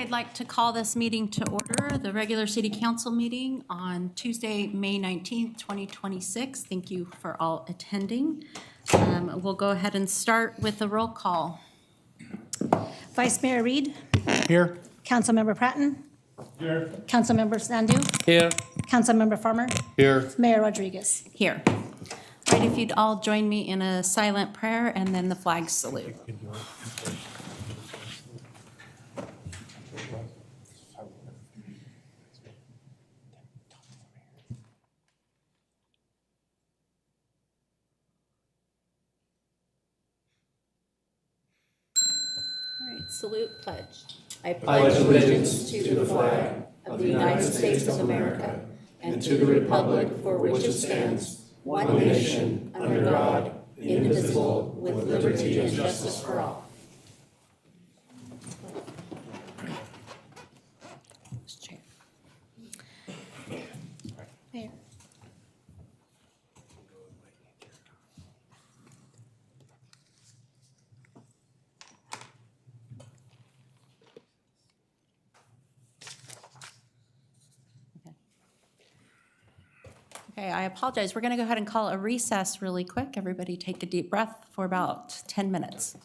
I'd like to call this meeting to order, the regular city council meeting on Tuesday, May 19th, 2026. Thank you for all attending. We'll go ahead and start with the roll call. Vice Mayor Reed. Here. Councilmember Pratton. Here. Councilmember Sandu. Here. Councilmember Farmer. Here. Mayor Rodriguez. Here. All right, if you'd all join me in a silent prayer and then the flag salute. Salute pledge. I pledge allegiance to the flag of the United States of America and to the republic for which it stands, one nation, under God, indivisible, with liberty and justice for all. Mayor. Okay, I apologize. We're going to go ahead and call a recess really quick. Everybody take a deep breath for about 10 minutes.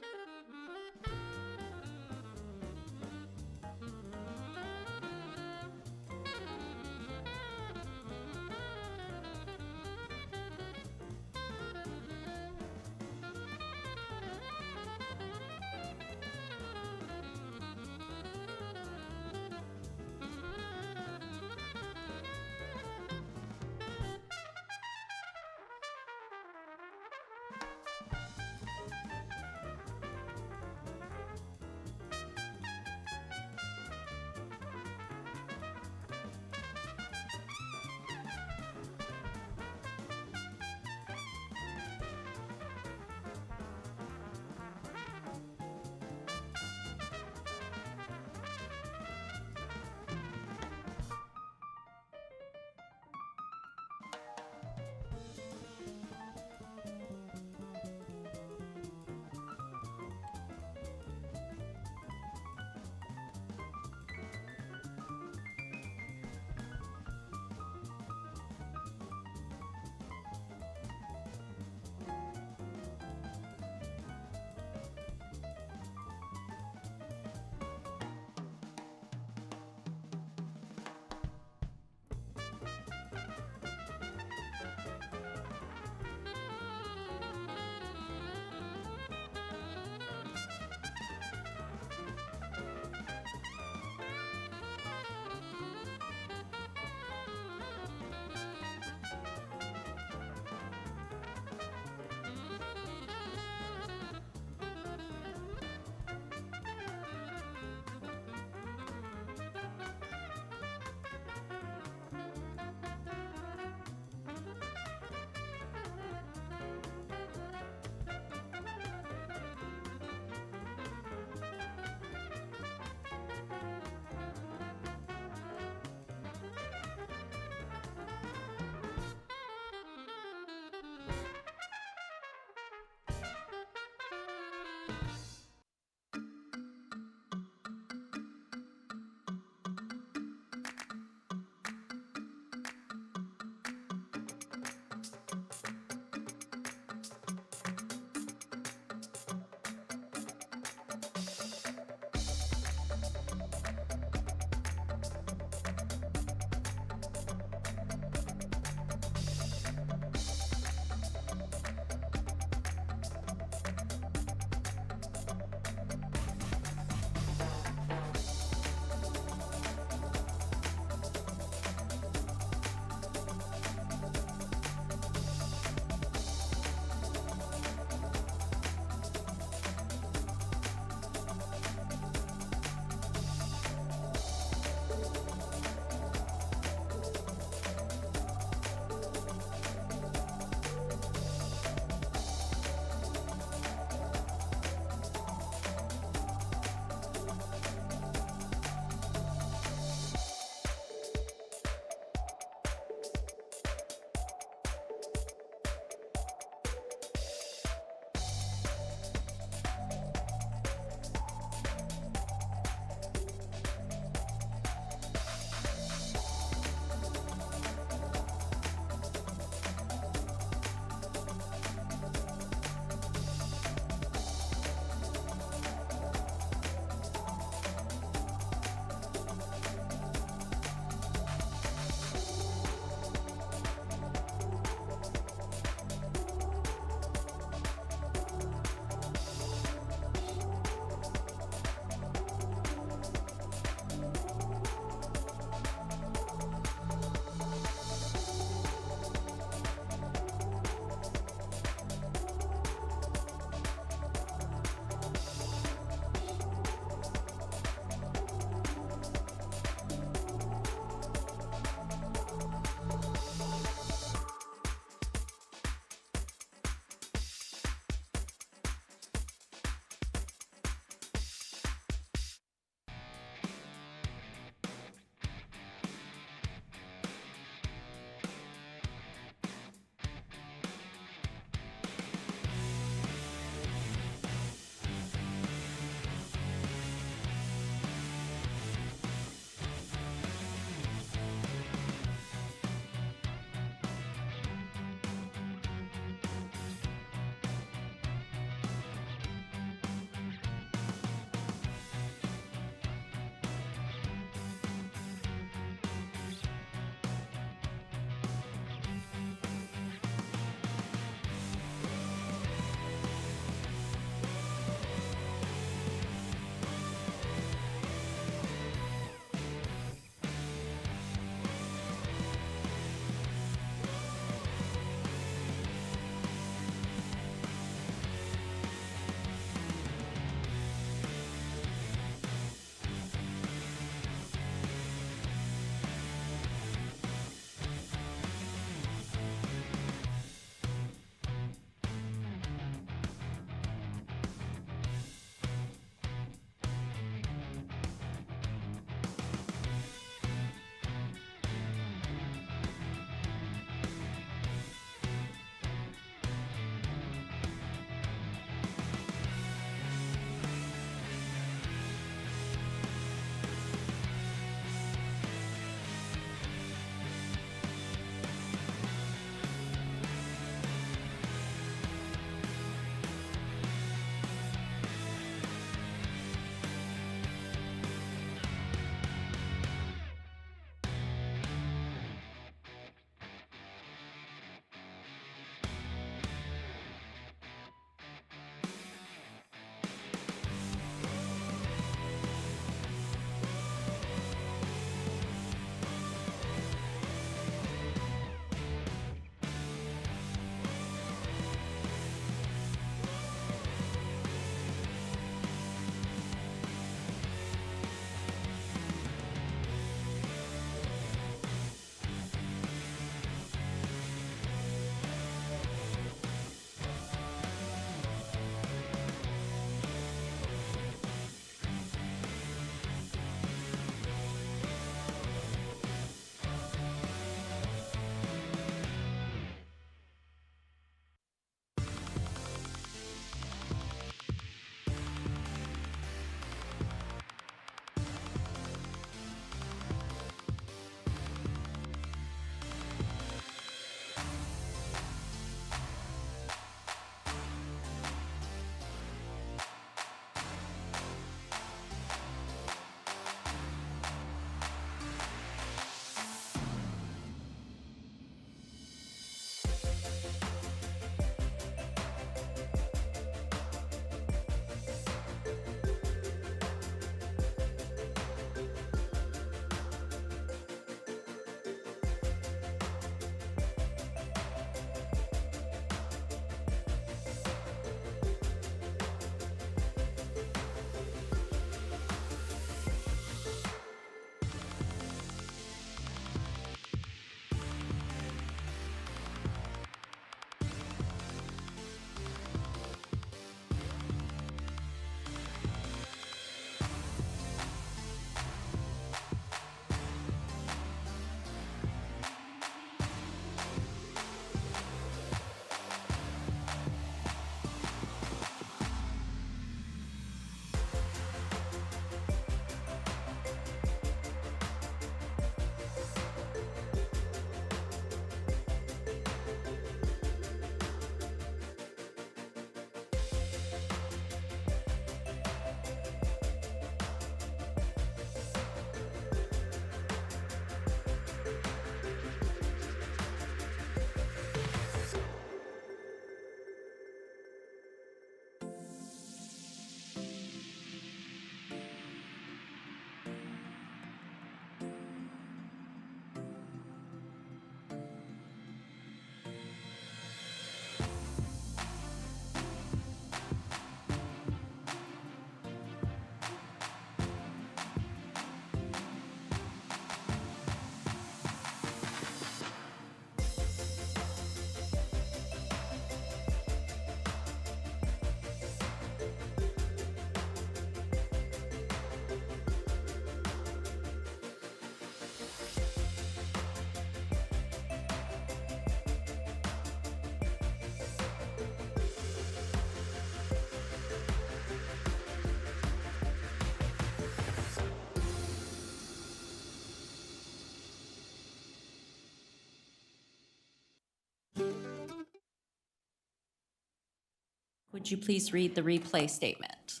Would you please read the replay statement?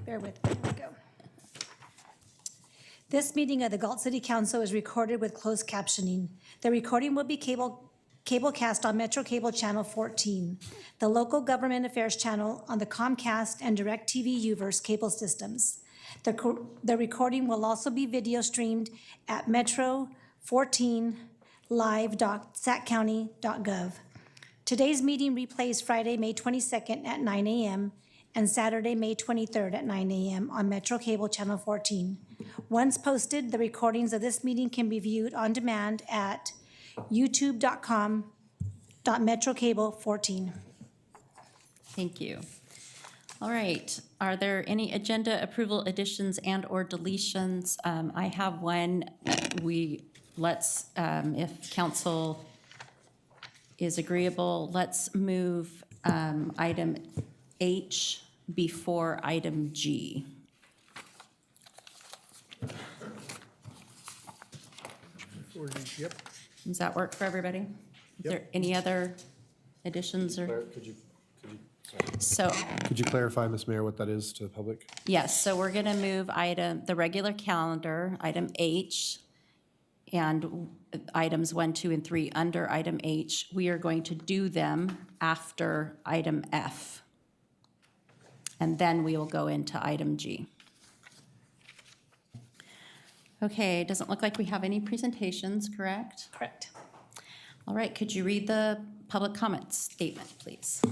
Bear with me, here we go. This meeting of the Galt City Council is recorded with closed captioning. The recording will be cablecast on Metro Cable Channel 14, the local government affairs channel on the Comcast and DirecTV Uverse cable systems. The recording will also be video streamed at metro14live.satcounty.gov. Today's meeting replays Friday, May 22nd at 9 a.m. and Saturday, May 23rd at 9 a.m. on Metro Cable Channel 14. Once posted, the recordings of this meeting can be viewed on demand at youtube.com/metrocable14. Thank you. All right, are there any agenda approval additions and/or deletions? I have one. If council is agreeable, let's move item H before item G. Yep. Does that work for everybody? Is there any other additions or? Could you clarify, Ms. Mayor, what that is to the public? Yes, so we're going to move the regular calendar, item H, and items 1, 2, and 3 under item H. We are going to do them after item F. And then we will go into item G. Okay, it doesn't look like we have any presentations, correct? Correct. All right, could you read the public comments statement, please?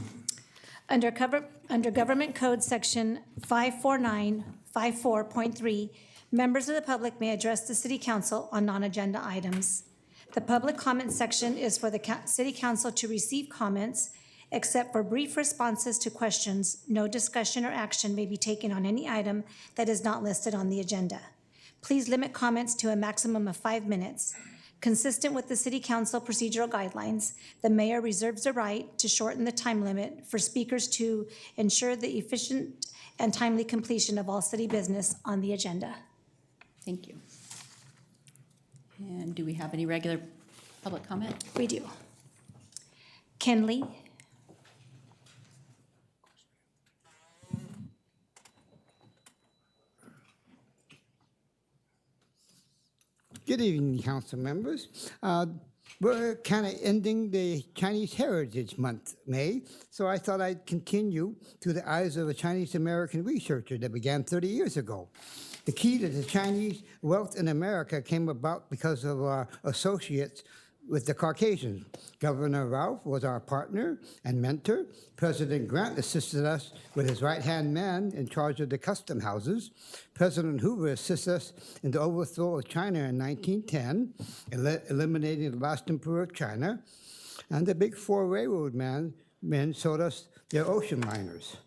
Under Government Code Section 54954.3, members of the public may address the City Council on non-agenda items. The public comment section is for the City Council to receive comments. Except for brief responses to questions, no discussion or action may be taken on any item that is not listed on the agenda. Please limit comments to a maximum of 5 minutes. Consistent with the City Council procedural guidelines, the mayor reserves the right to shorten the time limit for speakers to ensure the efficient and timely completion of all city business on the agenda. Thank you. And do we have any regular public comment? We do. Kenley. Good evening, council members. We're kind of ending the Chinese Heritage Month, May, so I thought I'd continue to the eyes of a Chinese-American researcher that began 30 years ago. The key to the Chinese wealth in America came about because of our associates with the Caucasians. Governor Ralph was our partner and mentor. President Grant assisted us with his right-hand man in charge of the custom houses. President Hoover assisted us in the overthrow of China in 1910, eliminating the last emperor of China. And the big four railroad men showed us their ocean liners.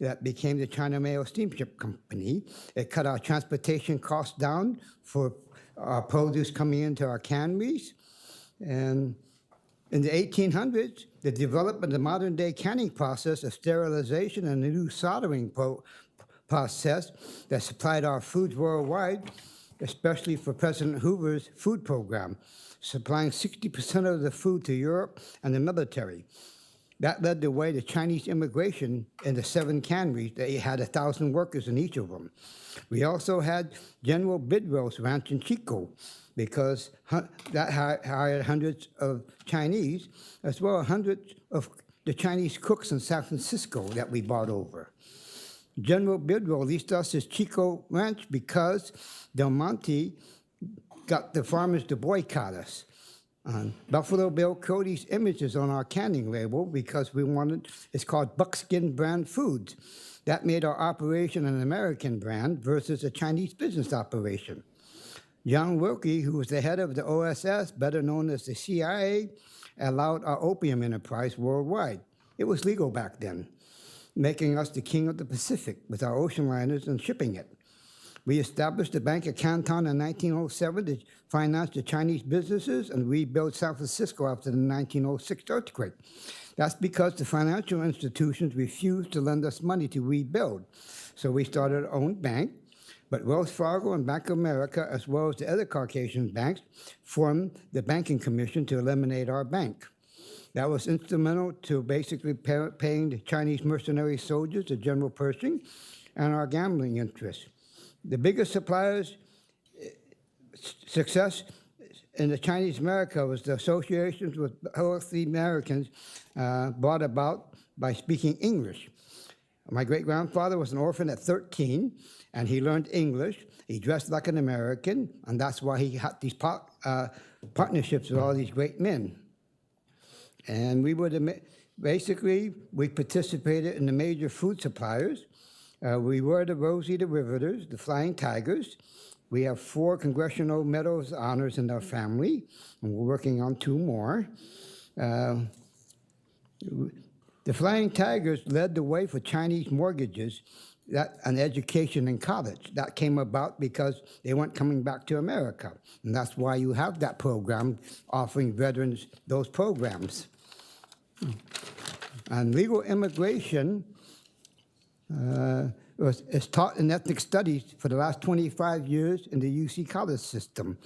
That became the China Mail Steamship Company. It cut our transportation costs down for our produce coming into our canneries. And in the 1800s, the development of the modern-day canning process of sterilization and the new soldering process that supplied our foods worldwide, especially for President Hoover's food program, supplying 60% of the food to Europe and the military. That led the way to Chinese immigration in the 7 canneries. They had 1,000 workers in each of them. We also had General Bidwell's ranch in Chico, because that hired hundreds of Chinese, as well as hundreds of the Chinese cooks in San Francisco that we bought over. General Bidwell leased us his Chico ranch because Del Monte got the farmers to boycott us. Buffalo Bill Cody's image is on our canning label because it's called Buckskin Brand Foods. That made our operation an American brand versus a Chinese business operation. John Wilkie, who was the head of the OSS, better known as the CIA, allowed our opium enterprise worldwide. It was legal back then, making us the king of the Pacific with our ocean liners and shipping it. We established the Bank of Canton in 1907 to finance the Chinese businesses and rebuild San Francisco after the 1906 earthquake. That's because the financial institutions refused to lend us money to rebuild. So we started our own bank. But Wells Fargo and Bank of America, as well as the other Caucasian banks, formed the Banking Commission to eliminate our bank. That was instrumental to basically paying the Chinese mercenary soldiers, the General Pershing, and our gambling interests. The biggest suppliers' success in the Chinese America was the associations with wealthy Americans brought about by speaking English. My great-grandfather was an orphan at 13, and he learned English. He dressed like an American, and that's why he had these partnerships with all these great men. And we would basically, we participated in the major food suppliers. We were the Rose-Eater Riveters, the Flying Tigers. We have 4 Congressional Medal of Honors in our family, and we're working on 2 more. The Flying Tigers led the way for Chinese mortgages and education in college. That came about because they weren't coming back to America. And that's why you have that program offering veterans those programs. And legal immigration is taught in ethnic studies for the last 25 years in the UC college system.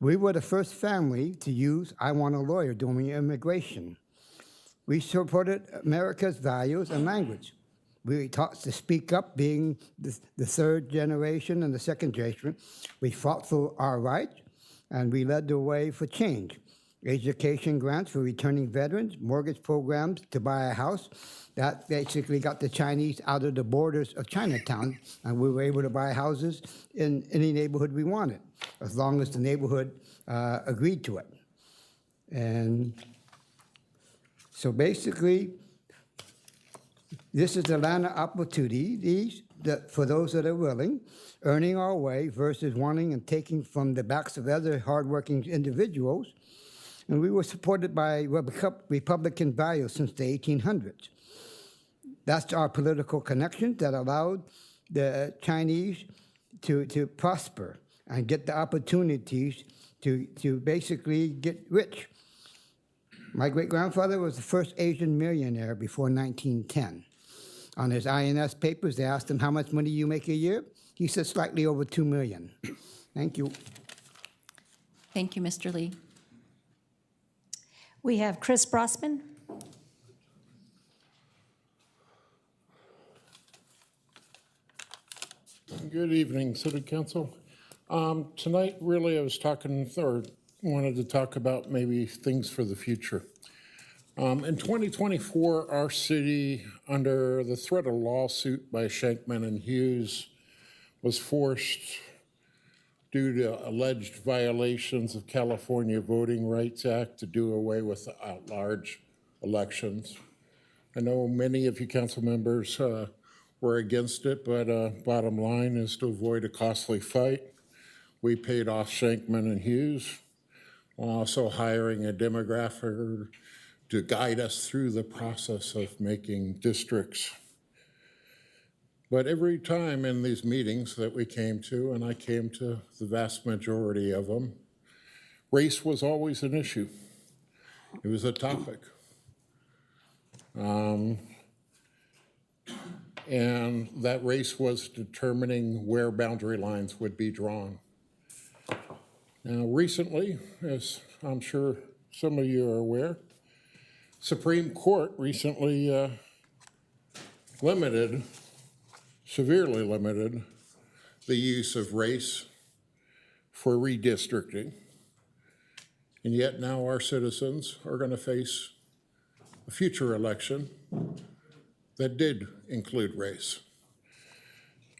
We were the first family to use I Want a Lawyer during immigration. We supported America's values and language. We taught to speak up, being the 3rd generation and the 2nd generation. We fought for our rights, and we led the way for change. Education grants for returning veterans, mortgage programs to buy a house. That basically got the Chinese out of the borders of Chinatown, and we were able to buy houses in any neighborhood we wanted, as long as the neighborhood agreed to it. And so basically, this is the land of opportunities for those that are willing, earning our way versus wanting and taking from the backs of other hardworking individuals. And we were supported by Republican values since the 1800s. That's our political connection that allowed the Chinese to prosper and get the opportunities to basically get rich. My great-grandfather was the first Asian millionaire before 1910. On his INS papers, they asked him, how much money you make a year? He said slightly over $2 million. Thank you. Thank you, Mr. Lee. We have Chris Brossman. Good evening, City Council. Tonight, really, I was talking, or wanted to talk about maybe things for the future. In 2024, our city, under the threat of lawsuit by Shankman and Hughes, was forced, due to alleged violations of California Voting Rights Act, to do away with the at-large elections. I know many of you council members were against it, but bottom line is to avoid a costly fight. We paid off Shankman and Hughes, while also hiring a demographer to guide us through the process of making districts. But every time in these meetings that we came to, and I came to the vast majority of them, race was always an issue. It was a topic. And that race was determining where boundary lines would be drawn. Now, recently, as I'm sure some of you are aware, Supreme Court recently severely limited the use of race for redistricting. And yet now our citizens are going to face a future election that did include race.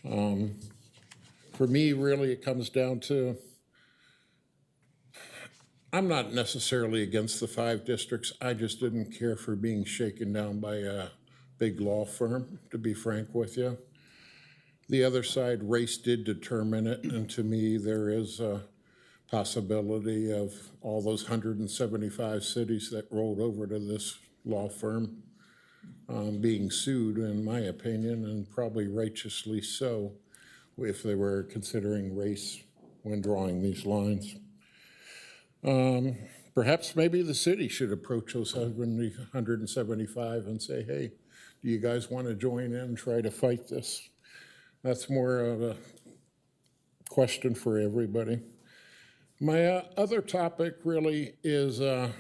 For me, really, it comes down to, I'm not necessarily against the 5 districts. I just didn't care for being shaken down by a big law firm, to be frank with you. The other side, race did determine it, and to me, there is a possibility of all those 175 cities that rolled over to this law firm being sued, in my opinion, and probably righteously so, if they were considering race when drawing these lines. Perhaps maybe the city should approach those 175 and say, hey, do you guys want to join in and try to fight this? That's more of a question for everybody. My other topic really is, I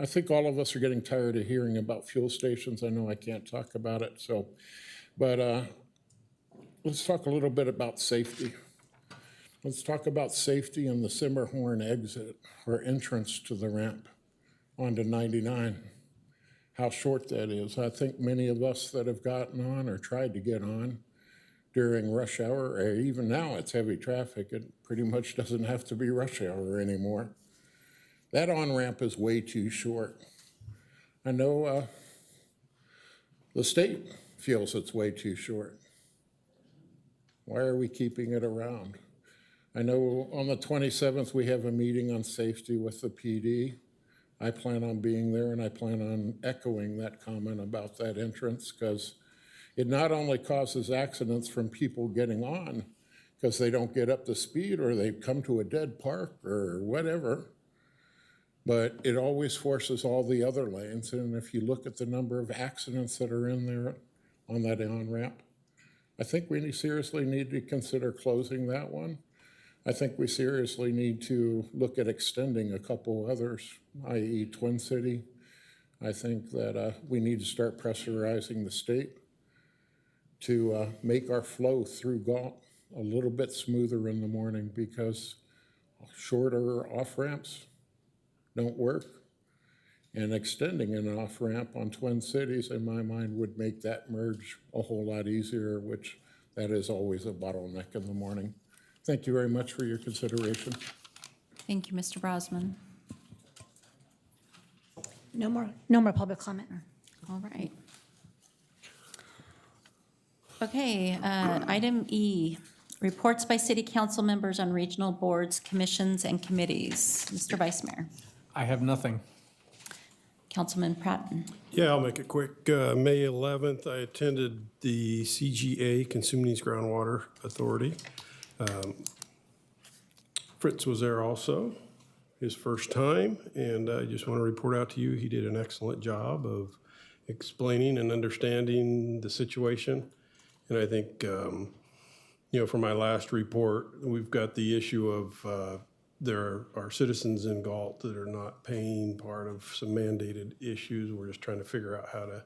think all of us are getting tired of hearing about fuel stations. I know I can't talk about it, but let's talk a little bit about safety. Let's talk about safety in the Simmerhorn exit or entrance to the ramp onto 99. How short that is. I think many of us that have gotten on or tried to get on during rush hour, or even now it's heavy traffic, it pretty much doesn't have to be rush hour anymore. That on-ramp is way too short. I know the state feels it's way too short. Why are we keeping it around? I know on the 27th, we have a meeting on safety with the PD. I plan on being there, and I plan on echoing that comment about that entrance, because it not only causes accidents from people getting on because they don't get up to speed or they come to a dead park or whatever, but it always forces all the other lanes. And if you look at the number of accidents that are in there on that on-ramp, I think we seriously need to consider closing that one. I think we seriously need to look at extending a couple others, i.e. Twin City. I think that we need to start pressurizing the state to make our flow through Galt a little bit smoother in the morning, because shorter off-ramps don't work. And extending an off-ramp on Twin Cities, in my mind, would make that merge a whole lot easier, which that is always a bottleneck in the morning. Thank you very much for your consideration. Thank you, Mr. Brosman. No more public comment. All right. Okay, item E, reports by city council members on regional boards, commissions, and committees. Mr. Vice Mayor. I have nothing. Councilman Pratton. Yeah, I'll make it quick. May 11th, I attended the CGA, Consuming Groundwater Authority. Fritz was there also, his first time, and I just want to report out to you, he did an excellent job of explaining and understanding the situation. And I think, for my last report, we've got the issue of there are citizens in Galt that are not paying part of some mandated issues. We're just trying to figure out how to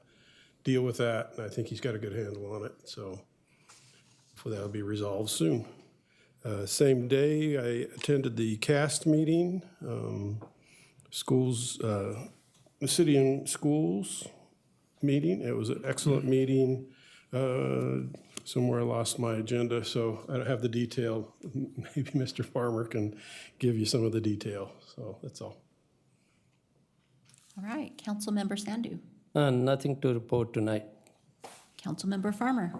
deal with that, and I think he's got a good handle on it. So hopefully that'll be resolved soon. Same day, I attended the CAST meeting, schools, the city and schools meeting. It was an excellent meeting. Somewhere I lost my agenda, so I don't have the detail. Maybe Mr. Farmer can give you some of the detail. So that's all. All right, Councilmember Sandu. Nothing to report tonight. Councilmember Farmer.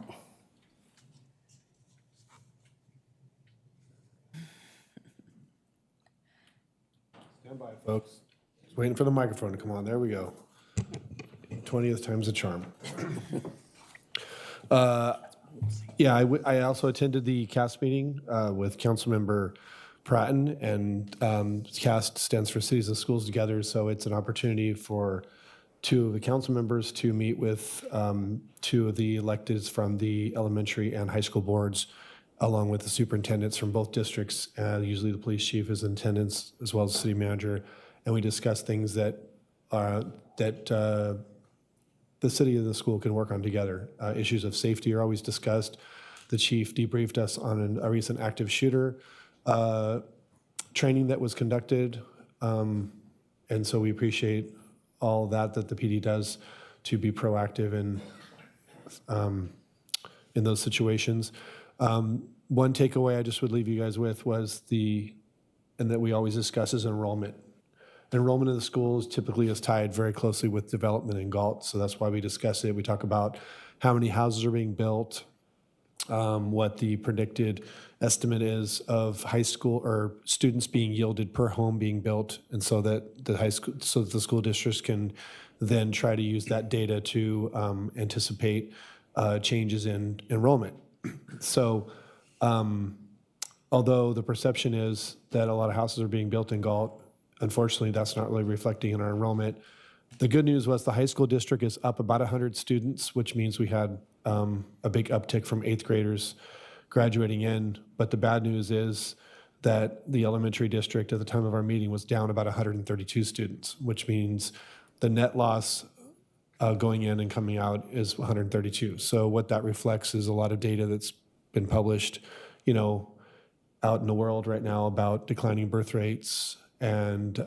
Stand by, folks. Just waiting for the microphone to come on. There we go. 20th time's a charm. Yeah, I also attended the CAST meeting with Councilmember Pratton, and CAST stands for Cities and Schools Together, so it's an opportunity for two of the council members to meet with two of the electeds from the elementary and high school boards, along with the superintendents from both districts. Usually the police chief is in attendance, as well as the city manager, and we discuss things that the city and the school can work on together. Issues of safety are always discussed. The chief debriefed us on a recent active shooter training that was conducted. And so we appreciate all that the PD does to be proactive in those situations. One takeaway I just would leave you guys with was and that we always discuss, is enrollment. Enrollment in the schools typically is tied very closely with development in Galt, so that's why we discuss it. We talk about how many houses are being built, what the predicted estimate is of high school or students being yielded per home being built, and so that the school districts can then try to use that data to anticipate changes in enrollment. So, although the perception is that a lot of houses are being built in Galt, unfortunately, that's not really reflecting in our enrollment. The good news was the high school district is up about 100 students, which means we had a big uptick from 8th graders. graduating in. But the bad news is that the elementary district at the time of our meeting was down about 132 students, which means the net loss going in and coming out is 132. So what that reflects is a lot of data that's been published, out in the world right now about declining birth rates and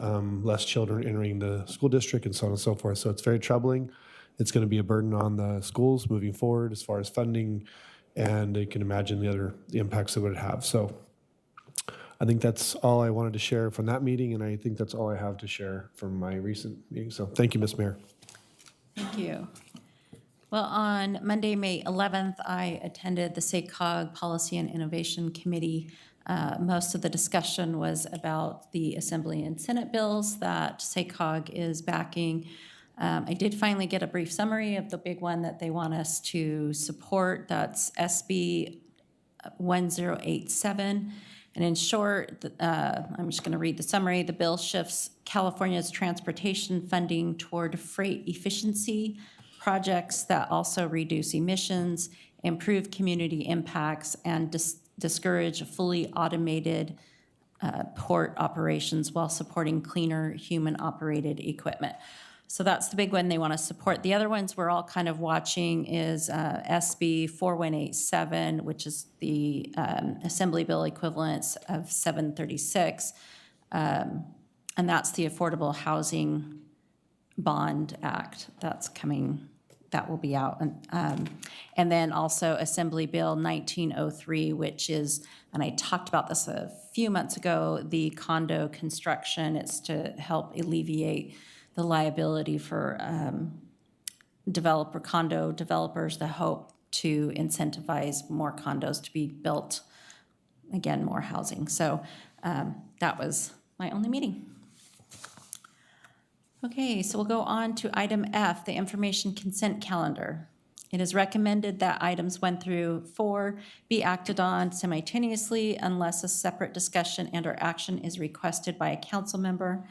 less children entering the school district and so on and so forth. So it's very troubling. It's going to be a burden on the schools moving forward as far as funding, and you can imagine the impacts it would have. So I think that's all I wanted to share from that meeting, and I think that's all I have to share from my recent meeting. So thank you, Ms. Mayor. Thank you. Well, on Monday, May 11th, I attended the SACOG Policy and Innovation Committee. Most of the discussion was about the Assembly and Senate bills that SACOG is backing. I did finally get a brief summary of the big one that they want us to support. That's SB 1087. And in short, I'm just going to read the summary. The bill shifts California's transportation funding toward freight efficiency projects that also reduce emissions, improve community impacts, and discourage fully automated port operations while supporting cleaner human-operated equipment. So that's the big one they want to support. The other ones we're all kind of watching is SB 4187, which is the Assembly Bill equivalents of 736. And that's the Affordable Housing Bond Act that's coming, that will be out. And then also Assembly Bill 1903, which is, and I talked about this a few months ago, the condo construction. It's to help alleviate the liability for condo developers, the hope to incentivize more condos to be built, again, more housing. So that was my only meeting. Okay, so we'll go on to item F, the information consent calendar. It is recommended that items 1 through 4 be acted on simultaneously unless a separate discussion and/or action is requested by a council member.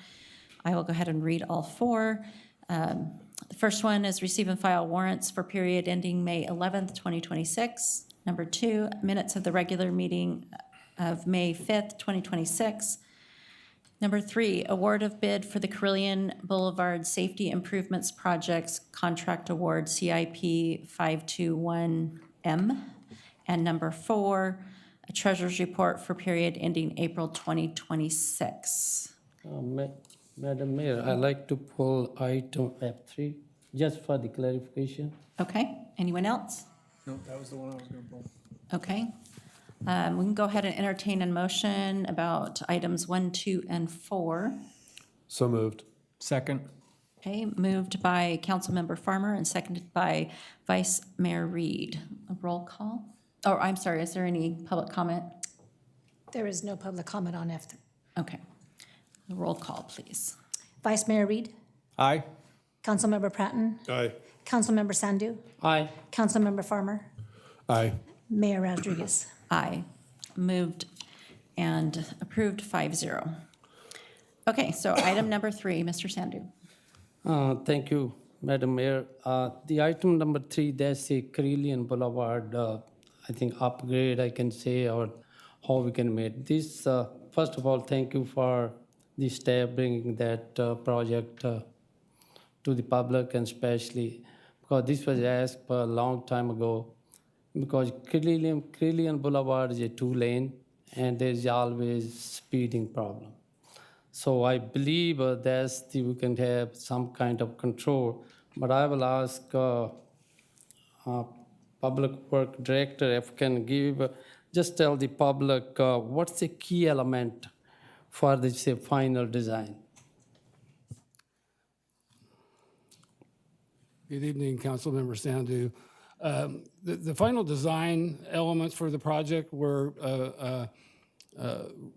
I will go ahead and read all 4. The first one is receive and file warrants for period ending May 11th, 2026. Number 2, minutes of the regular meeting of May 5th, 2026. Number 3, award of bid for the Carillion Boulevard Safety Improvements Projects Contract Award CIP 521M. And number 4, a treasurer's report for period ending April 2026. Madam Mayor, I'd like to pull item F3, just for the clarification. Okay, anyone else? No, that was the one I was going to pull. Okay. We can go ahead and entertain a motion about items 1, 2, and 4. So moved. Second. Okay, moved by Councilmember Farmer and seconded by Vice Mayor Reed. A roll call? Oh, I'm sorry, is there any public comment? There is no public comment on F. Okay. A roll call, please. Vice Mayor Reed, Aye. Councilmember Pratton, Aye. Councilmember Sandu, Aye. Councilmember Farmer, Aye. Mayor Rodriguez. Aye. Moved and approved 5-0. Okay, so item number 3, Mr. Sandu. Thank you, Madam Mayor. The item number 3, that's a Carillion Boulevard, I think upgrade, I can say, or how we can make this. First of all, thank you for the staff bringing that project to the public, and especially because this was asked a long time ago, because Carillion Boulevard is a 2-lane and there's always speeding problem. So I believe we can have some kind of control, but I will ask Public Work Director if can give, just tell the public what's the key element for this final design. Good evening, Councilmember Sandu. The final design elements for the project were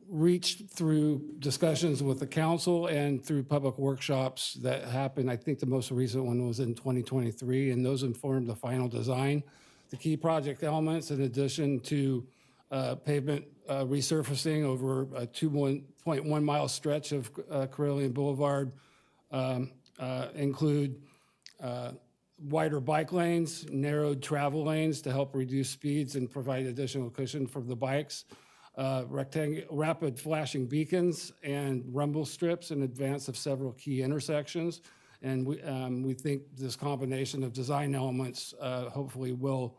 reached through discussions with the council and through public workshops that happened. I think the most recent one was in 2023, and those informed the final design. The key project elements, in addition to pavement resurfacing over a 2.1 mile stretch of Carillion Boulevard, include wider bike lanes, narrowed travel lanes to help reduce speeds and provide additional cushion for the bikes, rapid flashing beacons, and rumble strips in advance of several key intersections. And we think this combination of design elements hopefully will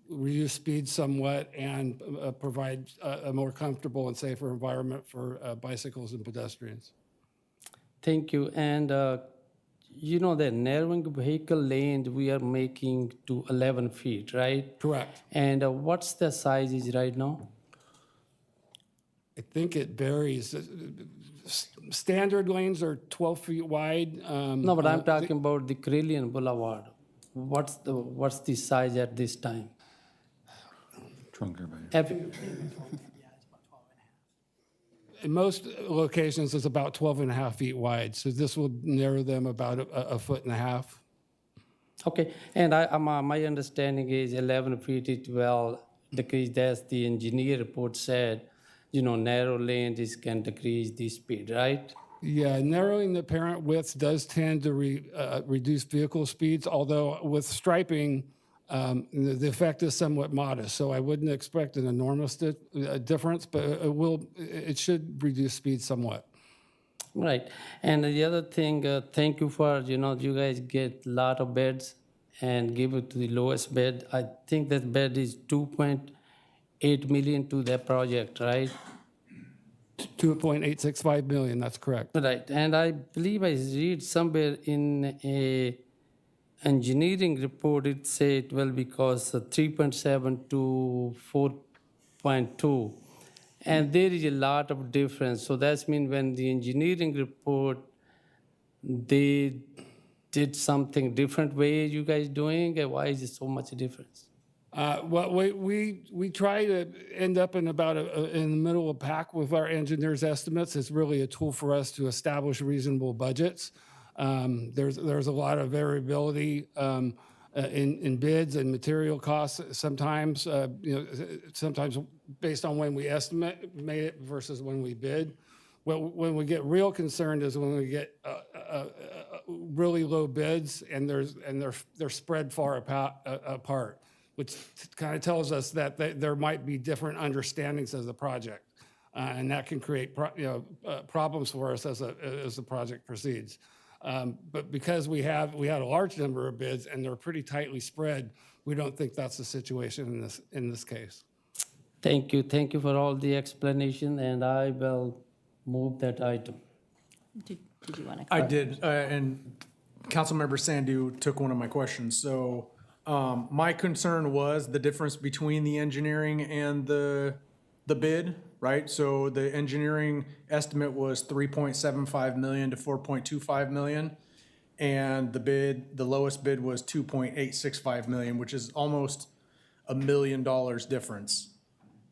reduce speed somewhat and provide a more comfortable and safer environment for bicycles and pedestrians. Thank you. And you know, the narrowing vehicle lanes we are making to 11 feet, right? Correct. And what's the size is right now? I think it varies. Standard lanes are 12 feet wide. No, but I'm talking about the Carillion Boulevard. What's the size at this time? In most locations, it's about 12 and a half feet wide. So this will narrow them about a foot and a half. Okay, and my understanding is 11 feet is well decreased, as the engineer report said, you know, narrow lanes can decrease the speed, right? Yeah, narrowing the apparent width does tend to reduce vehicle speeds, although with striping, the effect is somewhat modest. So I wouldn't expect an enormous difference, but it should reduce speed somewhat. Right, and the other thing, thank you for, you know, you guys get a lot of beds and give it to the lowest bed. I think that bed is 2.8 million to that project, right? 2.865 million, that's correct. Right, and I believe I read somewhere in a engineering report, it said, well, because 3.7 to 4.2, and there is a lot of difference. So that's mean when the engineering report, they did something different way you guys doing, and why is it so much difference? Well, we try to end up in about in the middle of pack with our engineers' estimates. It's really a tool for us to establish reasonable budgets. There's a lot of variability in bids and material costs. Sometimes sometimes based on when we estimate it versus when we bid. When we get real concerned is when we get really low bids and they're spread far apart, which kind of tells us that there might be different understandings of the project, and that can create problems for us as the project proceeds. But because we had a large number of bids and they're pretty tightly spread, we don't think that's the situation in this case. Thank you for all the explanation, and I will move that item. Did you want to? I did, and Councilmember Sandu took one of my questions. So my concern was the difference between the engineering and the bid, right? So the engineering estimate was 3.75 million to 4.25 million. And the lowest bid was 2.865 million, which is almost $1 million difference.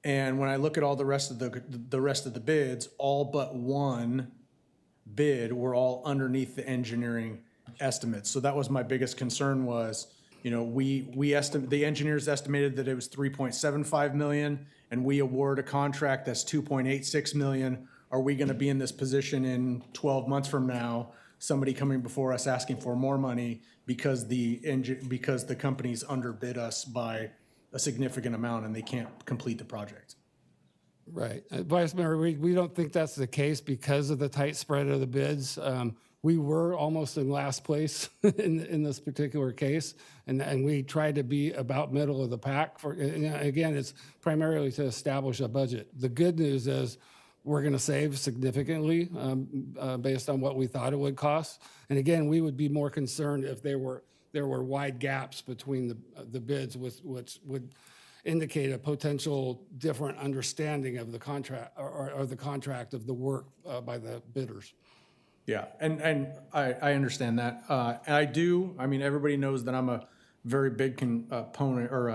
And when I look at all the rest of the bids, all but one bid were all underneath the engineering estimates. So that was my biggest concern was, you know, the engineers estimated that it was 3.75 million, and we award a contract that's 2.86 million. Are we going to be in this position in 12 months from now, somebody coming before us asking for more money because the companies underbid us by a significant amount and they can't complete the project? Right. Vice Mayor, we don't think that's the case because of the tight spread of the bids. We were almost in last place in this particular case, and we tried to be about middle of the pack. Again, it's primarily to establish a budget. The good news is we're going to save significantly based on what we thought it would cost. And again, we would be more concerned if there were wide gaps between the bids, which would indicate a potential different understanding of the contract or the contract of the work by the bidders. Yeah, and I understand that. I mean, everybody knows that I'm a very big component or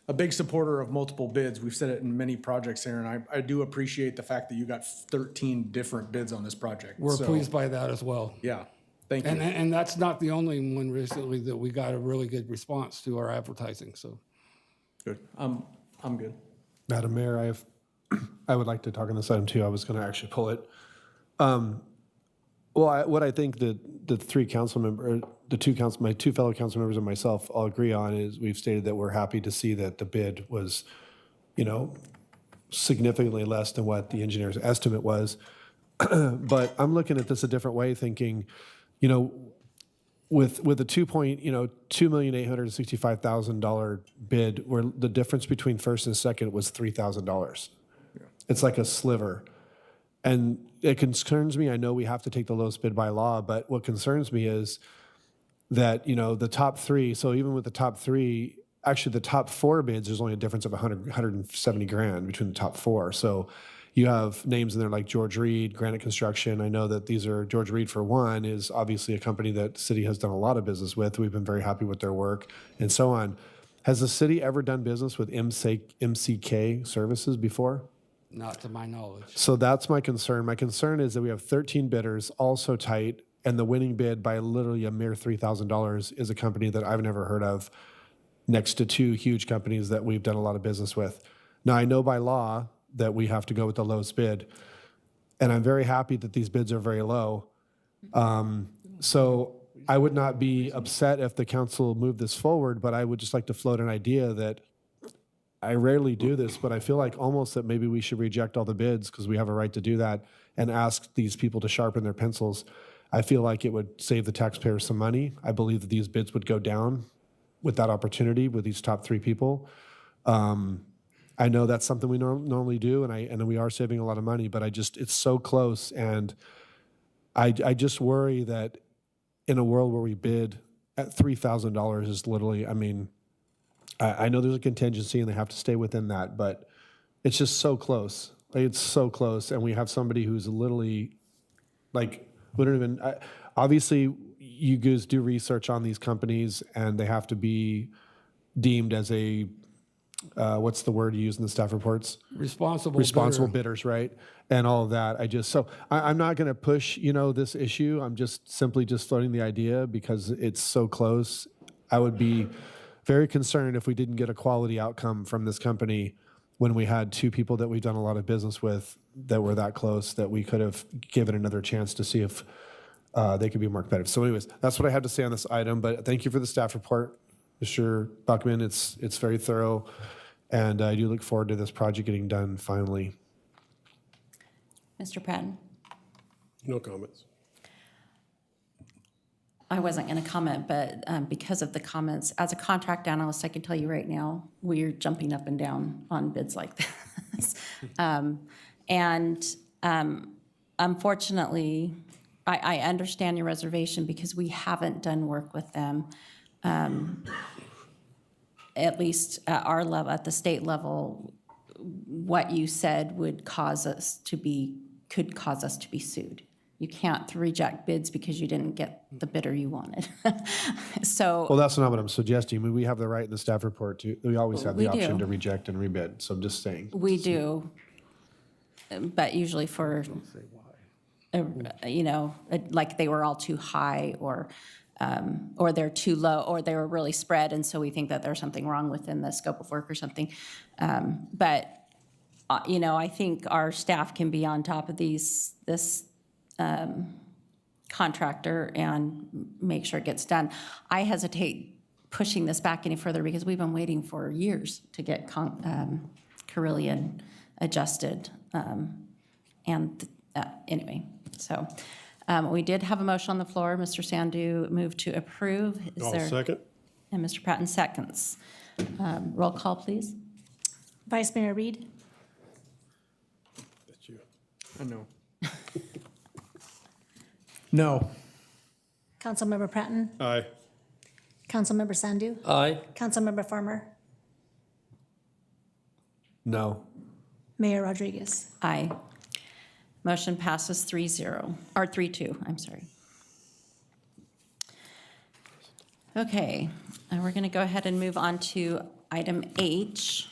a big supporter of multiple bids. We've said it in many projects here, and I do appreciate the fact that you got 13 different bids on this project. We're pleased by that as well. Yeah, thank you. And that's not the only one recently that we got a really good response to our advertising, so. Good. I'm good. Madam Mayor, I would like to talk on this item too. I was going to actually pull it. Well, what I think that the three council member, my two fellow council members and myself all agree on is we've stated that we're happy to see that the bid was, significantly less than what the engineer's estimate was. But I'm looking at this a different way, thinking, with a $2,865,000 bid, where the difference between first and second was $3,000. It's like a sliver. And it concerns me. I know we have to take the lowest bid by law, but what concerns me is that, the top three, so even with the top three, actually the top four bids, there's only a difference of 170 grand between the top four. So you have names in there like George Reed, Granite Construction. I know that these are, George Reed for one is obviously a company that the city has done a lot of business with. We've been very happy with their work and so on. Has the city ever done business with MCK Services before? Not to my knowledge. So that's my concern. My concern is that we have 13 bidders, all so tight, and the winning bid by literally a mere $3,000 is a company that I've never heard of, next to two huge companies that we've done a lot of business with. Now, I know by law that we have to go with the lowest bid, and I'm very happy that these bids are very low. So I would not be upset if the council moved this forward, but I would just like to float an idea that I rarely do this, but I feel like almost that maybe we should reject all the bids because we have a right to do that and ask these people to sharpen their pencils. I feel like it would save the taxpayers some money. I believe that these bids would go down with that opportunity with these top three people. I know that's something we normally do, and we are saving a lot of money, but it's so close, and I just worry that in a world where we bid at $3,000 is literally, I know there's a contingency and they have to stay within that, but it's just so close. It's so close, and we have somebody who's literally obviously you guys do research on these companies and they have to be deemed as a, what's the word you use in the staff reports? Responsible Bidders, right? And all of that. I'm not going to push, this issue. I'm just simply floating the idea because it's so close. I would be very concerned if we didn't get a quality outcome from this company when we had two people that we've done a lot of business with that were that close that we could have given another chance to see if they could be more competitive. So anyways, that's what I have to say on this item, but thank you for the staff report, Mr. Buckman. It's very thorough, and I do look forward to this project getting done finally. Mr. Patton? No comments. I wasn't going to comment, but because of the comments, as a contract analyst, I can tell you right now, we're jumping up and down on bids like this. Unfortunately, I understand your reservation because we haven't done work with them, at least at our level, at the state level. What you said could cause us to be sued. You can't reject bids because you didn't get the bidder you wanted. So. Well, that's not what I'm suggesting. We have the right in the staff report we always have the option to reject and rebid. So I'm just saying. We do, but usually for, like they were all too high or they're too low or they were really spread. And so we think that there's something wrong within the scope of work or something. I think our staff can be on top of this contractor and make sure it gets done. I hesitate pushing this back any further because we've been waiting for years to get Carillion adjusted. Anyway, so we did have a motion on the floor. Mr. Sandu moved to approve. Second. And Mr. Patton seconds. Roll call, please. Vice Mayor Reed? That's you. No. No. Councilmember Pratton? Aye. Councilmember Sandu? Aye. Councilmember Farmer? No. Mayor Rodriguez? Aye. Motion passes 3-0, or 3-2, I'm sorry. Okay, and we're going to go ahead and move on to item H.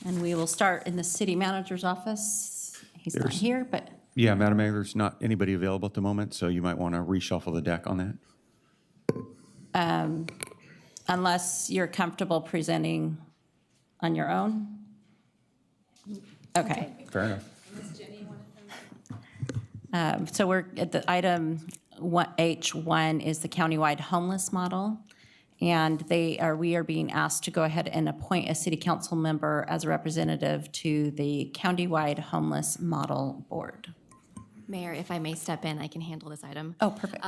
And we will start in the city manager's office. He's not here, but. Yeah, Madam Mayor, there's not anybody available at the moment, so you might want to reshuffle the deck on that. Unless you're comfortable presenting on your own? Okay. Fair enough. So we're at the item H1 is the countywide homeless model. And we are being asked to go ahead and appoint a city council member as a representative to the countywide homeless model board. Mayor, if I may step in, I can handle this item. Oh, perfect.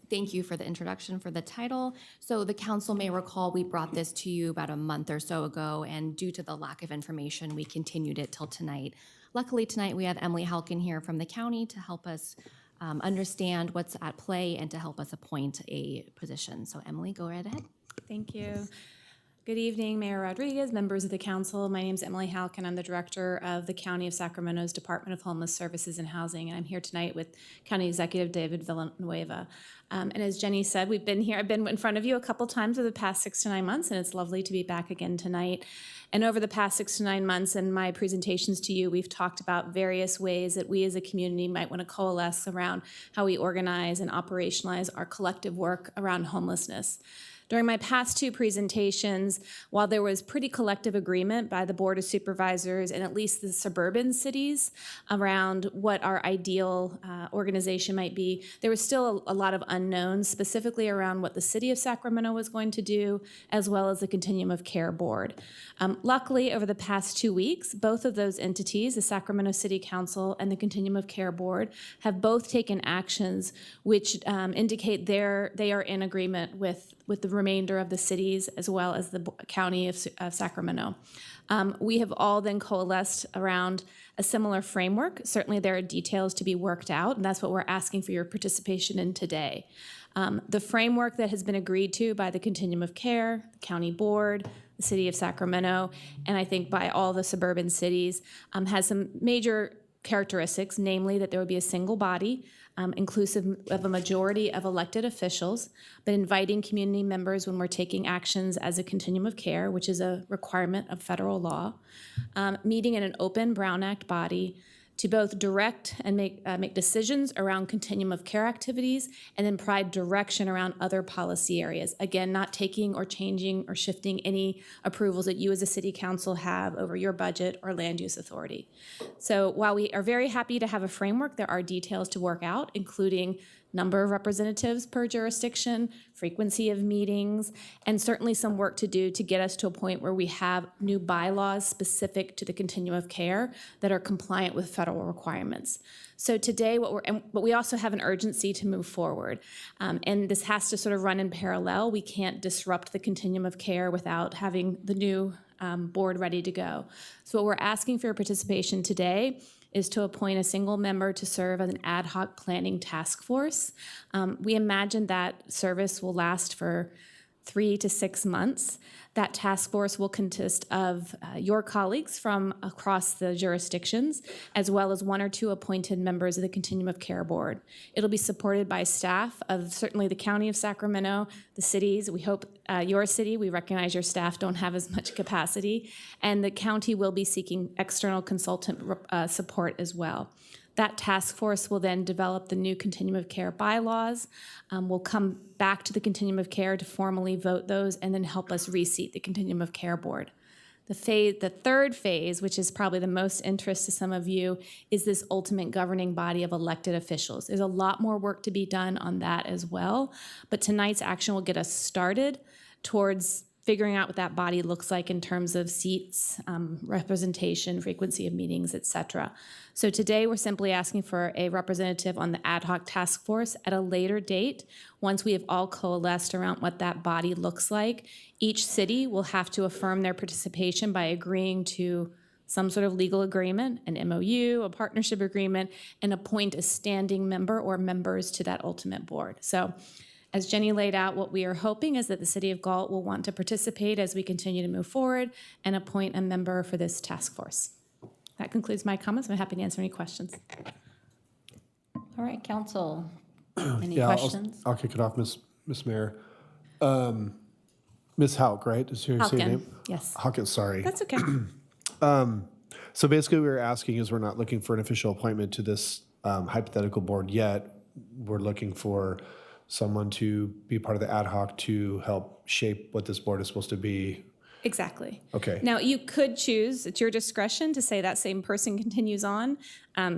Thank you for the introduction for the title. So the council may recall we brought this to you about a month or so ago, and due to the lack of information, we continued it till tonight. Luckily, tonight we have Emily Halkin here from the county to help us understand what's at play and to help us appoint a position. So Emily, go right ahead. Thank you. Good evening, Mayor Rodriguez, members of the council. My name is Emily Halkin. I'm the director of the County of Sacramento's Department of Homeless Services and Housing, and I'm here tonight with County Executive David Villanueva. And as Jenny said, we've been here. I've been in front of you a couple times over the past 6 to 9 months, and it's lovely to be back again tonight. And over the past 6 to 9 months in my presentations to you, we've talked about various ways that we as a community might want to coalesce around how we organize and operationalize our collective work around homelessness. During my past 2 presentations, while there was pretty collective agreement by the Board of Supervisors and at least the suburban cities around what our ideal organization might be, there was still a lot of unknowns, specifically around what the City of Sacramento was going to do, as well as the Continuum of Care Board. Luckily, over the past 2 weeks, both of those entities, the Sacramento City Council and the Continuum of Care Board, have both taken actions which indicate they are in agreement with the remainder of the cities as well as the County of Sacramento. We have all then coalesced around a similar framework. Certainly there are details to be worked out, and that's what we're asking for your participation in today. The framework that has been agreed to by the Continuum of Care, the County Board, the City of Sacramento, and I think by all the suburban cities, has some major characteristics, namely that there would be a single body, inclusive of a majority of elected officials, but inviting community members when we're taking actions as a continuum of care, which is a requirement of federal law, meeting in an open Brown Act body to both direct and make decisions around continuum of care activities and then provide direction around other policy areas. Again, not taking or changing or shifting any approvals that you as a city council have over your budget or land use authority. So while we are very happy to have a framework, there are details to work out, including number of representatives per jurisdiction, frequency of meetings, and certainly some work to do to get us to a point where we have new bylaws specific to the continuum of care that are compliant with federal requirements. So today, but we also have an urgency to move forward. And this has to sort of run in parallel. We can't disrupt the continuum of care without having the new board ready to go. So what we're asking for your participation today is to appoint a single member to serve as an ad hoc planning task force. We imagine that service will last for 3 to 6 months. That task force will consist of your colleagues from across the jurisdictions, as well as 1 or 2 appointed members of the Continuum of Care Board. It'll be supported by staff of certainly the County of Sacramento, the cities. We hope your city, we recognize your staff don't have as much capacity, and the county will be seeking external consultant support as well. That task force will then develop the new Continuum of Care bylaws. We'll come back to the Continuum of Care to formally vote those and then help us reseat the Continuum of Care Board. The third phase, which is probably the most interest to some of you, is this ultimate governing body of elected officials. There's a lot more work to be done on that as well, but tonight's action will get us started towards figuring out what that body looks like in terms of seats, representation, frequency of meetings, et cetera. So today we're simply asking for a representative on the ad hoc task force at a later date. Once we have all coalesced around what that body looks like, each city will have to affirm their participation by agreeing to some sort of legal agreement, an MOU, a partnership agreement, and appoint a standing member or members to that ultimate board. So as Jenny laid out, what we are hoping is that the City of Galt will want to participate as we continue to move forward and appoint a member for this task force. That concludes my comments. I'm happy to answer any questions. All right, council, any Yeah, questions? I'll kick it off, Miss Mayor. Ms. Hauk, right? Is your Halkin, name? yes. Hawkins, sorry. That's okay. So basically, we were asking is we're not looking for an official appointment to this hypothetical board yet. We're looking for someone to be part of the ad hoc to help shape what this board is supposed to be Exactly. Okay. Now, you could choose, it's your discretion to say that same person continues on.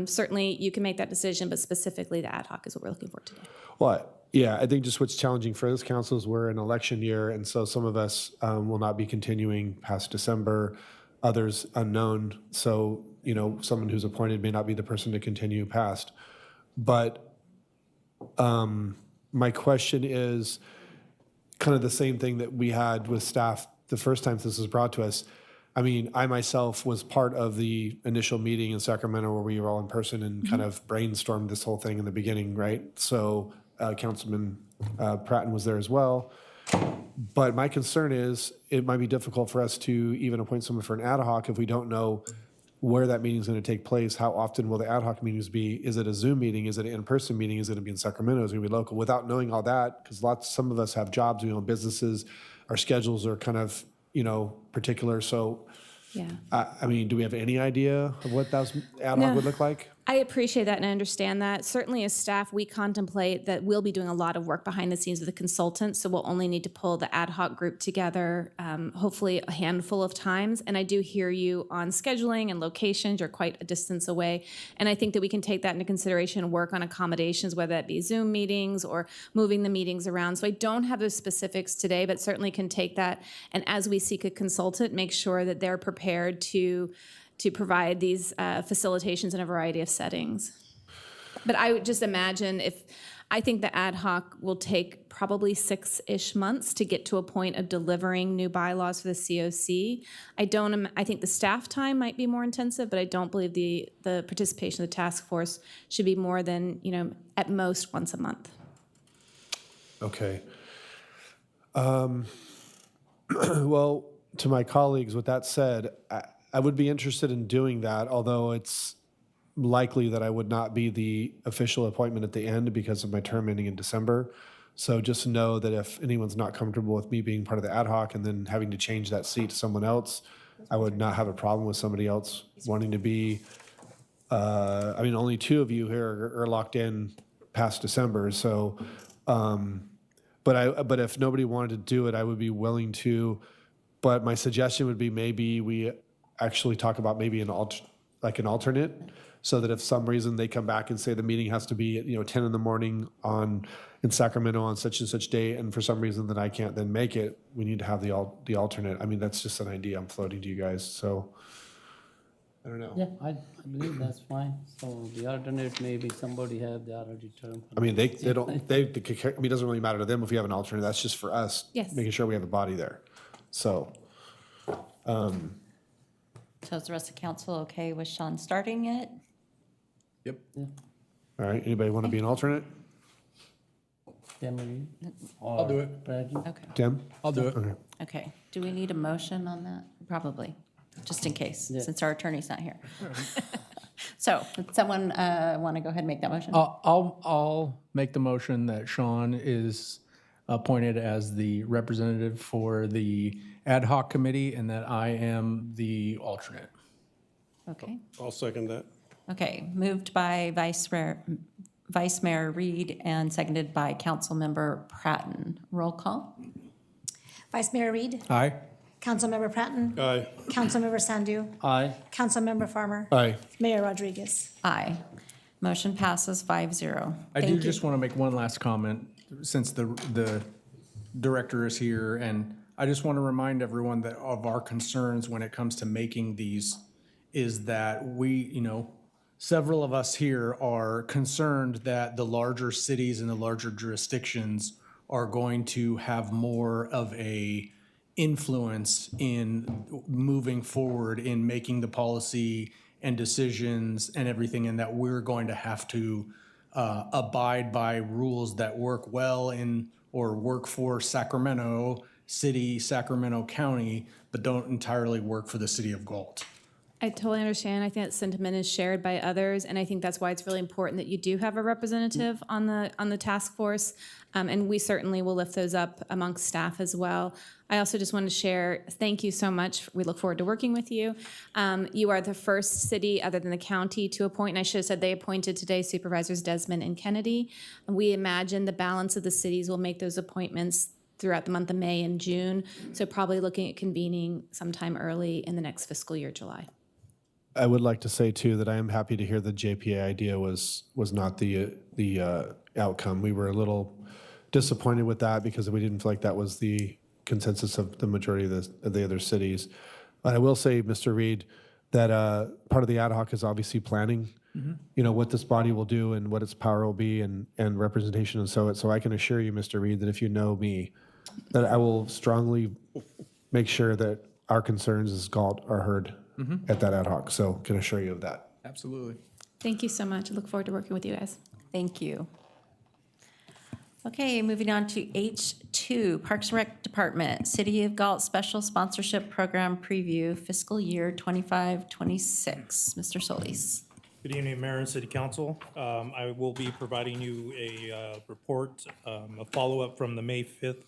Certainly, you can make that decision, but specifically the ad hoc is what we're looking for today. Well, yeah, I think just what's challenging for this council is we're in election year, and so some of us will not be continuing past December, others unknown. So, someone who's appointed may not be the person to continue past. But my question is kind of the same thing that we had with staff the first time this was brought to us. I mean, I myself was part of the initial meeting in Sacramento where we were all in person and kind of brainstormed this whole thing in the beginning, right? So Councilman Pratton was there as well. But my concern is it might be difficult for us to even appoint someone for an ad hoc if we don't know where that meeting is going to take place. How often will the ad hoc meetings be? Is it a Zoom meeting? Is it an in-person meeting? Is it going to be in Sacramento? Is it going to be local? Without knowing all that, because some of us have jobs, we own businesses, our schedules are kind of, particular. So, Yeah. I mean, do we have any idea of what that ad hoc would look like? I appreciate that and I understand that. Certainly as staff, we contemplate that we'll be doing a lot of work behind the scenes with a consultant, so we'll only need to pull the ad hoc group together, hopefully a handful of times. And I do hear you on scheduling and locations. You're quite a distance away. And I think that we can take that into consideration and work on accommodations, whether that be Zoom meetings or moving the meetings around. So I don't have those specifics today, but certainly can take that. And as we seek a consultant, make sure that they're prepared to provide these facilitations in a variety of settings. But I would just imagine I think the ad hoc will take probably 6-ish months to get to a point of delivering new bylaws for the COC. I think the staff time might be more intensive, but I don't believe the participation of the task force should be more than, at most once a month. Okay. Well, to my colleagues, with that said, I would be interested in doing that, although it's likely that I would not be the official appointment at the end because of my term ending in December. So just know that if anyone's not comfortable with me being part of the ad hoc and then having to change that seat to someone else, I would not have a problem with somebody else wanting to be. Only 2 of you here are locked in past December. So, but if nobody wanted to do it, I would be willing to. But my suggestion would be maybe we actually talk about maybe an alternate, so that if some reason they come back and say the meeting has to be at 10 in the morning in Sacramento on such and such day, and for some reason that I can't then make it, we need to have the alternate. I mean, that's just an idea I'm floating to you guys. So I don't know. Yeah, I believe that's fine. So the alternate, maybe somebody have the already term. I mean, they don't. It doesn't really matter to them if we have an alternate. That's just for us, Yes. making sure we have a body there. So. So is the rest of council okay with Sean starting it? Yep. All right, anybody want to be an alternate? Tim, I'll do it. Bradley? Okay. Tim? I'll do it. Okay. Okay. Do we need a motion on that? Probably, just in case, Yeah. since our attorney's not here. So, would someone want to go ahead and make that motion? I'll make the motion that Sean is appointed as the representative for the ad hoc committee and that I am the alternate. Okay. I'll second that. Okay, moved by Vice Mayor Reed and seconded by Councilmember Pratton. Roll call? Vice Mayor Reed, Aye. Councilmember Pratton, Aye. Councilmember Sandu, Aye. Councilmember Farmer, Aye. Mayor Rodriguez. Aye. Motion passes 5-0. I do Thank you. just want to make one last comment since the director is here, and I just want to remind everyone that of our concerns when it comes to making these is that we, several of us here are concerned that the larger cities and the larger jurisdictions are going to have more of a influence in moving forward in making the policy and decisions and everything, and that we're going to have to abide by rules that work well in or work for Sacramento City, Sacramento County, but don't entirely work for the city of Galt. I totally understand. I think that sentiment is shared by others, and I think that's why it's really important that you do have a representative on the task force, and we certainly will lift those up amongst staff as well. I also just want to share, thank you so much. We look forward to working with you. You are the first city other than the county to appoint, and I should have said they appointed today Supervisors Desmond and Kennedy. And we imagine the balance of the cities will make those appointments throughout the month of May and June. So probably looking at convening sometime early in the next fiscal year, July. I would like to say too that I am happy to hear the JPA idea was not the outcome. We were a little disappointed with that because we didn't feel like that was the consensus of the majority of the other cities. But I will say, Mr. Reed, that part of the ad hoc is obviously planning. You know what this body will do and what its power will be, and representation, and so I can assure you, Mr. Reed, that if you know me, that I will strongly make sure that our concerns as Galt are heard at that ad hoc. So can assure you of that. Absolutely. Thank you so much. I look forward to working with you guys. Thank you. Okay, moving on to H2, Parks and Rec Department, City of Galt Special Sponsorship Program Preview, fiscal year 25-26. Mr. Solis. Good evening, Mayor and City Council. I will be providing you a report, a follow-up from the May 5th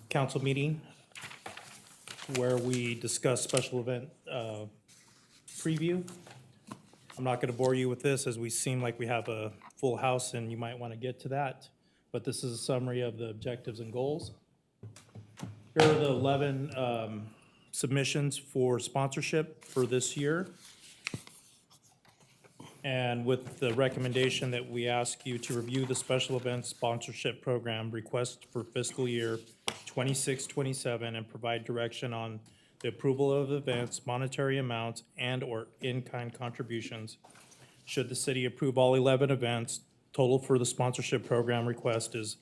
council meeting where we discussed special event preview. I'm not going to bore you with this as we seem like we have a full house and you might want to get to that, but this is a summary of the objectives and goals. Here are the 11 submissions for sponsorship for this year. And with the recommendation that we ask you to review the special events sponsorship program request for fiscal year 26-27 and provide direction on the approval of events, monetary amounts, and/or in-kind contributions. Should the city approve all 11 events, total for the sponsorship program request is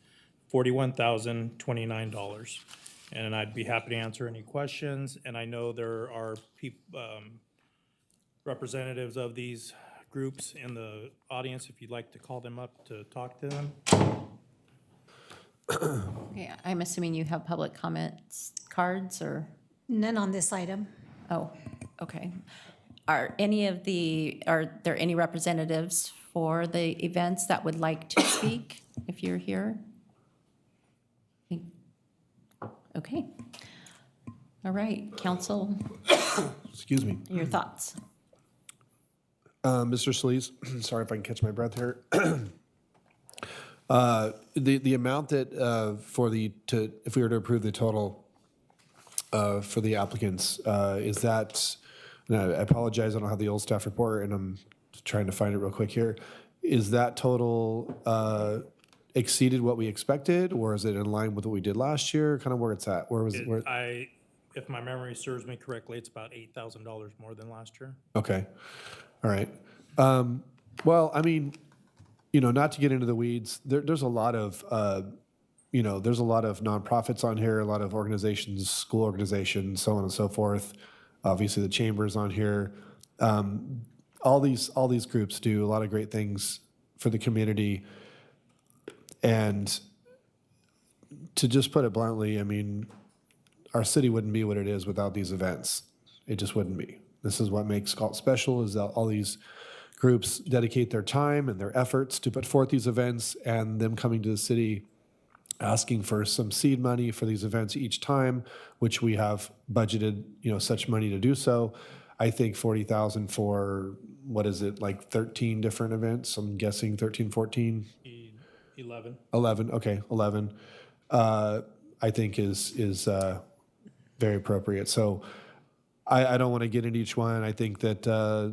$41,029. And I'd be happy to answer any questions. And I know there are representatives of these groups in the audience, if you'd like to call them up to talk to them. Okay, I'm assuming you have public comments cards or? None on this item. Oh, okay. Are there any representatives for the events that would like to speak if you're here? Okay. All right, council, Excuse me. your thoughts? Mr. Solis, sorry if I can catch my breath here. The amount that if we were to approve the total for the applicants, is that, and I apologize, I don't have the old staff report and I'm trying to find it real quick here. Is that total exceeded what we expected, or is it in line with what we did last year? Kind of where it's at? If my memory serves me correctly, it's about $8,000 more than last year. Okay. All right. Well, I mean, not to get into the weeds, there's a lot of, there's a lot of nonprofits on here, a lot of organizations, school organizations, so on and so forth. Obviously, the chamber's on here. All these groups do a lot of great things for the community. And to just put it bluntly, I mean, our city wouldn't be what it is without these events. It just wouldn't be. This is what makes Galt special, is that all these groups dedicate their time and their efforts to put forth these events, and them coming to the city asking for some seed money for these events each time, which we have budgeted, such money to do so. I think 40,000 for, what is it, like 13 different events? I'm guessing 13, 14? 11. 11, okay, 11. I think is very appropriate. So I don't want to get into each one. I think that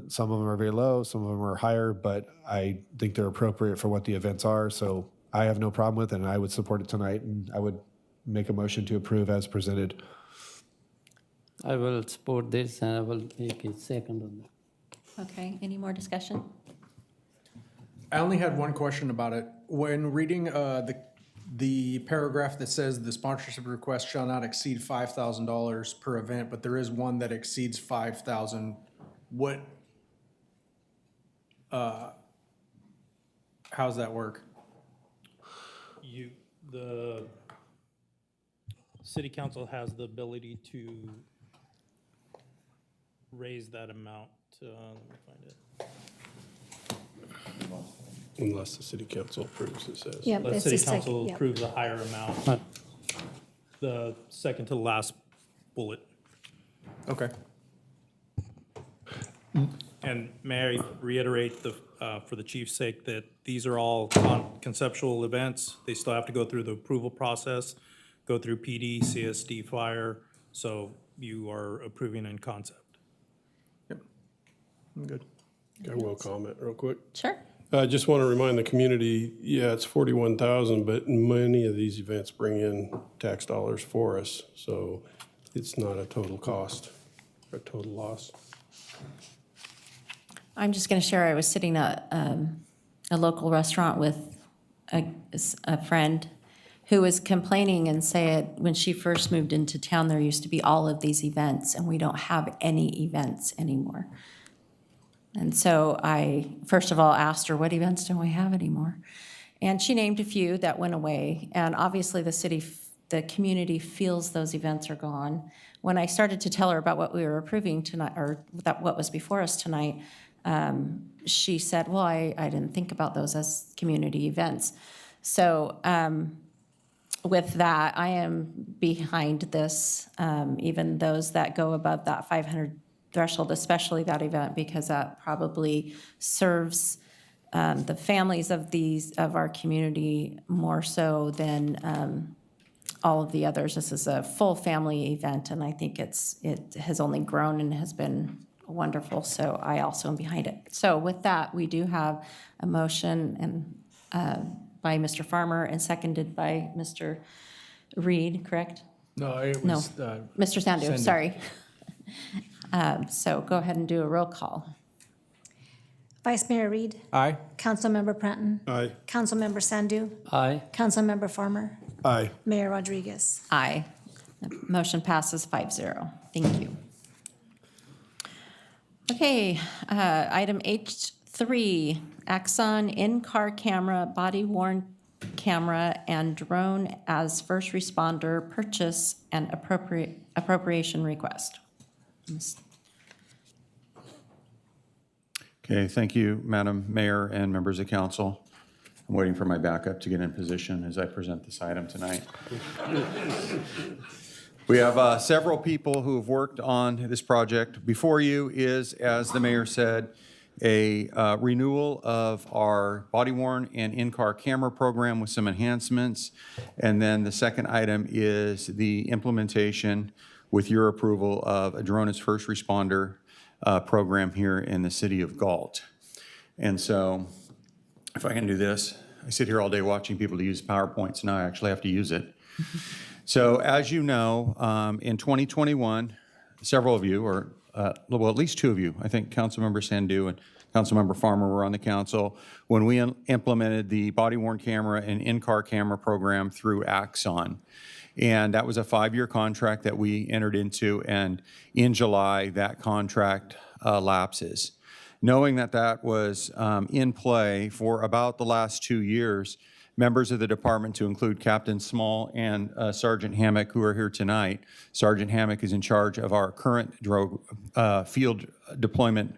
some of them are very low, some of them are higher, but I think they're appropriate for what the events are. So I have no problem with it, and I would support it tonight, and I would make a motion to approve as presented. I will support this, and I will make a second on that. Okay, any more discussion? I only had one question about it. When reading the paragraph that says the sponsorship request shall not exceed $5,000 per event, but there is one that exceeds 5,000. What? How's that work? The city council has the ability to raise that amount. Let me find it. Unless the city council approves, it says. Yeah, The it's city the second, council yeah. approves a higher amount. The second to the last bullet. Okay. And may I reiterate for the chief's sake, that these are all conceptual events. They still have to go through the approval process. go through PD, CSD, fire, so you are approving in concept. Yep. I'm good. I will comment real quick. Sure. I just want to remind the community, yeah, it's 41,000, but many of these events bring in tax dollars for us. So it's not a total cost or a total loss. I'm just going to share, I was sitting at a local restaurant with a friend who was complaining and said when she first moved into town, there used to be all of these events, and we don't have any events anymore. And so I, first of all, asked her, what events don't we have anymore? And she named a few that went away, and obviously the community feels those events are gone. When I started to tell her about what we were approving tonight, or what was before us tonight, she said, well, I didn't think about those as community events. So with that, I am behind this, even those that go above that 500 threshold, especially that event, because that probably serves the families of our community more so than all of the others. This is a full family event, and I think it has only grown and has been wonderful, so I also am behind it. So with that, we do have a motion by Mr. Farmer and seconded by Mr. Reed, correct? No, it was. Mr. Sandu, Sandu. sorry. So go ahead and do a roll call. Vice Mayor Reed, Aye. Councilmember Prenton, Aye. Councilmember Sandu, Aye. Councilmember Farmer, Aye. Mayor Rodriguez. Aye. The motion passes 5-0. Thank you. Okay, item H3, Axon in-car camera, body-worn camera, and drone as first responder purchase and appropriation request. Okay, thank you, Madam Mayor and members of council. I'm waiting for my backup to get in position as I present this item tonight. We have several people who have worked on this project. Before you is, as the mayor said, a renewal of our body-worn and in-car camera program with some enhancements. And then the second item is the implementation, with your approval, of a drone as first responder program here in the city of Galt. And so, if I can do this, I sit here all day watching people use PowerPoints, now I actually have to use it. So as you know, in 2021, several of you, or well, at least two of you, I think Councilmember Sandu and Councilmember Farmer were on the council when we implemented the body-worn camera and in-car camera program through Axon. And that was a 5-year contract that we entered into, and in July, that contract lapses. Knowing that that was in play for about the last 2 years, members of the department, to include Captain Small and Sergeant Hammock, who are here tonight. Sergeant Hammock is in charge of our current field deployment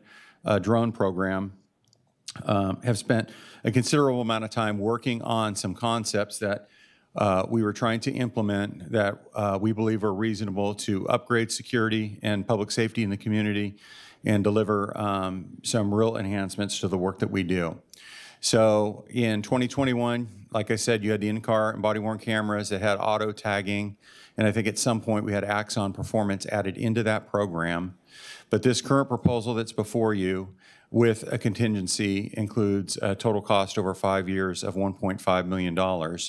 drone program, have spent a considerable amount of time working on some concepts that we were trying to implement that we believe are reasonable to upgrade security and public safety in the community and deliver some real enhancements to the work that we do. So in 2021, like I said, you had the in-car and body-worn cameras that had auto tagging, and I think at some point we had Axon Performance added into that program. But this current proposal that's before you with a contingency includes a total cost over 5 years of $1.5 million.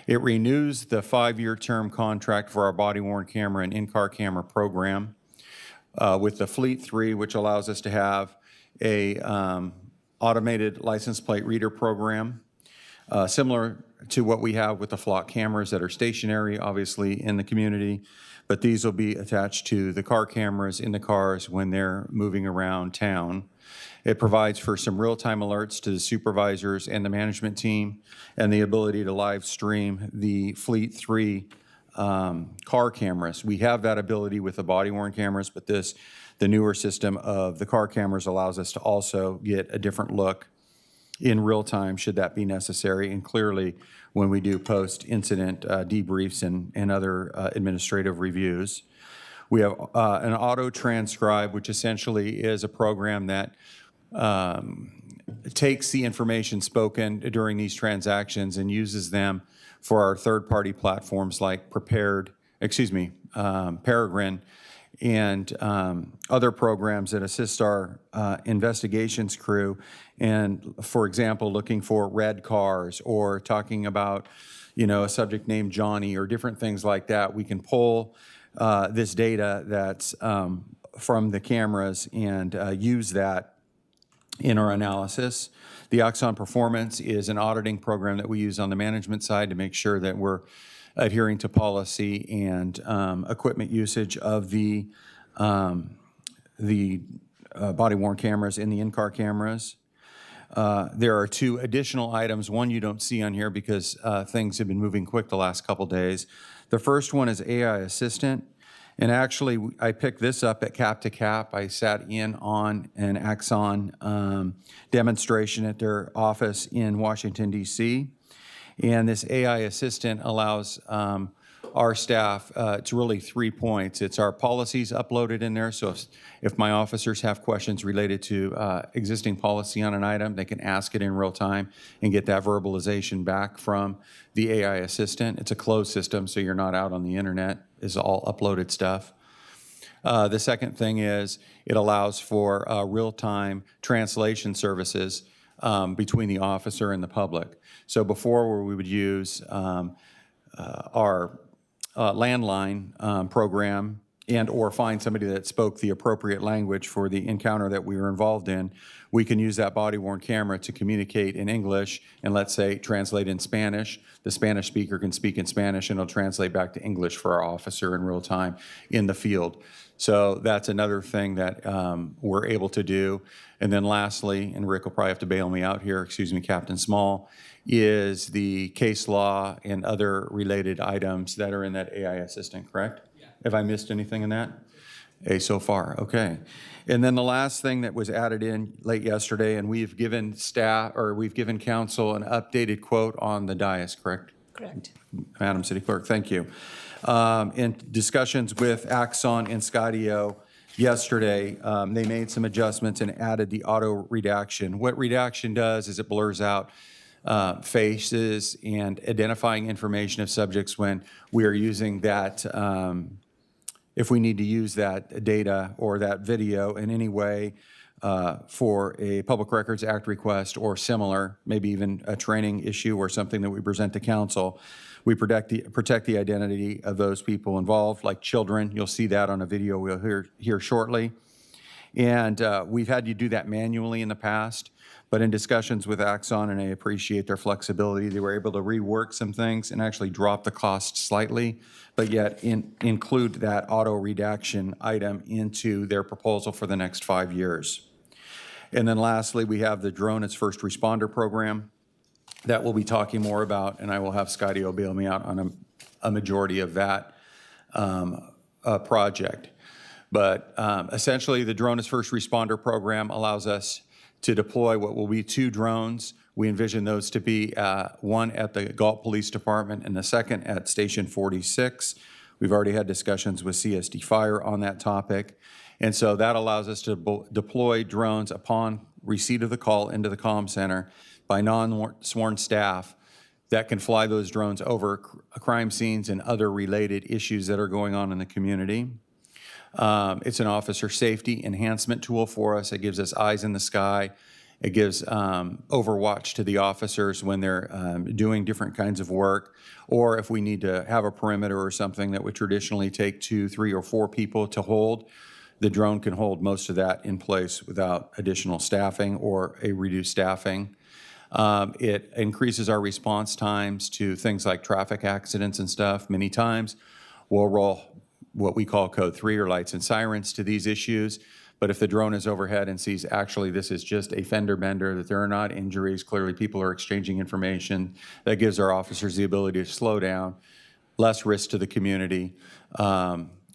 It renews the 5-year term contract for our body-worn camera and in-car camera program with the Fleet 3, which allows us to have a automated license plate reader program, similar to what we have with the flock cameras that are stationary, obviously, in the community. But these will be attached to the car cameras in the cars when they're moving around town. It provides for some real-time alerts to the supervisors and the management team, and the ability to live stream the Fleet 3 car cameras. We have that ability with the body-worn cameras, but the newer system of the car cameras allows us to also get a different look in real time, should that be necessary, and clearly when we do post-incident debriefs and other administrative reviews. We have an auto transcribe, which essentially is a program that takes the information spoken during these transactions and uses them for our third-party platforms like Peregrine, and other programs that assist our investigations crew. And for example, looking for red cars or talking about, a subject named Johnny or different things like that. We can pull this data that's from the cameras and use that in our analysis. The Axon Performance is an auditing program that we use on the management side to make sure that we're adhering to policy and equipment usage of the body-worn cameras in the in-car cameras. There are 2 additional items. One you don't see on here because things have been moving quick the last couple days. The first one is AI Assistant. And actually, I picked this up at Cap to Cap. I sat in on an Axon demonstration at their office in Washington, D.C. And this AI Assistant allows our staff, it's really 3 points. It's our policies uploaded in there. So if my officers have questions related to existing policy on an item, they can ask it in real time and get that verbalization back from the AI Assistant. It's a closed system, so you're not out on the internet. It's all uploaded stuff. The second thing is it allows for real-time translation services between the officer and the public. So before, where we would use our landline program and or find somebody that spoke the appropriate language for the encounter that we were involved in, we can use that body-worn camera to communicate in English and, let's say, translate in Spanish. The Spanish speaker can speak in Spanish and it'll translate back to English for our officer in real time in the field. So that's another thing that we're able to do. And then lastly, and Rick will probably have to bail me out here, excuse me, Captain Small, is the case law and other related items that are in that AI Assistant, correct? Yeah. Have I missed anything in that? So far, okay. And then the last thing that was added in late yesterday, and we've given council an updated quote on the dais, correct? Correct. Madam City Clerk, thank you. In discussions with Axon and Skydio yesterday, they made some adjustments and added the auto redaction. What redaction does is it blurs out faces and identifying information of subjects when we are using that, if we need to use that data or that video in any way for a Public Records Act request or similar, maybe even a training issue or something that we present to council. We protect the identity of those people involved, like children. You'll see that on a video we'll hear shortly. And we've had you do that manually in the past, but in discussions with Axon, and I appreciate their flexibility, they were able to rework some things and actually drop the cost slightly, but yet include that auto redaction item into their proposal for the next 5 years. And then lastly, we have the Drone as First Responder program that we'll be talking more about, and I will have Skydio bail me out on a majority of that project. But essentially, the Drone as First Responder program allows us to deploy what will be 2 drones. We envision those to be one at the Galt Police Department and the second at Station 46. We've already had discussions with CSD Fire on that topic. And so that allows us to deploy drones upon receipt of the call into the comm center by non-sworn staff that can fly those drones over crime scenes and other related issues that are going on in the community. It's an officer safety enhancement tool for us. It gives us eyes in the sky. It gives overwatch to the officers when they're doing different kinds of work, or if we need to have a perimeter or something that would traditionally take 2, 3, or 4 people to hold. The drone can hold most of that in place without additional staffing or a reduced staffing. It increases our response times to things like traffic accidents and stuff. Many times we'll roll what we call code 3 or lights and sirens to these issues. But if the drone is overhead and sees actually this is just a fender bender, that there are not injuries, clearly people are exchanging information, that gives our officers the ability to slow down, less risk to the community.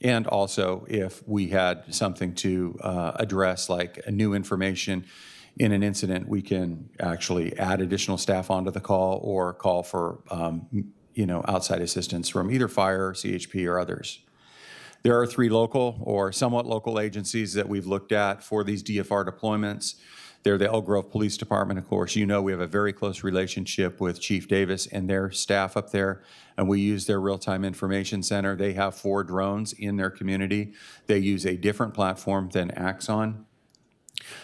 And also if we had something to address like new information in an incident, we can actually add additional staff onto the call or call for outside assistance from either fire, CHP, or others. There are 3 local or somewhat local agencies that we've looked at for these DFR deployments. They're the Elk Grove Police Department, of course. You know we have a very close relationship with Chief Davis and their staff up there, and we use their real-time information center. They have 4 drones in their community. They use a different platform than Axon.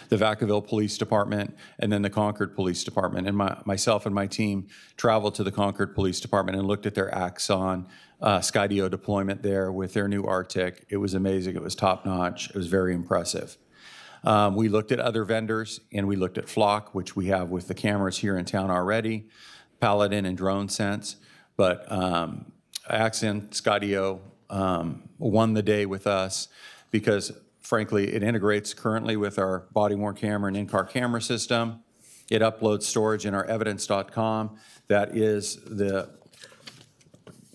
The Vacaville Police Department, and then the Concord Police Department. And myself and my team traveled to the Concord Police Department and looked at their Axon Skydio deployment there with their new Arctic. It was amazing. It was top-notch. It was very impressive. We looked at other vendors, and we looked at Flock, which we have with the cameras here in town already, Paladin and DroneSense. But Axon Skydio won the day with us because frankly, it integrates currently with our body-worn camera and in-car camera system. It uploads storage in our evidence.com. That is the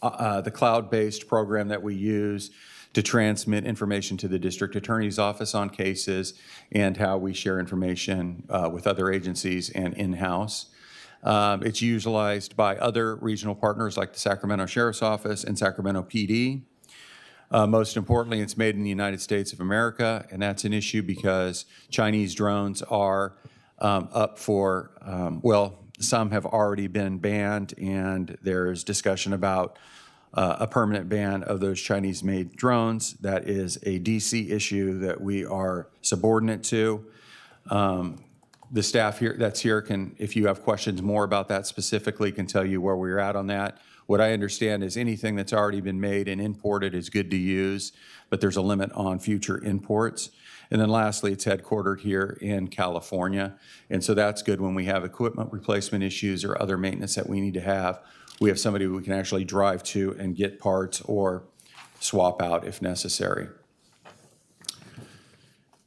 cloud-based program that we use to transmit information to the district attorney's office on cases and how we share information with other agencies and in-house. It's utilized by other regional partners like the Sacramento Sheriff's Office and Sacramento PD. Most importantly, it's made in the United States of America, and that's an issue because Chinese drones are up for, well, some have already been banned, and there's discussion about a permanent ban of those Chinese-made drones. That is a DC issue that we are subordinate to. The staff here that's here can, if you have questions more about that specifically, can tell you where we're at on that. What I understand is anything that's already been made and imported is good to use, but there's a limit on future imports. And then lastly, it's headquartered here in California. And so that's good when we have equipment replacement issues or other maintenance that we need to have. We have somebody we can actually drive to and get parts or swap out if necessary.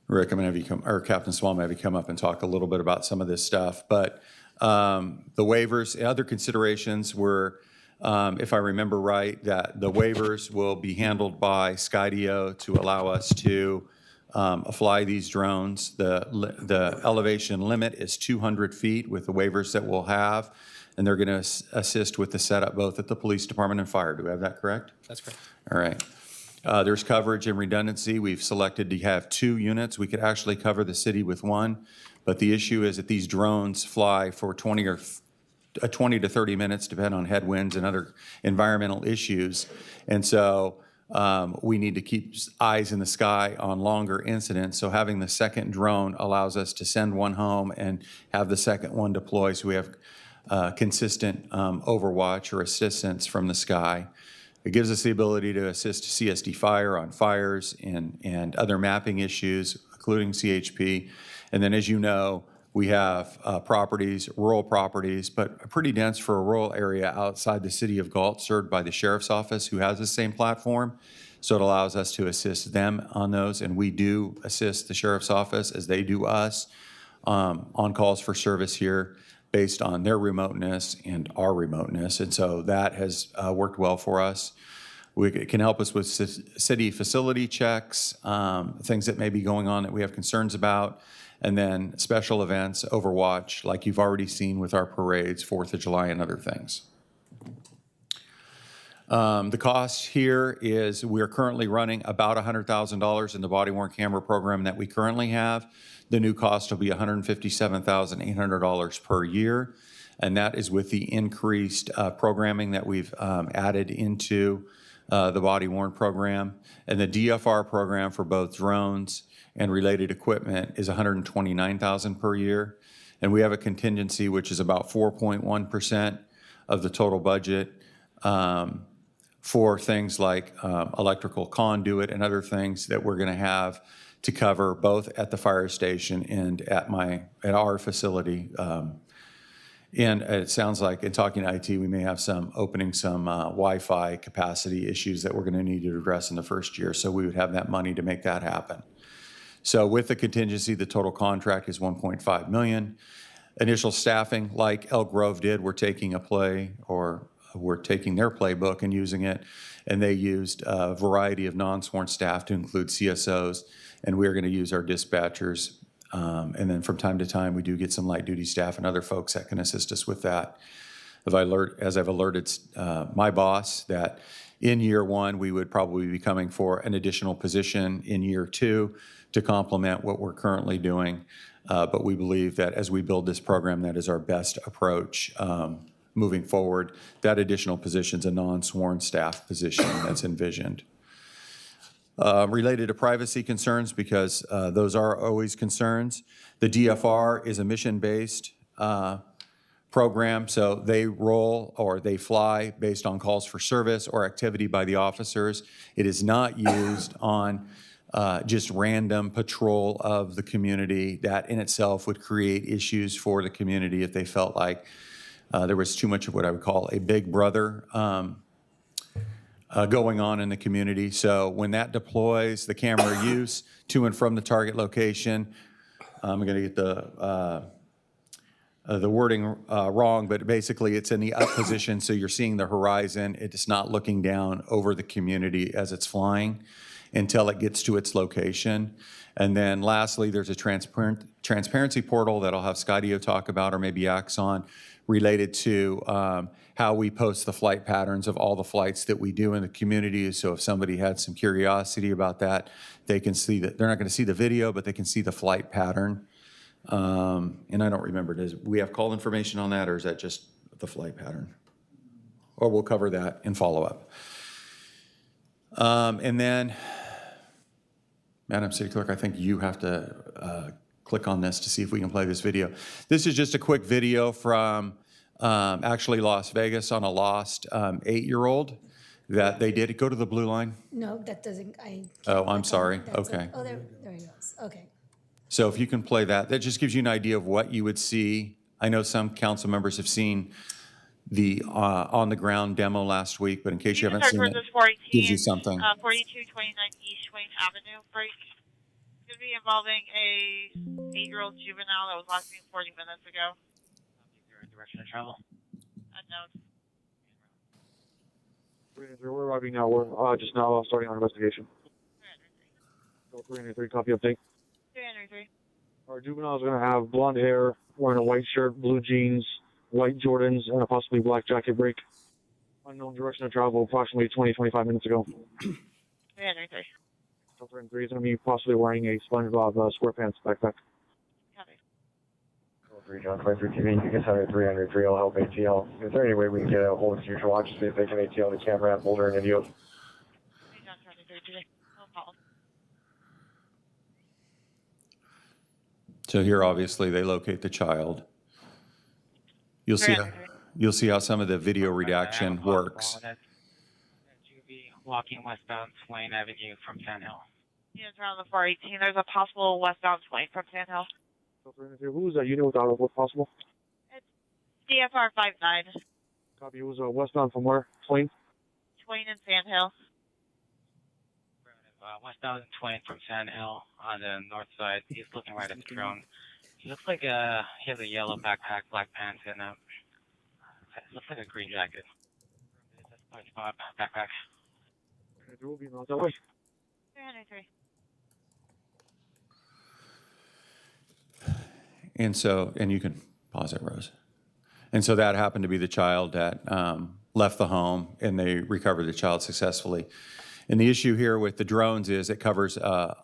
Rick, I'm going to have you come, or Captain Swam, I'm going to have you come up and talk a little bit about some of this stuff. But the waivers, other considerations were, if I remember right, that the waivers will be handled by Skydio to allow us to fly these drones. The elevation limit is 200 feet with the waivers that we'll have, and they're going to assist with the setup both at the police department and fire. Do we have that correct? That's correct. All right. There's coverage and redundancy. We've selected to have 2 units. We could actually cover the city with 1, but the issue is that these drones fly for 20 to 30 minutes, depending on headwinds and other environmental issues. And so we need to keep eyes in the sky on longer incidents. So having the second drone allows us to send one home and have the second one deploy, so we have consistent overwatch or assistance from the sky. It gives us the ability to assist CSD Fire on fires and other mapping issues, including CHP. And then, as you know, we have properties, rural properties, but pretty dense for a rural area outside the city of Galt, served by the Sheriff's Office, who has the same platform. So it allows us to assist them on those, and we do assist the Sheriff's Office as they do us on calls for service here based on their remoteness and our remoteness. And so that has worked well for us. It can help us with city facility checks, things that may be going on that we have concerns about, and then special events, Overwatch, like you've already seen with our parades, 4th of July and other things. The cost here is we're currently running about $100,000 in the body-worn camera program that we currently have. The new cost will be $157,800 per year, and that is with the increased programming that we've added into the body-worn program. And the DFR program for both drones and related equipment is $129,000 per year. And we have a contingency, which is about 4.1% of the total budget for things like electrical conduit and other things that we're going to have to cover both at the fire station and at our facility. And it sounds like, in talking to IT, we may have some Wi-Fi capacity issues that we're going to need to address in the first year. So we would have that money to make that happen. So with the contingency, the total contract is $1.5 million. Initial staffing, like Elk Grove did, we're taking their playbook and using it. And they used a variety of non-sworn staff to include CSOs. And we're going to use our dispatchers. And then from time to time, we do get some light duty staff and other folks that can assist us with that. As I've alerted my boss that in year one, we would probably be coming for an additional position in year two to complement what we're currently doing. But we believe that as we build this program, that is our best approach moving forward. That additional position is a non-sworn staff position that's envisioned. Related to privacy concerns, because those are always concerns, the DFR is a mission-based program, so they roll or they fly based on calls for service or activity by the officers. It is not used on just random patrol of the community. That in itself would create issues for the community if they felt like there was too much of what I would call a big brother going on in the community. So when that deploys, the camera use to and from the target location, I'm going to get the wording wrong, but basically it's in the up position, so you're seeing the horizon. It's not looking down over the community as it's flying until it gets to its location. And then lastly, there's a transparency portal that I'll have Skydio talk about, or maybe Axon, related to how we post the flight patterns of all the flights that we do in the community. So if somebody had some curiosity about that, they can see that. They're not going to see the video, but they can see the flight pattern. And I don't remember, does we have call information on that, or is that just the flight pattern? Or we'll cover that in follow-up. And then, Madam City Clerk, I think you have to click on this to see if we can play this video. This is just a quick video from actually Las Vegas on a lost 8-year-old that they did. Go to the blue line. No, that doesn't, Oh, I'm sorry. that's Okay. Oh, there he goes. Okay. So if you can play that, that just gives you an idea of what you would see. I know some council members have seen the on-the-ground demo last week, but in case you haven't seen it, gives you something. 4229 East Wayne Avenue break. It's going to be involving a 8-year-old juvenile that was last seen 40 minutes ago. Direction of travel. Unknown. We're arriving now. We're just now starting our investigation. 303, copy update. 303. Our juvenile is going to have blonde hair, wearing a white shirt, blue jeans, white Jordans, and a possibly black jacket break. Unknown direction of travel approximately 20-25 minutes ago. 303. 303 is going to be possibly wearing a SpongeBob SquarePants backpack. Copy. 3 John 23 TV, you can send me 303, I'll help ATL. Is there any way we can get a hold of future watch, see if they can ATL the camera and folder and video? 3 John 23 today. No problem. So here, obviously, they locate the child. You'll see how some of the video redaction works. Walking westbound Swain Avenue from Sand Hill. Units around the 418. There's a possible westbound plane from Sand Hill. Who's that unit without what's possible? It's DFR 59. Copy. Who's westbound from where? Swain? Twain and Sand Hill. Westbound Twain from Sand Hill on the north side. He's looking right at the drone. He looks like he has a yellow backpack, black pants, and looks like a green jacket. It's a SpongeBob backpack. There will be no that way. 303. And so, and you can pause it, Rose. And so that happened to be the child that left the home, and they recovered the child successfully. And the issue here with the drones is it covers a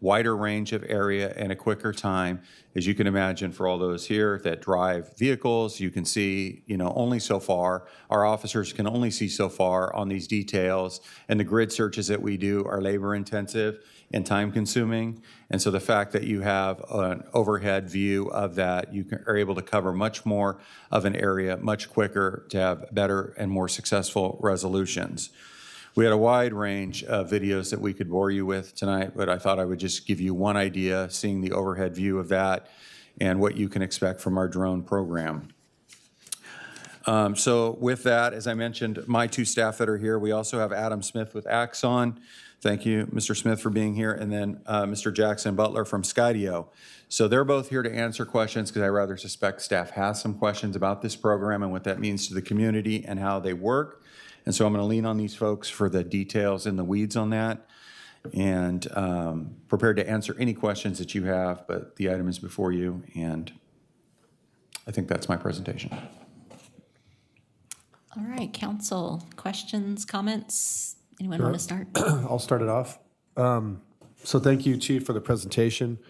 wider range of area and a quicker time. As you can imagine, for all those here that drive vehicles, you can see, only so far. Our officers can only see so far on these details. And the grid searches that we do are labor intensive and time consuming. And so the fact that you have an overhead view of that, you are able to cover much more of an area much quicker to have better and more successful resolutions. We had a wide range of videos that we could bore you with tonight, but I thought I would just give you one idea, seeing the overhead view of that and what you can expect from our drone program. So with that, as I mentioned, my two staff that are here, we also have Adam Smith with Axon. Thank you, Mr. Smith, for being here, and then Mr. Jackson Butler from Skydio. So they're both here to answer questions because I rather suspect staff has some questions about this program and what that means to the community and how they work. And so I'm going to lean on these folks for the details and the weeds on that, and prepared to answer any questions that you have, but the item is before you, and I think that's my presentation. All right, council, questions, comments? Anyone want to start? I'll start it off. So thank you, Chief, for the presentation,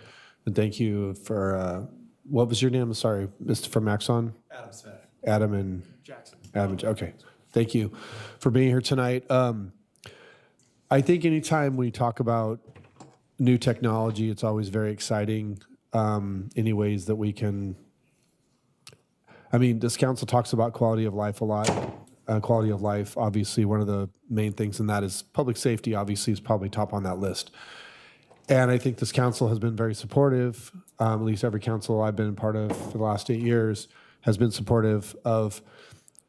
and thank you for, what was your name? Sorry, Mr. from Axon? Adam Smith. Adam and? Jackson. Adam, okay. Thank you for being here tonight. I think anytime we talk about new technology, it's always very exciting. Any ways that we can, I mean, this council talks about quality of life a lot. Quality of life, obviously, one of the main things in that is public safety, obviously, is probably top on that list. And I think this council has been very supportive, at least every council I've been part of for the last 8 years has been supportive of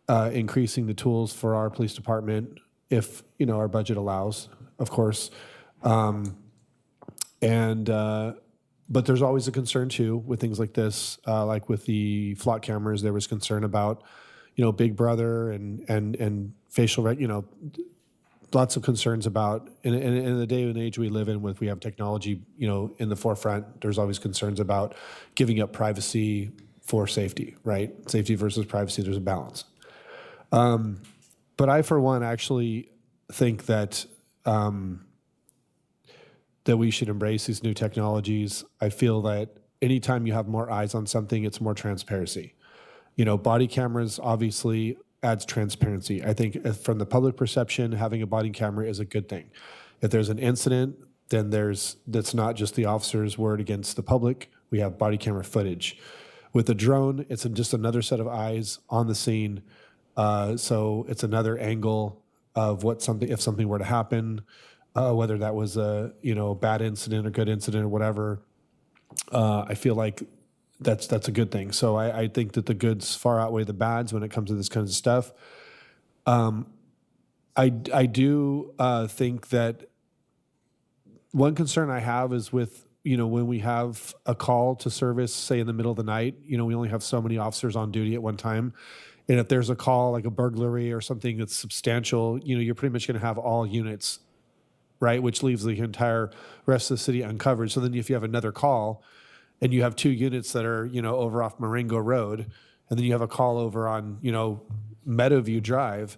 increasing the tools for our police department if, our budget allows, of course. But there's always a concern too with things like this, like with the flock cameras, there was concern about, Big Brother and facial, lots of concerns about, in the day and age we live in with, we have technology, in the forefront, there's always concerns about giving up privacy for safety, right? Safety versus privacy, there's a balance. But I, for one, actually think that that we should embrace these new technologies. I feel that anytime you have more eyes on something, it's more transparency. Body cameras obviously adds transparency. I think from the public perception, having a body camera is a good thing. If there's an incident, then that's not just the officer's word against the public. We have body camera footage. With the drone, it's just another set of eyes on the scene. So it's another angle of if something were to happen, whether that was a bad incident or good incident or whatever. I feel like that's a good thing. So I think that the goods far outweigh the bads when it comes to this kind of stuff. I do think that one concern I have is with when we have a call to service, say in the middle of the night, we only have so many officers on duty at one time. And if there's a call like a burglary or something that's substantial, you're pretty much going to have all units, right? Which leaves the entire rest of the city uncovered. So then if you have another call and you have 2 units that are, over off Marengo Road, and then you have a call over on, Meadowview Drive,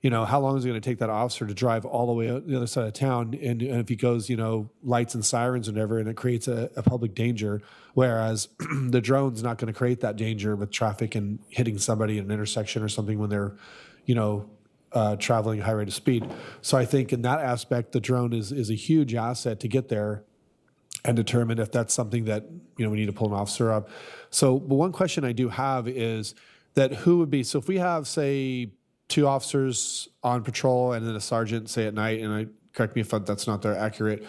how long is it going to take that officer to drive all the way out the other side of town? And if he goes, lights and sirens and whatever, and it creates a public danger, whereas the drone's not going to create that danger with traffic and hitting somebody in an intersection or something when they're, traveling at high rate of speed. So I think in that aspect, the drone is a huge asset to get there and determine if that's something that, we need to pull an officer up. So, but one question I do have is that who would be, so if we have, say, 2 officers on patrol and then a sergeant, say at night, and correct me if that's not there accurate,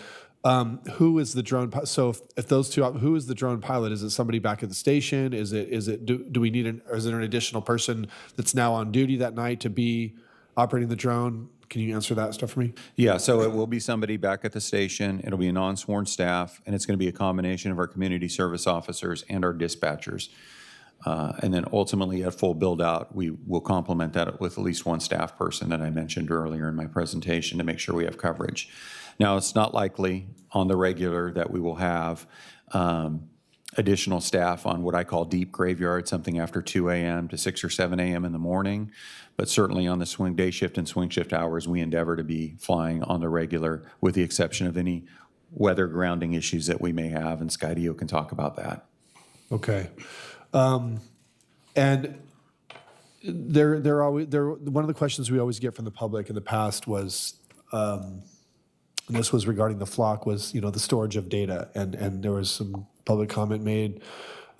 who is the drone? So if those 2, who is the drone pilot? Is it somebody back at the station? Do we need or is there an additional person that's now on duty that night to be operating the drone? Can you answer that stuff for me? Yeah, so it will be somebody back at the station. It'll be a non-sworn staff, and it's going to be a combination of our community service officers and our dispatchers. And then ultimately at full build out, we will complement that with at least 1 staff person that I mentioned earlier in my presentation to make sure we have coverage. Now, it's not likely on the regular that we will have additional staff on what I call deep graveyard, something after 2 a.m. to 6 or 7 a.m. in the morning. But certainly on the day shift and swing shift hours, we endeavor to be flying on the regular with the exception of any weather grounding issues that we may have, and Skydio can talk about that. Okay. And one of the questions we always get from the public in the past was, and this was regarding the flock, was the storage of data, and there was some public comment made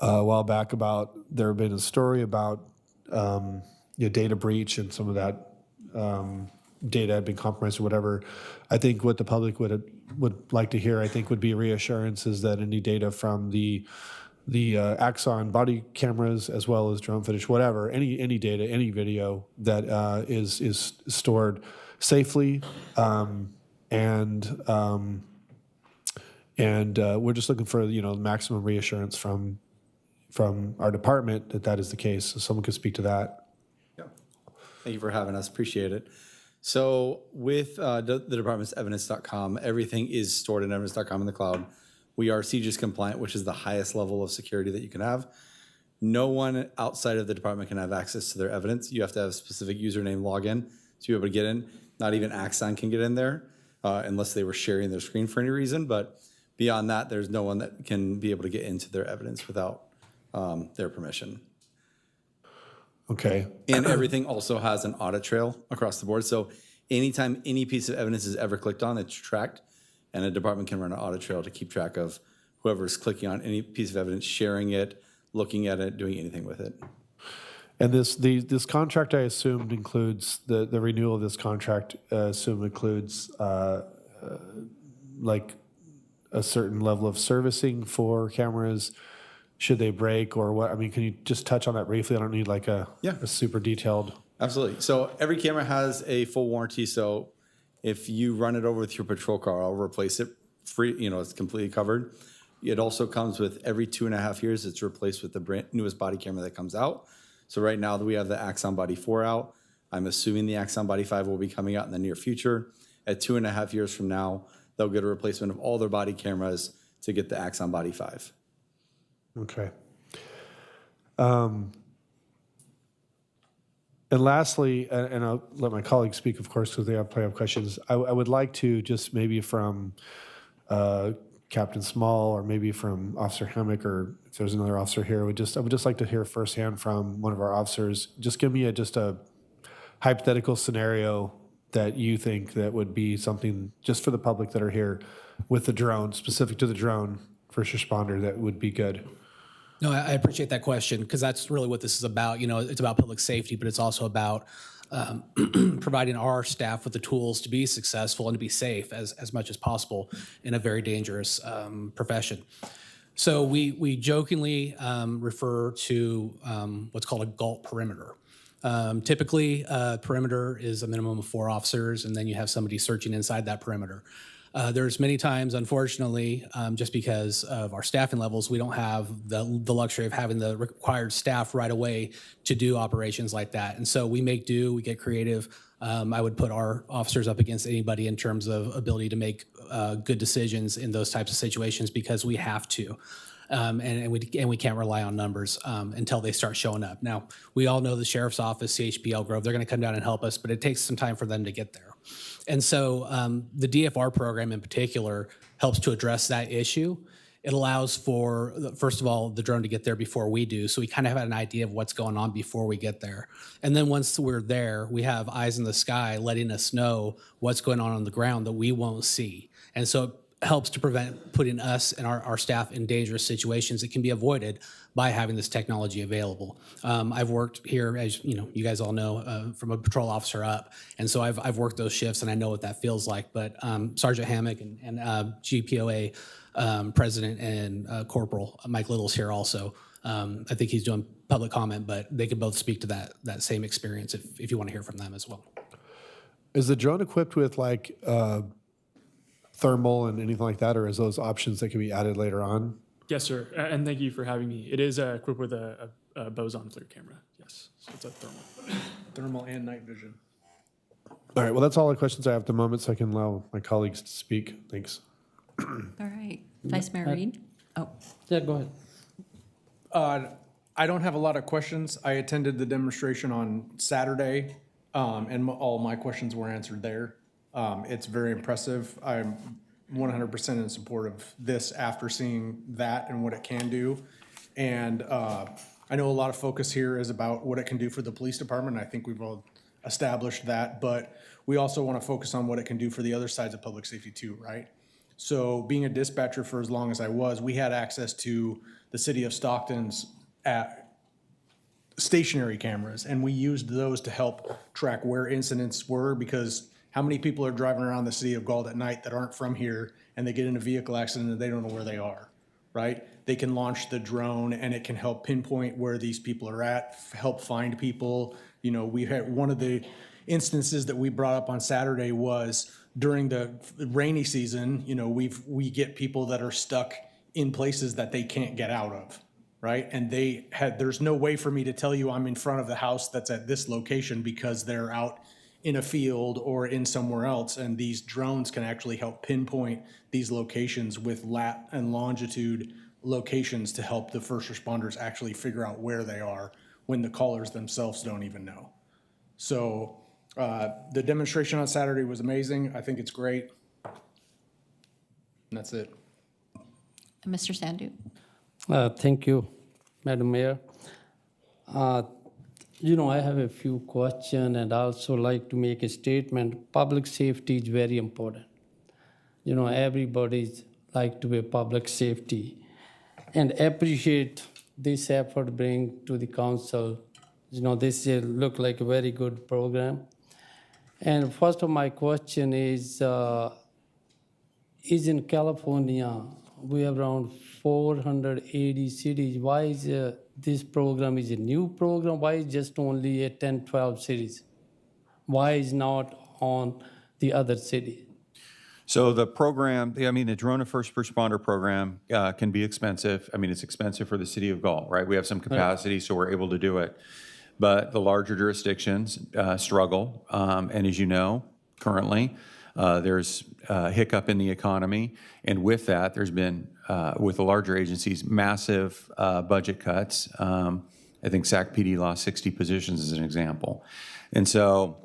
a while back about there had been a story about data breach and some of that data had been compromised or whatever. I think what the public would like to hear, I think, would be reassurances that any data from the Axon body cameras as well as drone footage, whatever, any data, any video that is stored safely, and we're just looking for maximum reassurance from our department that is the case. So someone could speak to that. Yeah. Thank you for having us. Appreciate it. So with the department's evidence.com, everything is stored in evidence.com in the cloud. We are CJIS compliant, which is the highest level of security that you can have. No one outside of the department can have access to their evidence. You have to have a specific username login to be able to get in. Not even Axon can get in there unless they were sharing their screen for any reason. But beyond that, there's no one that can be able to get into their evidence without their permission. Okay. And everything also has an audit trail across the board. So anytime any piece of evidence is ever clicked on, it's tracked, and a department can run an audit trail to keep track of whoever's clicking on any piece of evidence, sharing it, looking at it, doing anything with it. And this contract, I assumed, includes the renewal of this contract. Includes like a certain level of servicing for cameras. Should they break or what? I mean, can you just touch on that briefly? I don't need like a super detailed. Absolutely. So every camera has a full warranty. So if you run it over with your patrol car, I'll replace it free. You know, it's completely covered. It also comes with every 2.5 years, it's replaced with the newest body camera that comes out. So right now we have the Axon Body 4 out. I'm assuming the Axon Body 5 will be coming out in the near future. At 2.5 years from now, they'll get a replacement of all their body cameras to get the Axon Body 5. Okay. And lastly, and I'll let my colleagues speak, of course, because they probably have questions. I would like to just maybe from Captain Small or maybe from Officer Hammock, or if there's another officer here, I would just like to hear firsthand from one of our officers. Just give me just a hypothetical scenario that you think that would be something just for the public that are here with the drone, specific to the drone, first responder, that would be good. No, I appreciate that question, because that's really what this is about. You know, it's about public safety, but it's also about providing our staff with the tools to be successful and to be safe as much as possible in a very dangerous profession. So we jokingly refer to what's called a Galt perimeter. Typically, perimeter is a minimum of 4 officers, and then you have somebody searching inside that perimeter. There's many times, unfortunately, just because of our staffing levels, we don't have the luxury of having the required staff right away to do operations like that. And so we make do, we get creative. I would put our officers up against anybody in terms of ability to make good decisions in those types of situations, because we have to. And we can't rely on numbers until they start showing up. Now, we all know the Sheriff's Office, CHP Grove, they're going to come down and help us, but it takes some time for them to get there. And so the DFR program in particular helps to address that issue. It allows for, first of all, the drone to get there before we do, so we kind of have an idea of what's going on before we get there. And then once we're there, we have eyes in the sky letting us know what's going on the ground that we won't see. And so it helps to prevent putting us and our staff in dangerous situations that can be avoided by having this technology available. I've worked here, as you know, you guys all know, from a patrol officer up, and so I've worked those shifts and I know what that feels like. But Sergeant Hammock and GPOA President and Corporal Mike Little's here also. I think he's doing public comment, but they could both speak to that same experience if you want to hear from them as well. Is the drone equipped with like thermal and anything like that, or is those options that can be added later on? Yes, sir, and thank you for having me. It is equipped with a boson FLIR camera, yes, so it's a thermal. Thermal and night vision. All right, well, that's all the questions I have at the moment, so I can allow my colleagues to speak. Thanks. All right, Vice Mayor Reed? Oh. Yeah, go ahead. I don't have a lot of questions. I attended the demonstration on Saturday, and all my questions were answered there. It's very impressive. I'm 100% in support of this after seeing that and what it can do. And I know a lot of focus here is about what it can do for the police department. I think we've all established that, but we also want to focus on what it can do for the other sides of public safety too, right? So being a dispatcher for as long as I was, we had access to the city of Stockton's stationary cameras, and we used those to help track where incidents were, because how many people are driving around the city of Galt at night that aren't from here, and they get in a vehicle accident and they don't know where they are, right? They can launch the drone and it can help pinpoint where these people are at, help find people. You know, we had one of the instances that we brought up on Saturday was during the rainy season, you know, we get people that are stuck in places that they can't get out of, right? And there's no way for me to tell you I'm in front of the house that's at this location because they're out in a field or in somewhere else, and these drones can actually help pinpoint these locations with lat and longitude locations to help the first responders actually figure out where they are when the callers themselves don't even know. So the demonstration on Saturday was amazing. I think it's great. And that's it. Mr. Sandu? Thank you, Madam Mayor. I have a few questions and also like to make a statement. Public safety is very important. Everybody's like to be public safety and appreciate this effort bring to the council. This look like a very good program. And first of my question is in California, we have around 480 cities. Why is this program is a new program? Why is just only a 10, 12 cities? Why is not on the other city? So the program, the Drone of First Responder program can be expensive. It's expensive for the city of Galt, right? We have some capacity, so we're able to do it. But the larger jurisdictions struggle. And as you know, currently, there's a hiccup in the economy. And with that, there's been, with the larger agencies, massive budget cuts. I think SAC PD lost 60 positions as an example. And so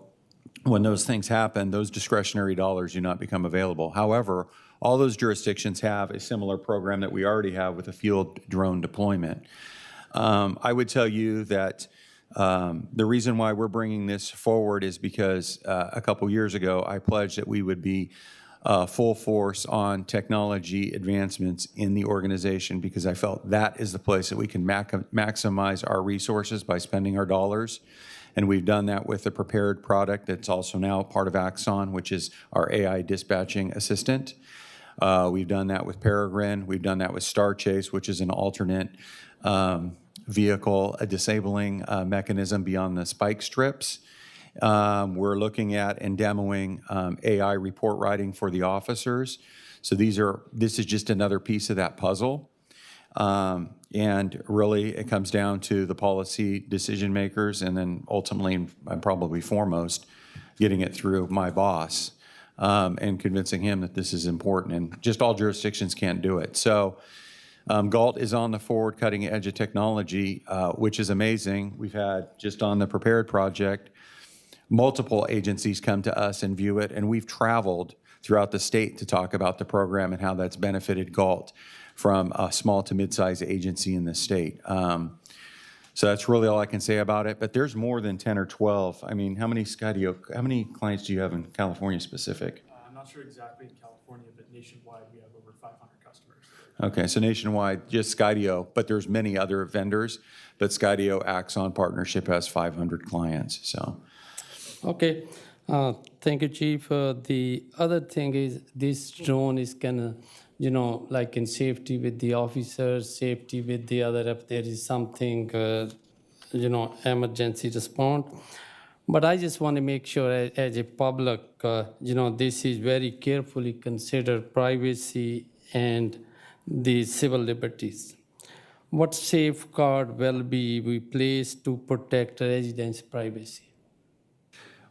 when those things happen, those discretionary dollars do not become available. However, all those jurisdictions have a similar program that we already have with a field drone deployment. I would tell you that the reason why we're bringing this forward is because a couple years ago, I pledged that we would be full force on technology advancements in the organization because I felt that is the place that we can maximize our resources by spending our dollars. And we've done that with the prepared product that's also now part of Axon, which is our AI dispatching assistant. We've done that with Peregrine. We've done that with Star Chase, which is an alternate vehicle, a disabling mechanism beyond the spike strips. We're looking at and demoing AI report writing for the officers. So this is just another piece of that puzzle. And really, it comes down to the policy decision makers and then ultimately, and probably foremost, getting it through my boss and convincing him that this is important. And just all jurisdictions can't do it. So Galt is on the forward cutting edge of technology, which is amazing. We've had, just on the prepared project, multiple agencies come to us and view it, and we've traveled throughout the state to talk about the program and how that's benefited Galt from a small to mid-sized agency in the state. So that's really all I can say about it, but there's more than 10 or 12. How many clients do you have in California specific? I'm not sure exactly in California, but nationwide, we have over 500 customers. Okay, so nationwide, just Skydio, but there's many other vendors, but Skydio Axon partnership has 500 clients, so. Okay, thank you, Chief. The other thing is this drone is gonna, like in safety with the officers, safety with the other, if there is something, emergency response. But I just want to make sure as a public, this is very carefully considered privacy and the civil liberties. What safeguard will be placed to protect residents' privacy?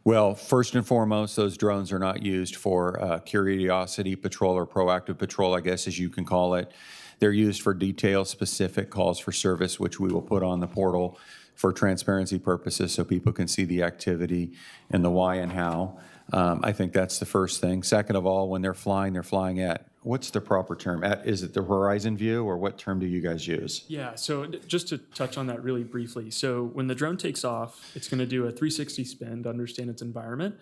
Well, first and foremost, those drones are not used for curiosity patrol or proactive patrol, I guess, as you can call it. They're used for detail-specific calls for service, which we will put on the portal for transparency purposes so people can see the activity and the why and how. I think that's the first thing. Second of all, when they're flying at, what's the proper term? Is it the horizon view, or what term do you guys use? Yeah, so just to touch on that really briefly. So when the drone takes off, it's going to do a 360 spin to understand its environment.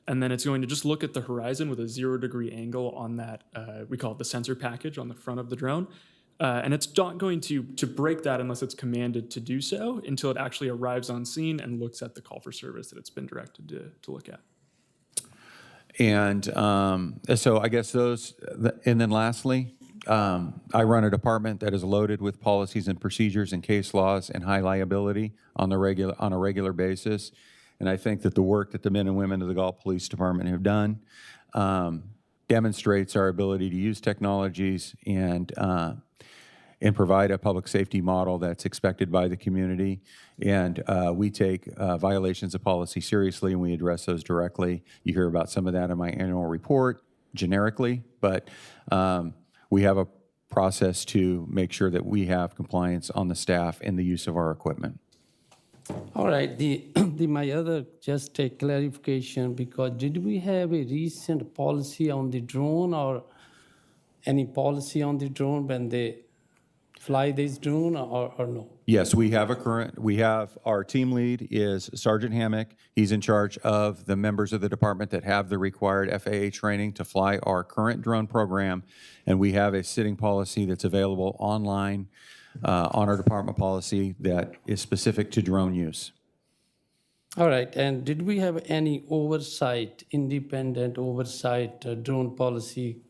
And then it's going to just look at the horizon with a 0-degree angle on that, we call it the sensor package on the front of the drone. And it's not going to break that unless it's commanded to do so until it actually arrives on scene and looks at the call for service that it's been directed to look at. And so I guess those, and then lastly, I run a department that is loaded with policies and procedures and case laws and high liability on a regular basis. And I think that the work that the men and women of the Galt Police Department have done demonstrates our ability to use technologies and provide a public safety model that's expected by the community. And we take violations of policy seriously, and we address those directly. You hear about some of that in my annual report generically, but we have a process to make sure that we have compliance on the staff and the use of our equipment. All right, my other, just a clarification, because did we have a recent policy on the drone or any policy on the drone when they fly this drone or no? Yes, we have our team lead is Sergeant Hammock. He's in charge of the members of the department that have the required FAA training to fly our current drone program. And we have a sitting policy that's available online on our department policy that is specific to drone use. All right, and did we have any oversight, independent oversight, drone policy?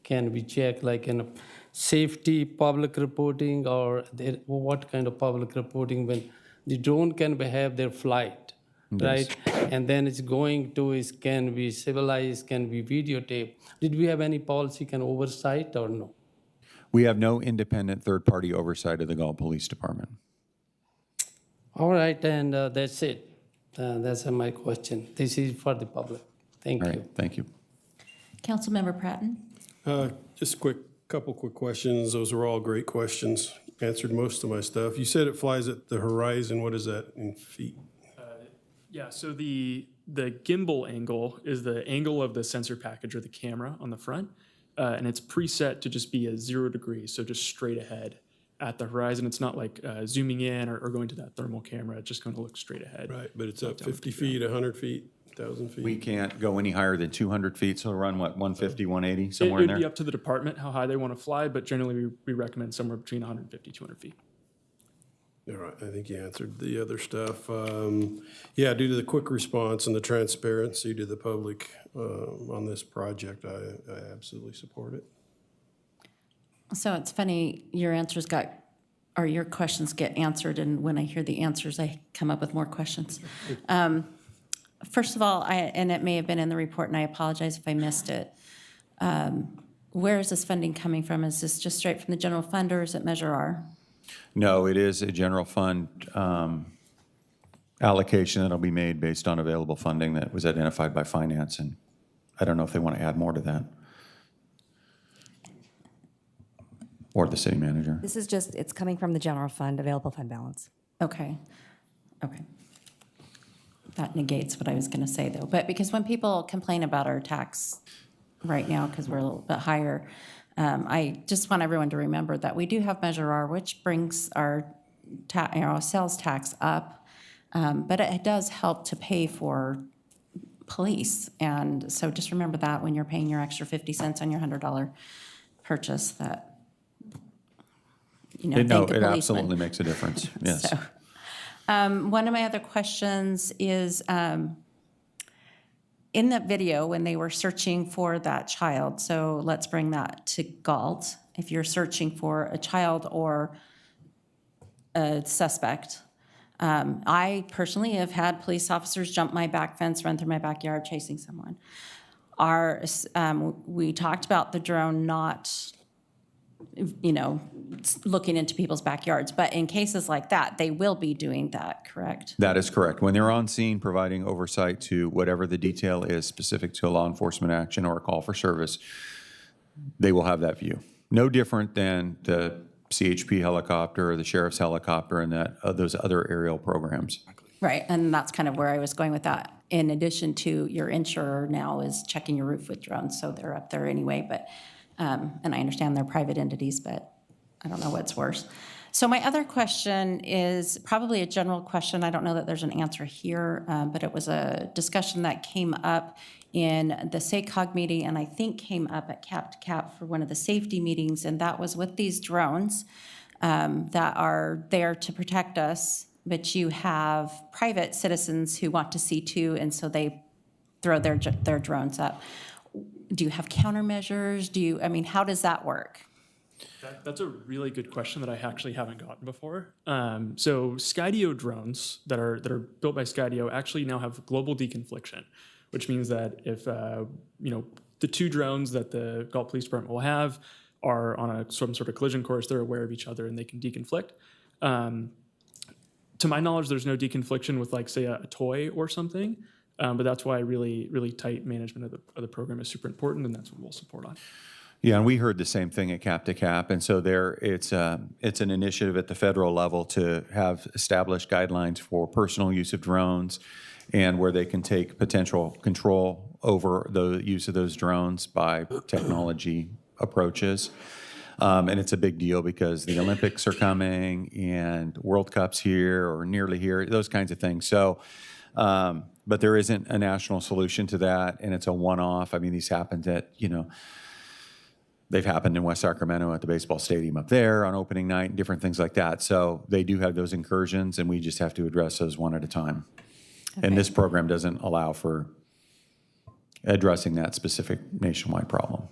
Can we check like in safety, public reporting, or what kind of public reporting when the drone can have their flight, right? And then it's going to, can be civilized, can be videotaped. Did we have any policy can oversight or no? We have no independent third-party oversight of the Galt Police Department. All right, and that's it. That's my question. This is for the public. Thank you. All right, thank you. Councilmember Pratton? Just couple quick questions. Those were all great questions. Answered most of my stuff. You said it flies at the horizon. What is that in feet? Yeah, so the gimbal angle is the angle of the sensor package or the camera on the front. And it's preset to just be a 0 degree, so just straight ahead at the horizon. It's not like zooming in or going to that thermal camera. It's just going to look straight ahead. Right, but it's up 50 feet, 100 feet, 1,000 feet? We can't go any higher than 200 feet, so run, what, 150, 180, somewhere in there? It'd be up to the department how high they want to fly, but generally we recommend somewhere between 150, 200 feet. All right, I think you answered the other stuff. Yeah, due to the quick response and the transparency to the public on this project, I absolutely support it. So it's funny, your questions get answered, and when I hear the answers, I come up with more questions. First of all, and it may have been in the report, and I apologize if I missed it. Where is this funding coming from? Is this just straight from the general fund, or is it Measure R? No, it is a general fund allocation that'll be made based on available funding that was identified by finance, and I don't know if they want to add more to that. Or the city manager. This is just, it's coming from the general fund, available fund balance. Okay. That negates what I was going to say, though. But because when people complain about our tax right now, because we're a little bit higher, I just want everyone to remember that we do have Measure R, which brings our sales tax up, but it does help to pay for police. And so just remember that when you're paying your extra 50 cents on your $100 purchase, that thank the it policeman. absolutely makes a difference, yes. So, one of my other questions is, in that video, when they were searching for that child, so let's bring that to Galt. If you're searching for a child or a suspect, I personally have had police officers jump my back fence, run through my backyard chasing someone. We talked about the drone not looking into people's backyards, but in cases like that, they will be doing that, correct? That is correct. When they're on scene, providing oversight to whatever the detail is specific to a law enforcement action or a call for service, they will have that view. No different than the CHP helicopter or the sheriff's helicopter and those other aerial programs. Right, and that's kind of where I was going with that. In addition to your insurer now is checking your roof with drones, so they're up there anyway, but and I understand they're private entities, but I don't know what's worse. So my other question is probably a general question. I don't know that there's an answer here, but it was a discussion that came up in the SACOG meeting, and I think came up at Cap to Cap for one of the safety meetings, and that was with these drones that are there to protect us, but you have private citizens who want to see too, and so they throw their drones up. Do you have countermeasures? How does that work? That's a really good question that I actually haven't gotten before. So Skydio drones that are built by Skydio actually now have global deconfliction, which means that if the two drones that the Galt Police Department will have are on some sort of collision course, they're aware of each other and they can deconflict. To my knowledge, there's no deconfliction with, like, say, a toy or something. But that's why really, really tight management of the program is super important, and that's what we'll support on. Yeah, and we heard the same thing at Cap to Cap, and so it's an initiative at the federal level to have established guidelines for personal use of drones, and where they can take potential control over the use of those drones by technology approaches. And it's a big deal because the Olympics are coming and World Cup's here or nearly here, those kinds of things. So, but there isn't a national solution to that, and it's a one-off. I mean, these happened at, they've happened in West Sacramento at the baseball stadium up there on opening night and different things like that. So they do have those incursions, and we just have to address those one at a time. Okay. And this program doesn't allow for addressing that specific nationwide problem.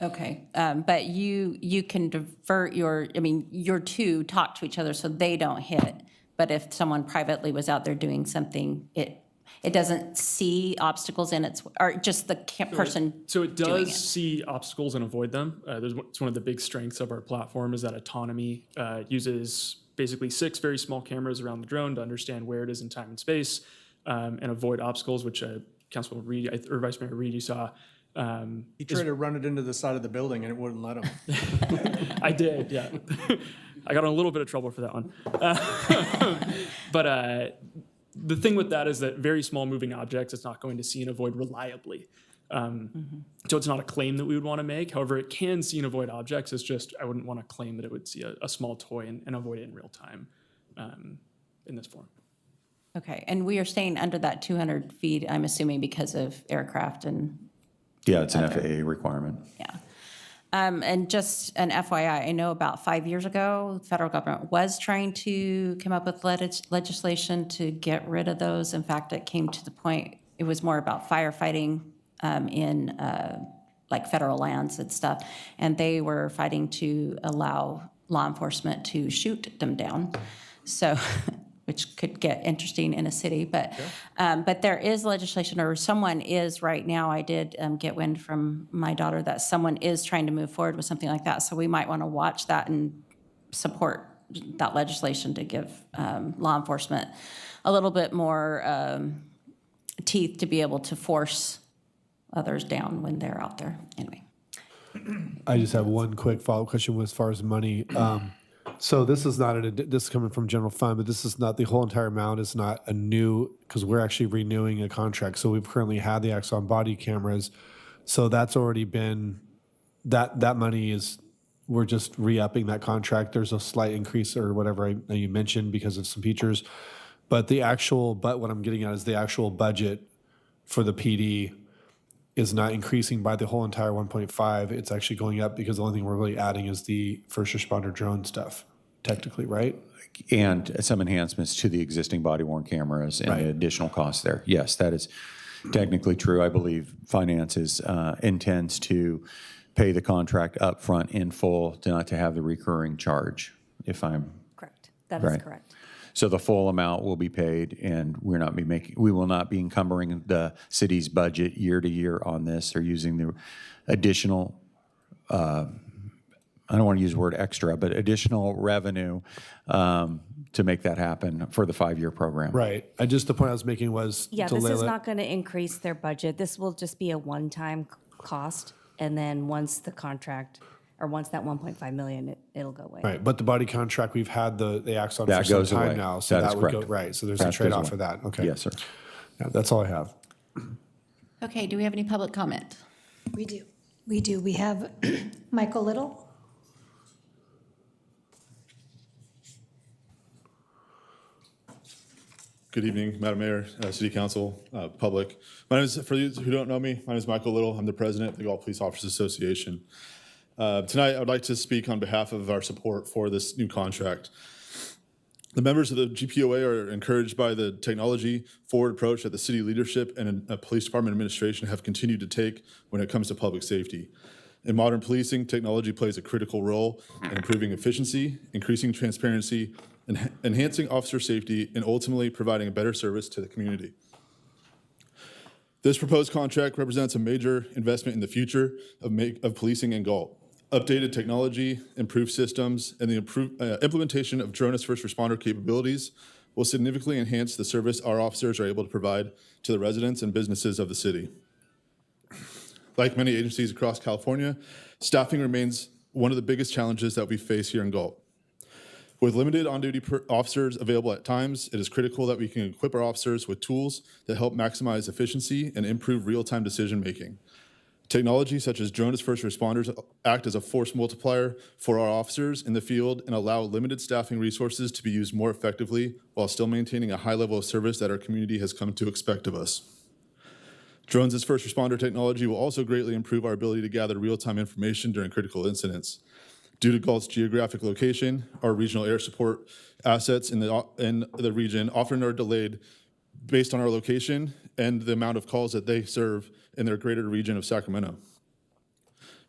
Okay, but you can divert your two talk to each other so they don't hit. But if someone privately was out there doing something, it doesn't see obstacles in its, or just the person So it doing does see obstacles and avoid them. It's one of the big strengths of our platform is that autonomy uses basically 6 very small cameras around the drone to understand where it is in time and space and avoid obstacles, which Councilman Reed or Vice Mayor Reed, you saw. He tried to run it into the side of the building and it wouldn't let him. I did, yeah. I got in a little bit of trouble for that one. But the thing with that is that very small moving objects it's not going to see and avoid reliably. So it's not a claim that we would want to make. However, it can see and avoid objects. It's just I wouldn't want to claim that it would see a small toy and avoid it in real time in this form. Okay, and we are staying under that 200 feet, I'm assuming because of aircraft and... Yeah, it's an FAA requirement. Yeah. And just an FYI, I know about 5 years ago, the federal government was trying to come up with legislation to get rid of those. In fact, it came to the point, it was more about firefighting in like federal lands and stuff. And they were fighting to allow law enforcement to shoot them down. So, which could get interesting in a city, but there is legislation, or someone is right now. I did get wind from my daughter that someone is trying to move forward with something like that. So we might want to watch that and support that legislation to give law enforcement a little bit more teeth to be able to force others down when they're out there. Anyway. I just have one quick follow-up question as far as money. So this is not this is coming from general fund, but this is not the whole entire amount. Is not a new, because we're actually renewing a contract. So we've currently had the Axon body cameras, so that's already been that money is. We're just re-upping that contract. There's a slight increase or whatever you mentioned because of some features, but what I'm getting at is the actual budget for the PD is not increasing by the whole entire 1.5. It's actually going up because the only thing we're really adding is the first responder drone stuff, technically, right? And some enhancements to the existing body-worn cameras and the additional costs there. Yes, that is technically true. I believe finance intends to pay the contract up front in full, not to have the recurring charge, if I'm correct. That is correct. So the full amount will be paid, and we will not be encumbering the city's budget year to year on this, or using the additional, I don't want to use the word extra, but additional revenue to make that happen for the 5-year program. Right. The point I was making was Yeah, this is not going to increase their budget. This will just be a one-time cost, and then once the contract, or once that 1.5 million, it'll go away. Right, but the body contract, we've had the Axon That for some goes time away. now, so That is that would go, correct. right, so there's That a goes trade-off away. for that, okay. Yes, sir. Yeah, that's all I have. Okay, do we have any public comment? We do. We do. We have Michael Little. Good evening, Madam Mayor, City Council, public. My name is, for those who don't know me, my name is Michael Little. I'm the president of the Galt Police Officers Association. Tonight, I would like to speak on behalf of our support for this new contract. The members of the GPOA are encouraged by the technology forward approach that the city leadership and police department administration have continued to take when it comes to public safety. In modern policing, technology plays a critical role in improving efficiency, increasing transparency, enhancing officer safety, and ultimately providing a better service to the community. This proposed contract represents a major investment in the future of policing in Galt. Updated technology, improved systems, and the implementation of drone as first responder capabilities will significantly enhance the service our officers are able to provide to the residents and businesses of the city. Like many agencies across California, staffing remains one of the biggest challenges that we face here in Galt. With limited on-duty officers available at times, it is critical that we can equip our officers with tools that help maximize efficiency and improve real-time decision-making. Technology such as drone as first responders act as a force multiplier for our officers in the field and allow limited staffing resources to be used more effectively while still maintaining a high level of service that our community has come to expect of us. Drones as first responder technology will also greatly improve our ability to gather real-time information during critical incidents. Due to Galt's geographic location, our regional air support assets in the region often are delayed based on our location and the amount of calls that they serve in their greater region of Sacramento.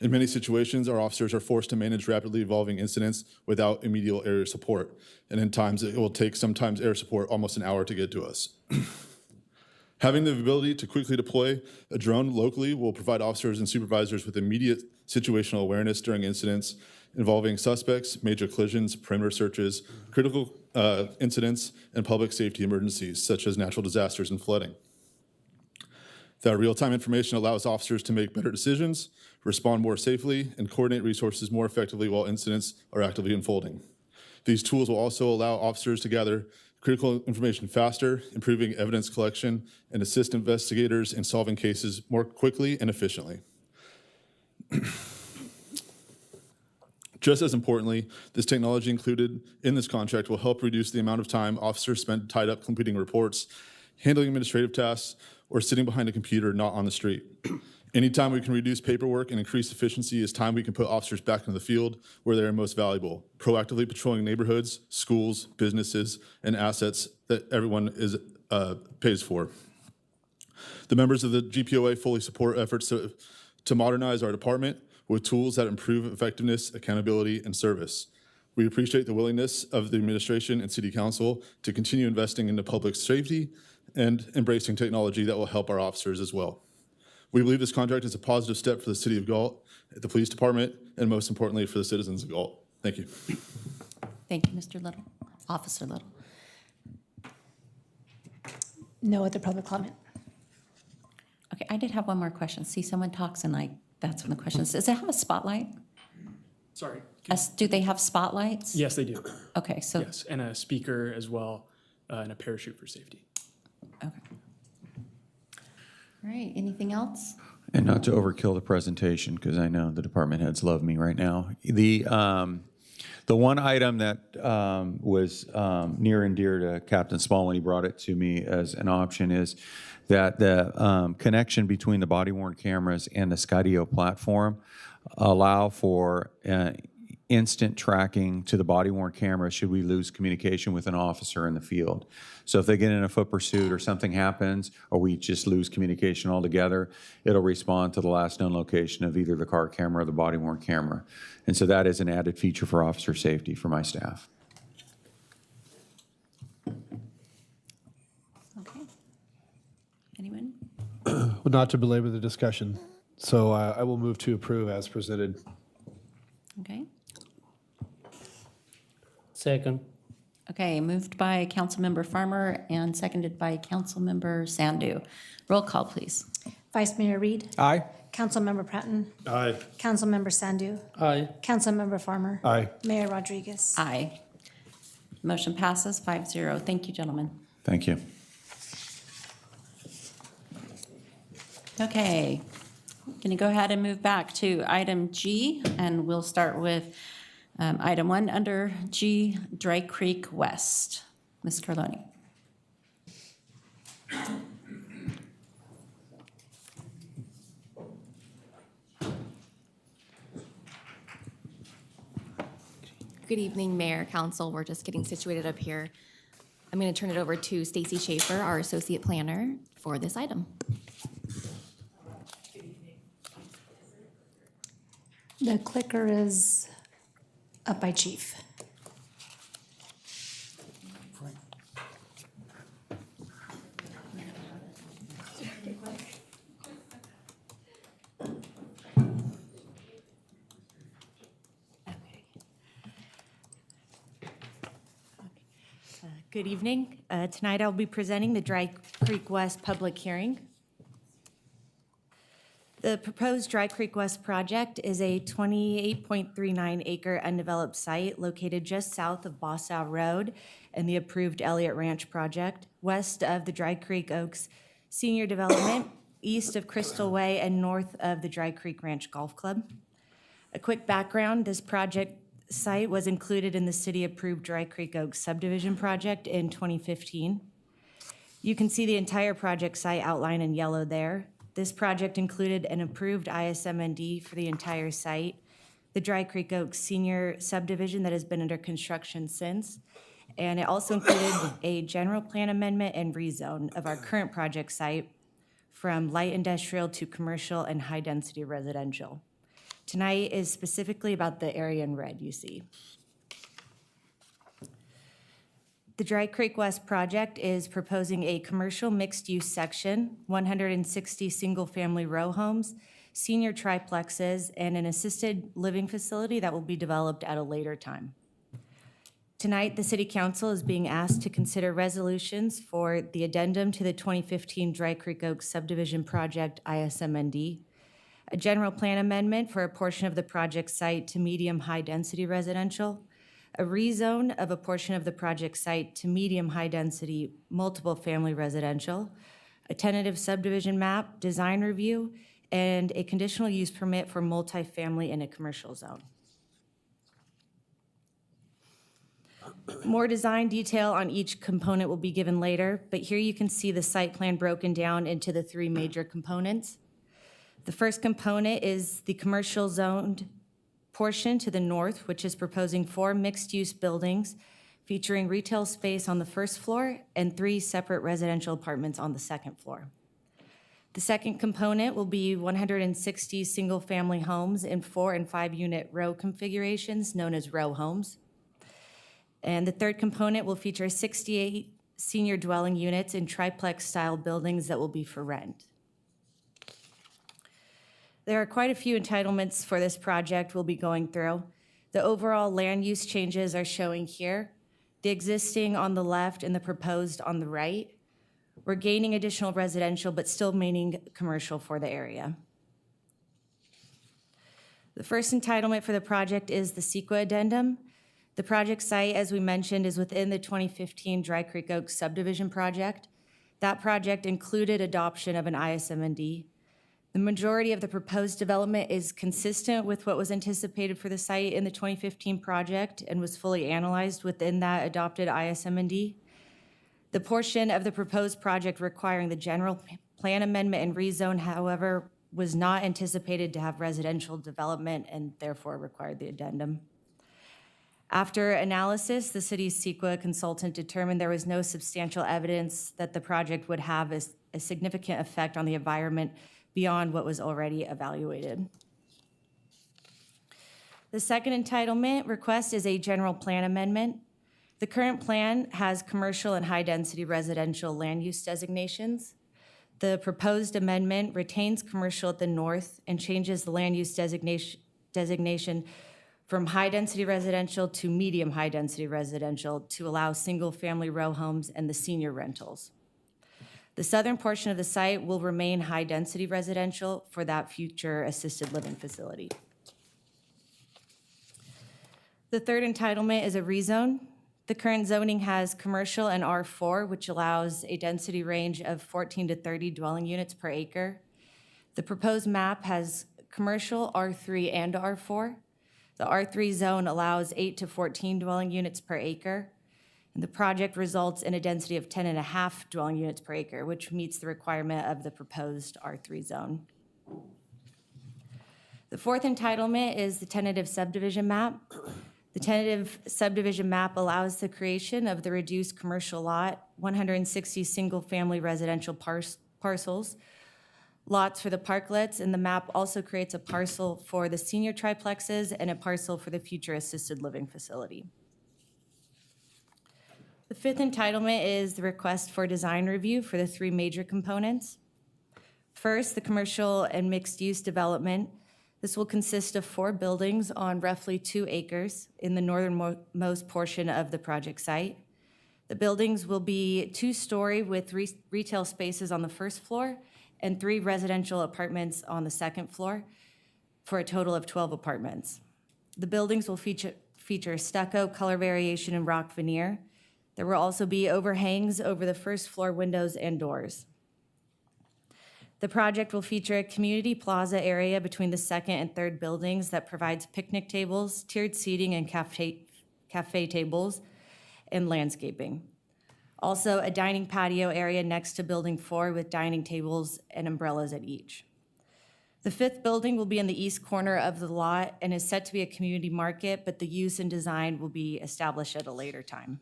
In many situations, our officers are forced to manage rapidly evolving incidents without immediate air support, and in times it will take sometimes air support almost an hour to get to us. Having the ability to quickly deploy a drone locally will provide officers and supervisors with immediate situational awareness during incidents involving suspects, major collisions, perimeter searches, critical incidents, and public safety emergencies, such as natural disasters and flooding. That real-time information allows officers to make better decisions, respond more safely, and coordinate resources more effectively while incidents are actively unfolding. These tools will also allow officers to gather critical information faster, improving evidence collection, and assist investigators in solving cases more quickly and efficiently. Just as importantly, this technology included in this contract will help reduce the amount of time officers spend tied up completing reports, handling administrative tasks, or sitting behind a computer not on the street. Anytime we can reduce paperwork and increase efficiency is time we can put officers back into the field where they are most valuable, proactively patrolling neighborhoods, schools, businesses, and assets that everyone pays for. The members of the GPOA fully support efforts to modernize our department with tools that improve effectiveness, accountability, and service. We appreciate the willingness of the administration and City Council to continue investing into public safety and embracing technology that will help our officers as well. We believe this contract is a positive step for the City of Galt, the Police Department, and most importantly for the citizens of Galt. Thank you. Thank you, Mr. Little. Officer Little. No other public comment. Okay, I did have one more question. See, someone talks and that's one of the questions. Does it have a spotlight? Sorry. Do they have spotlights? Yes, they do. Okay, so. Yes, and a speaker as well, and a parachute for safety. Okay. All right, anything else? And not to overkill the presentation, because I know the department heads love me right now. The one item that was near and dear to Captain Small when he brought it to me as an option is that the connection between the body-worn cameras and the Skydio platform allow for instant tracking to the body-worn camera should we lose communication with an officer in the field. So if they get in a foot pursuit or something happens, or we just lose communication altogether, it'll respond to the last known location of either the car camera or the body-worn camera. And so that is an added feature for officer safety for my staff. Okay. Anyone? Well, not to belabor the discussion, so I will move to approve as presented. Okay. Second. Okay, moved by Councilmember Farmer and seconded by Councilmember Sandu. Roll call, please. Vice Mayor Reed. Aye. Councilmember Pratton. Aye. Councilmember Sandu. Aye. Councilmember Farmer. Aye. Mayor Rodriguez. Aye. Motion passes 5-0. Thank you, gentlemen. Thank you. Okay, going to go ahead and move back to item G, and we'll start with item 1 under G, Dry Creek West. Ms. Carloni. Good evening, Mayor, Council. We're just getting situated up here. I'm going to turn it over to Stacy Schaefer, our Associate Planner, for this item. The clicker is up by Chief. Good evening. Tonight I'll be presenting the Dry Creek West public hearing. The proposed Dry Creek West project is a 28.39 acre undeveloped site located just south of Bossow Road and the approved Elliott Ranch project, west of the Dry Creek Oaks Senior Development, east of Crystal Way, and north of the Dry Creek Ranch Golf Club. A quick background, this project site was included in the city-approved Dry Creek Oaks subdivision project in 2015. You can see the entire project site outlined in yellow there. This project included an approved ISMND for the entire site, the Dry Creek Oaks Senior Subdivision that has been under construction since, and it also included a general plan amendment and rezone of our current project site from light industrial to commercial and high-density residential. Tonight is specifically about the area in red you see. The Dry Creek West project is proposing a commercial mixed-use section, 160 single-family row homes, senior triplexes, and an assisted living facility that will be developed at a later time. Tonight, the City Council is being asked to consider resolutions for the addendum to the 2015 Dry Creek Oaks subdivision project ISMND, a general plan amendment for a portion of the project site to medium-high density residential, a rezone of a portion of the project site to medium-high density multiple family residential, a tentative subdivision map, design review, and a conditional use permit for multifamily in a commercial zone. More design detail on each component will be given later, but here you can see the site plan broken down into the three major components. The first component is the commercial zoned portion to the north, which is proposing 4 mixed-use buildings featuring retail space on the first floor and 3 separate residential apartments on the second floor. The second component will be 160 single-family homes in 4 and 5 unit row configurations known as row homes. And the third component will feature 68 senior dwelling units in triplex-style buildings that will be for rent. There are quite a few entitlements for this project we'll be going through. The overall land use changes are showing here, the existing on the left and the proposed on the right. We're gaining additional residential, but still remaining commercial for the area. The first entitlement for the project is the CEQA addendum. The project site, as we mentioned, is within the 2015 Dry Creek Oaks subdivision project. That project included adoption of an ISMND. The majority of the proposed development is consistent with what was anticipated for the site in the 2015 project and was fully analyzed within that adopted ISMND. The portion of the proposed project requiring the general plan amendment and rezone, however, was not anticipated to have residential development and therefore required the addendum. After analysis, the city's CEQA consultant determined there was no substantial evidence that the project would have a significant effect on the environment beyond what was already evaluated. The second entitlement request is a general plan amendment. The current plan has commercial and high-density residential land use designations. The proposed amendment retains commercial at the north and changes the land use designation from high-density residential to medium high-density residential to allow single-family row homes and the senior rentals. The southern portion of the site will remain high-density residential for that future assisted living facility. The third entitlement is a rezone. The current zoning has commercial and R4, which allows a density range of 14 to 30 dwelling units per acre. The proposed map has commercial, R3, and R4. The R3 zone allows 8 to 14 dwelling units per acre. And the project results in a density of 10.5 dwelling units per acre, which meets the requirement of the proposed R3 zone. The fourth entitlement is the tentative subdivision map. The tentative subdivision map allows the creation of the reduced commercial lot, 160 single-family residential parcels, lots for the parklets, and the map also creates a parcel for the senior triplexes and a parcel for the future assisted living facility. The fifth entitlement is the request for design review for the 3 major components. First, the commercial and mixed-use development. This will consist of 4 buildings on roughly 2 acres in the northernmost portion of the project site. The buildings will be 2-story with retail spaces on the first floor and 3 residential apartments on the second floor for a total of 12 apartments. The buildings will feature stucco, color variation, and rock veneer. There will also be overhangs over the first floor windows and doors. The project will feature a community plaza area between the second and third buildings that provides picnic tables, tiered seating, and cafe tables, and landscaping. Also, a dining patio area next to Building 4 with dining tables and umbrellas at each. The 5th building will be in the east corner of the lot and is set to be a community market, but the use and design will be established at a later time.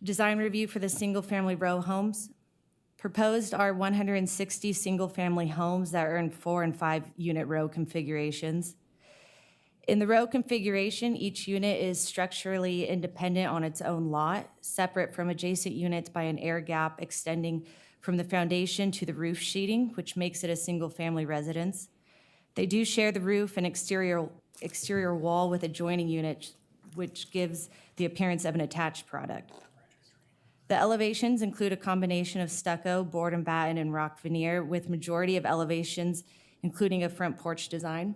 Design review for the single-family row homes. Proposed are 160 single-family homes that are in 4 and 5 unit row configurations. In the row configuration, each unit is structurally independent on its own lot, separate from adjacent units by an air gap extending from the foundation to the roof sheeting, which makes it a single-family residence. They do share the roof and exterior wall with adjoining units, which gives the appearance of an attached product. The elevations include a combination of stucco, board and batten, and rock veneer, with majority of elevations including a front porch design.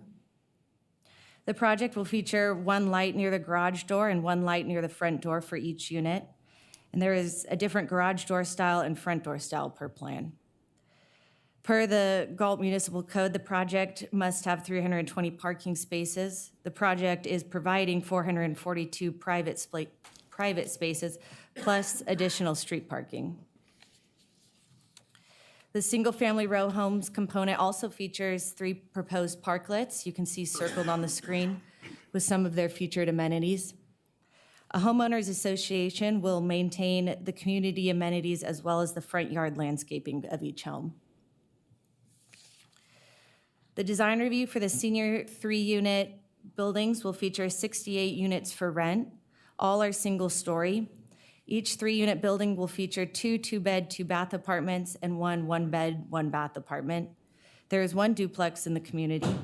The project will feature 1 light near the garage door and 1 light near the front door for each unit. And there is a different garage door style and front door style per plan. Per the Galt Municipal Code, the project must have 320 parking spaces. The project is providing 442 private spaces plus additional street parking. The single-family row homes component also features 3 proposed parklets you can see circled on the screen with some of their featured amenities. A homeowners association will maintain the community amenities as well as the front yard landscaping of each home. The design review for the senior 3-unit buildings will feature 68 units for rent. All are single-story. Each 3-unit building will feature 2 2-bed, 2-bath apartments and 1 1-bed, 1-bath apartment. There is 1 duplex in the community.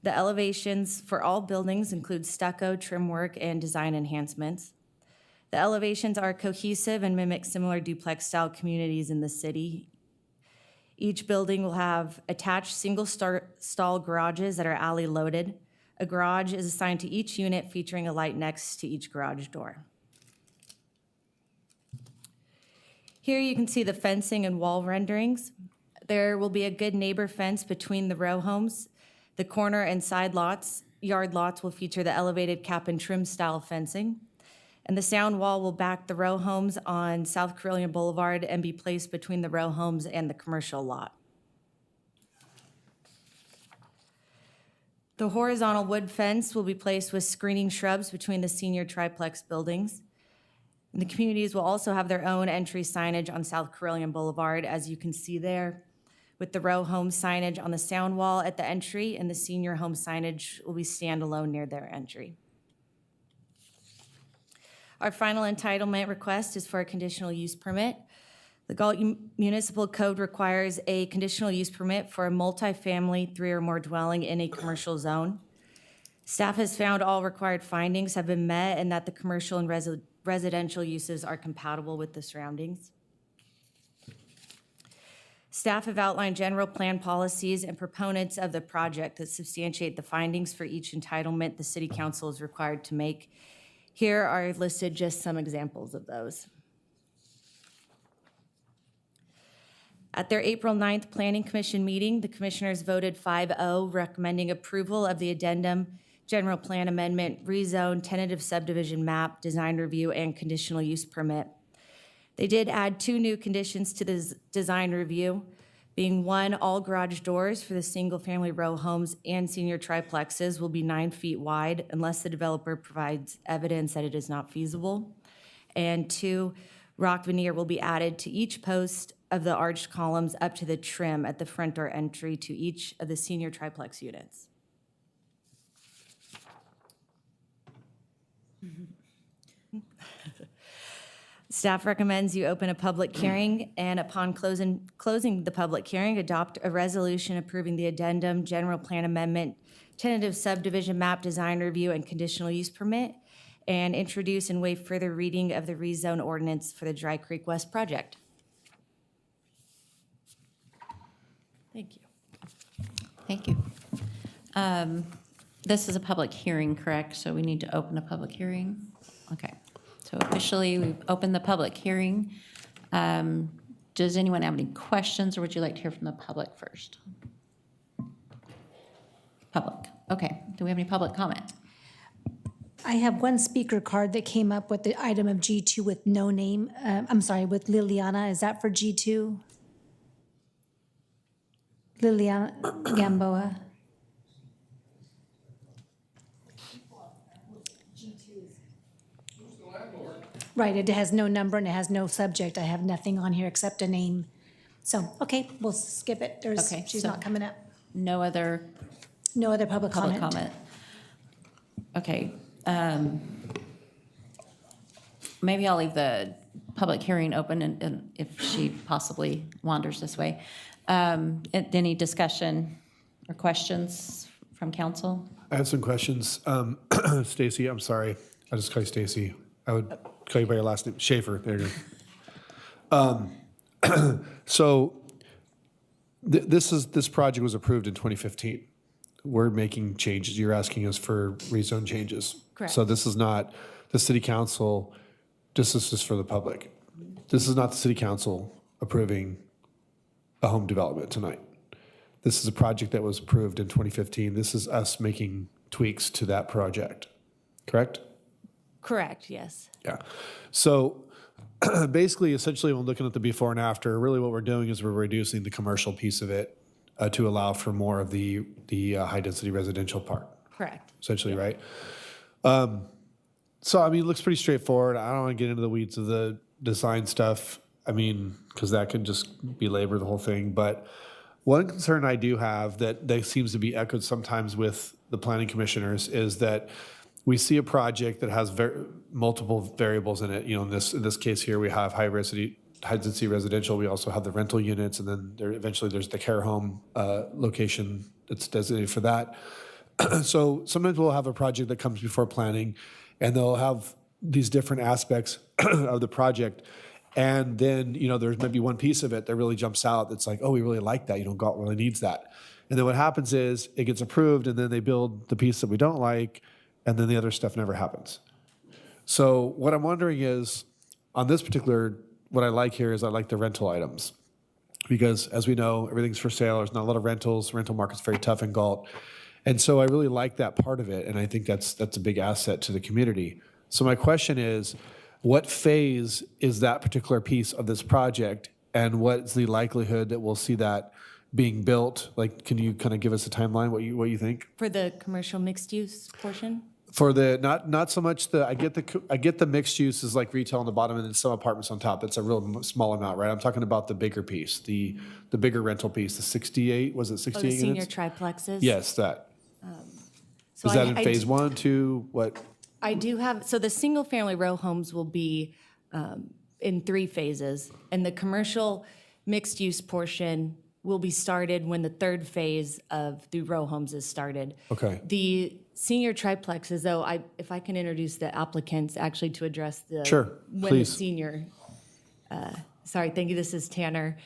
The elevations for all buildings include stucco, trim work, and design enhancements. The elevations are cohesive and mimic similar duplex-style communities in the city. Each building will have attached single-stall garages that are alley-loaded. A garage is assigned to each unit, featuring a light next to each garage door. Here you can see the fencing and wall renderings. There will be a good neighbor fence between the row homes. The corner and side lots, yard lots, will feature the elevated cap and trim style fencing. And the sound wall will back the row homes on South Carilion Boulevard and be placed between the row homes and the commercial lot. The horizontal wood fence will be placed with screening shrubs between the senior triplex buildings. And the communities will also have their own entry signage on South Carilion Boulevard, as you can see there, with the row home signage on the sound wall at the entry, and the senior home signage will be standalone near their entry. Our final entitlement request is for a conditional use permit. The Galt Municipal Code requires a conditional use permit for a multifamily 3 or more dwelling in a commercial zone. Staff has found all required findings have been met and that the commercial and residential uses are compatible with the surroundings. Staff have outlined general plan policies and proponents of the project that substantiate the findings for each entitlement the City Council is required to make. Here are listed just some examples of those. At their April 9th Planning Commission meeting, the commissioners voted 5-0, recommending approval of the addendum, general plan amendment, rezone, tentative subdivision map, design review, and conditional use permit. They did add 2 new conditions to the design review, being 1, all garage doors for the single-family row homes and senior triplexes will be 9 feet wide unless the developer provides evidence that it is not feasible. And 2, rock veneer will be added to each post of the arched columns up to the trim at the front door entry to each of the senior triplex units. Staff recommends you open a public hearing and upon closing the public hearing, adopt a resolution approving the addendum, general plan amendment, tentative subdivision map design review, and conditional use permit, and introduce and waive further reading of the rezone ordinance for the Dry Creek West project. Thank you. Thank you. This is a public hearing, correct? So we need to open a public hearing? Okay. So officially, we've opened the public hearing. Does anyone have any questions, or would you like to hear from the public first? Public. Okay. Do we have any public comment? I have one speaker card that came up with the item of G2 with no name. I'm sorry, with Liliana. Is that for G2? Liliana Gamboa. Right, it has no number and it has no subject. I have nothing on here except a name. So, okay, we'll skip it. Okay, She's so not coming up. No other No other public public comment. comment? Okay. Maybe I'll leave the public hearing open and if she possibly wanders this way. Any discussion or questions from council? I have some questions. Stacy, I'm sorry. I'll just call you Stacy. I would call you by your last name. Schaefer, there you go. So this project was approved in 2015. We're making changes. You're asking us for rezone changes. Correct. So this is not the city council, this is for the public. This is not the city council approving a home development tonight. This is a project that was approved in 2015. This is us making tweaks to that project, correct? Correct, yes. Yeah. So basically, essentially, when looking at the before and after, really what we're doing is we're reducing the commercial piece of it to allow for more of the high-density residential part, Correct. essentially, right? So, I mean, it looks pretty straightforward. I don't want to get into the weeds of the design stuff, I mean, because that could just belabor the whole thing. But one concern I do have that seems to be echoed sometimes with the planning commissioners is that we see a project that has multiple variables in it. You know, in this case here, we have high-density residential. We also have the rental units, and then eventually there's the care home location that's designated for that. So sometimes we'll have a project that comes before planning, and they'll have these different aspects of the project. And then, you know, there's maybe one piece of it that really jumps out that's like, oh, we really like that. You know, Galt really needs that. And then what happens is it gets approved, and then they build the piece that we don't like, and then the other stuff never happens. So what I'm wondering is, on this particular, what I like here is I like the rental items. Because as we know, everything's for sale. There's not a lot of rentals. Rental market's very tough in Galt. And so I really like that part of it, and I think that's a big asset to the community. So my question is, what phase is that particular piece of this project, and what's the likelihood that we'll see that being built? Like, can you kind of give us a timeline, what you think? For the commercial mixed-use portion? For the, not so much I get the mixed use is like retail on the bottom and then some apartments on top. That's a real small amount, right? I'm talking about the bigger piece, the bigger rental piece, the 68, was it 68 Oh, the senior units? triplexes? Yes, that. So Is that I- in I phase d- 1, 2, what? I do have, so the single-family row homes will be in 3 phases, and the commercial mixed-use portion will be started when the 3rd phase of the row homes is started. Okay. The senior triplexes, though, if I can introduce the applicants actually to address the. Sure, When the please. senior, sorry, thank you, this is Tanner.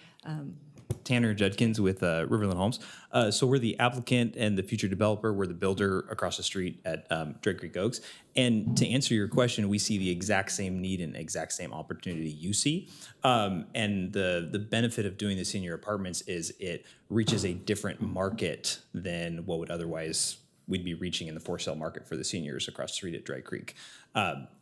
Tanner Judkins with Riverland Homes. So we're the applicant and the future developer. We're the builder across the street at Drake Creek Oaks. And to answer your question, we see the exact same need and exact same opportunity you see. And the benefit of doing the senior apartments is it reaches a different market than what would otherwise we'd be reaching in the for sale market for the seniors across the street at Dry Creek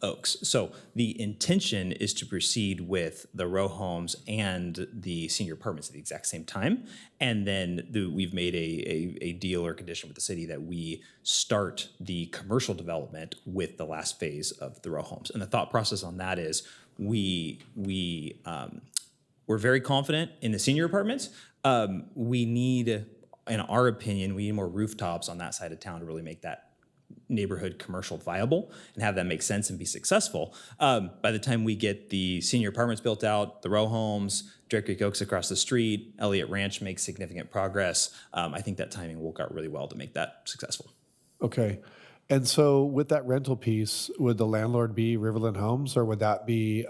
Oaks. So the intention is to proceed with the row homes and the senior apartments at the exact same time. And then we've made a deal or condition with the city that we start the commercial development with the last phase of the row homes. And the thought process on that is we're very confident in the senior apartments. We need, in our opinion, we need more rooftops on that side of town to really make that neighborhood commercial viable and have that make sense and be successful. By the time we get the senior apartments built out, the row homes, Drake Creek Oaks across the street, Elliott Ranch makes significant progress. I think that timing will work out really well to make that successful. Okay. And so with that rental piece, would the landlord be Riverland Homes, or would that be,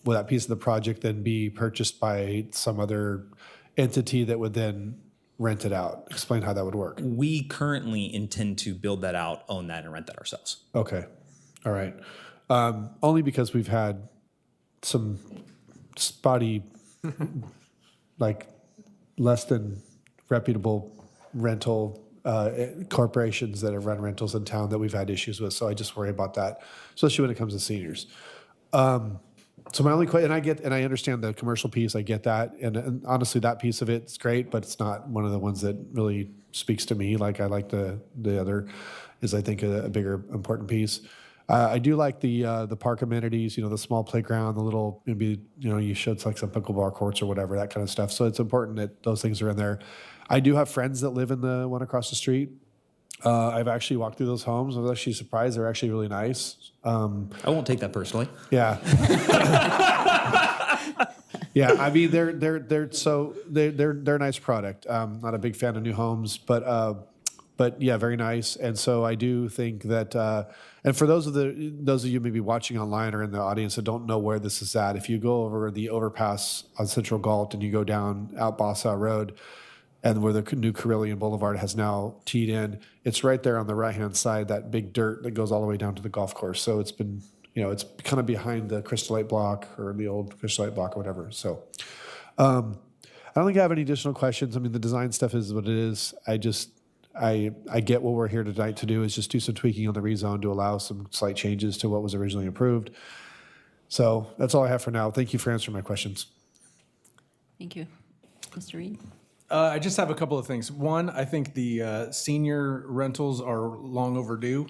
would that piece of the project then be purchased by some other entity that would then rent it out? Explain how that would work. We currently intend to build that out, own that, and rent that ourselves. Okay. All right. Only because we've had some spotty, like less than reputable rental corporations that have run rentals in town that we've had issues with. So I just worry about that, especially when it comes to seniors. So my only question, and I understand the commercial piece, I get that. And honestly, that piece of it's great, but it's not one of the ones that really speaks to me. Like I like the other is I think a bigger important piece. I do like the park amenities, the small playground, the little, maybe, you showed like some pickleball courts or whatever, that kind of stuff. So it's important that those things are in there. I do have friends that live in the one across the street. I've actually walked through those homes. I was actually surprised. They're actually really nice. I won't take that personally. Yeah. Yeah, I mean they're a nice product. Not a big fan of new homes, but yeah, very nice. And so I do think that, and for those of you maybe watching online or in the audience that don't know where this is at, if you go over the overpass on Central Galt and you go down out Bosau Road, and where the new Carillion Boulevard has now teed in, it's right there on the right-hand side, that big dirt that goes all the way down to the golf course. So it's been, it's kind of behind the Crystal Light block or the old Crystal Light block or whatever. So I don't think I have any additional questions. I mean, the design stuff is what it is. I get what we're here tonight to do is just do some tweaking on the rezone to allow some slight changes to what was originally approved. So that's all I have for now. Thank you for answering my questions. Thank you. Mr. Reed? I just have a couple of things. One, I think the senior rentals are long overdue.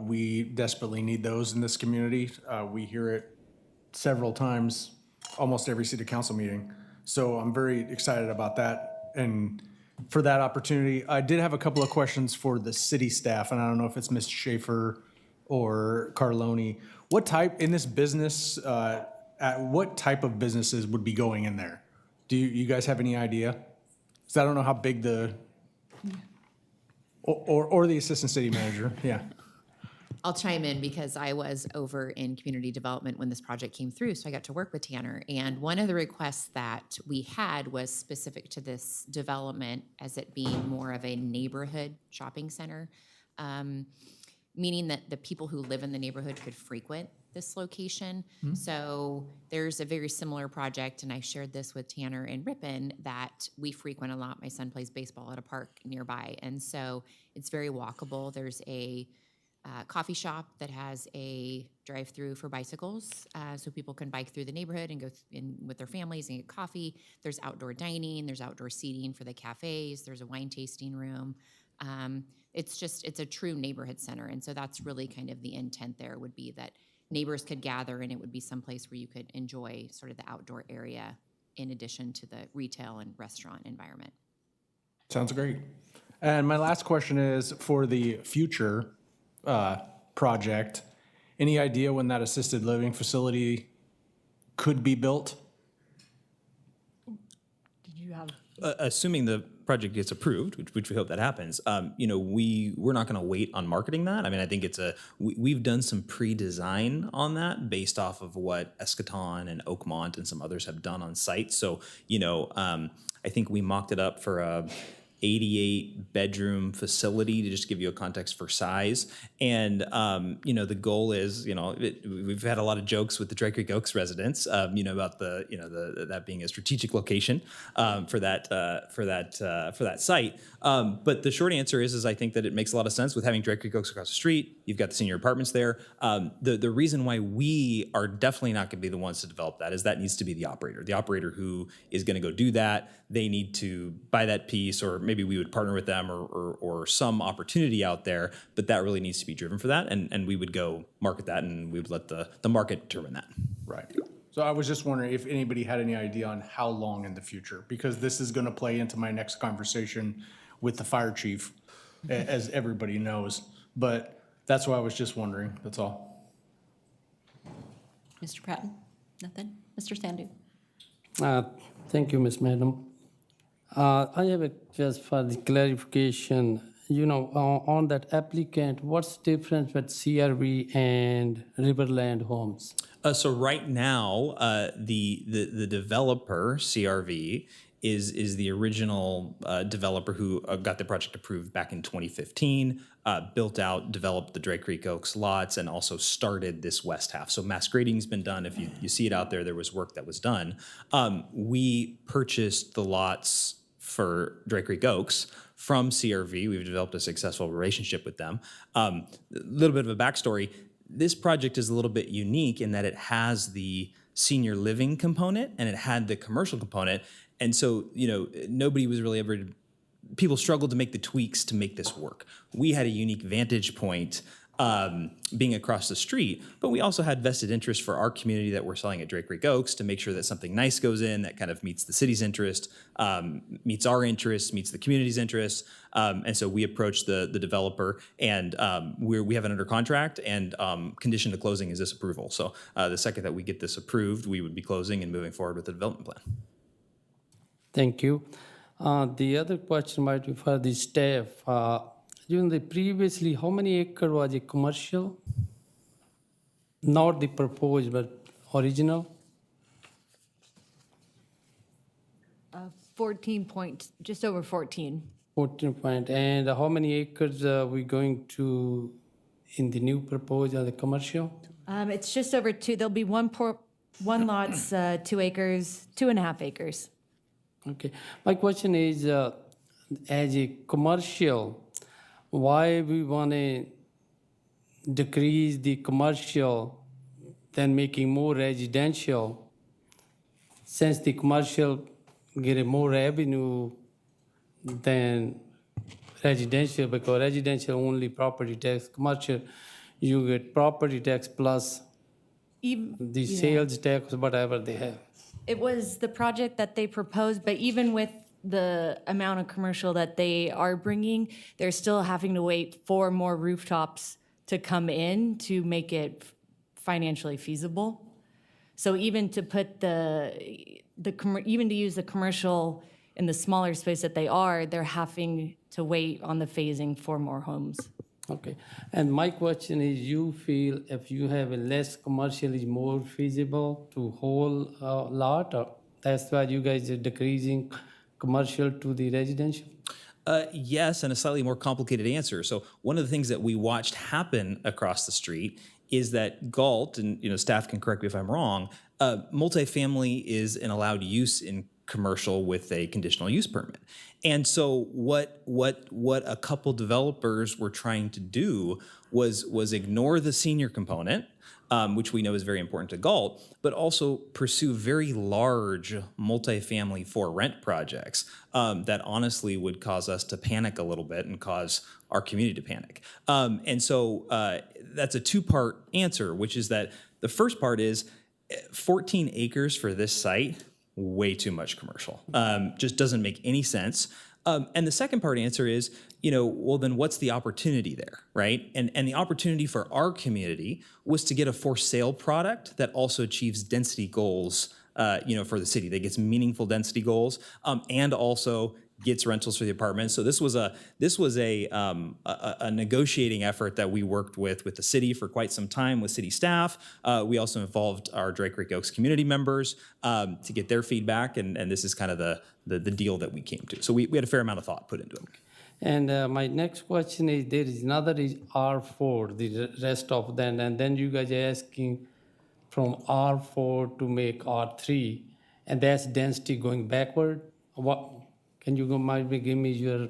We desperately need those in this community. We hear it several times, almost every city council meeting. So I'm very excited about that and for that opportunity. I did have a couple of questions for the city staff, and I don't know if it's Ms. Schaefer or Carloni. What type, in this business, what type of businesses would be going in there? Do you guys have any idea? Because I don't know how big or the assistant city manager, yeah. I'll chime in because I was over in community development when this project came through, so I got to work with Tanner. And one of the requests that we had was specific to this development as it being more of a neighborhood shopping center, meaning that the people who live in the neighborhood could frequent this location. Mm-hmm. So there's a very similar project, and I shared this with Tanner and Ripon, that we frequent a lot. My son plays baseball at a park nearby, and so it's very walkable. There's a coffee shop that has a drive-through for bicycles, so people can bike through the neighborhood and go in with their families and get coffee. There's outdoor dining, there's outdoor seating for the cafes, there's a wine tasting room. It's a true neighborhood center, and so that's really kind of the intent there, would be that neighbors could gather and it would be someplace where you could enjoy sort of the outdoor area in addition to the retail and restaurant environment. Sounds great. And my last question is for the future project, any idea when that assisted living facility could be built? Did you have? Assuming the project gets approved, which we hope that happens, we're not going to wait on marketing that. I mean, I think we've done some pre-design on that based off of what Eschaton and Oakmont and some others have done on site. So, I think we mocked it up for a 88 bedroom facility, to just give you a context for size. And, the goal is, we've had a lot of jokes with the Dry Creek Oaks residents, about that being a strategic location for that site. But the short answer is I think that it makes a lot of sense with having Dry Creek Oaks across the street. You've got the senior apartments there. The reason why we are definitely not going to be the ones to develop that is that needs to be the operator who is going to go do that. They need to buy that piece, or maybe we would partner with them or some opportunity out there, but that really needs to be driven for that. And we would go market that, and we would let the market determine that. Right. So I was just wondering if anybody had any idea on how long in the future, because this is going to play into my next conversation with the fire chief, as everybody knows. But that's why I was just wondering, that's all. Mr. Pratton? Nothing? Mr. Sandu? Thank you, Ms. Madam. I have just for the clarification, on that applicant, what's the difference with CRV and Riverland Homes? So right now, the developer, CRV, is the original developer who got the project approved back in 2015, built out, developed the Dry Creek Oaks lots, and also started this west half. So mass grading's been done. If you see it out there, there was work that was done. We purchased the lots for Dry Creek Oaks from CRV. We've developed a successful relationship with them. A little bit of a backstory. This project is a little bit unique in that it has the senior living component and it had the commercial component. And so, nobody was really ever, people struggled to make the tweaks to make this work. We had a unique vantage point being across the street, but we also had vested interest for our community that we're selling at Dry Creek Oaks to make sure that something nice goes in that kind of meets the city's interest, meets our interests, meets the community's interests. And so we approached the developer, and we have it under contract, and condition to closing is this approval. So the second that we get this approved, we would be closing and moving forward with the development plan. Thank you. The other question might be for the staff. During the previously, how many acre was it commercial? Not the proposed, but original? just over 14. 14 point. And how many acres are we going to in the new proposed the commercial? It's just over 2. There'll be one lot's 2 acres, 2.5 acres. Okay. My question is, as a commercial, why we want to decrease the commercial than making more residential, since the commercial get more revenue than residential, because residential only property tax, commercial you get property tax plus the sales tax, whatever they have. It was the project that they proposed, but even with the amount of commercial that they are bringing, they're still having to wait for more rooftops to come in to make it financially feasible. So even to put even to use the commercial in the smaller space that they are, they're having to wait on the phasing for more homes. Okay. And my question is, you feel if you have a less commercial is more feasible to whole lot, or that's why you guys are decreasing commercial to the residential? Yes, and a slightly more complicated answer. So one of the things that we watched happen across the street is that Galt, and staff can correct me if I'm wrong, multifamily is an allowed use in commercial with a conditional use permit. And so what a couple developers were trying to do was ignore the senior component, which we know is very important to Galt, but also pursue very large multifamily for rent projects that honestly would cause us to panic a little bit and cause our community to panic. And so that's a two-part answer, which is that the first part is 14 acres for this site, way too much commercial. Just doesn't make any sense. And the second part answer is, well, then what's the opportunity there, right? And the opportunity for our community was to get a for sale product that also achieves density goals, for the city, that gets meaningful density goals, and also gets rentals for the apartments. So this was a negotiating effort that we worked with the city for quite some time with city staff. We also involved our Dry Creek Oaks community members to get their feedback, and this is kind of the deal that we came to. So we had a fair amount of thought put into it. And my next question is, there is another is R4, the rest of them, and then you guys are asking from R4 to make R3, and that's density going backward. What? Can you maybe give me your...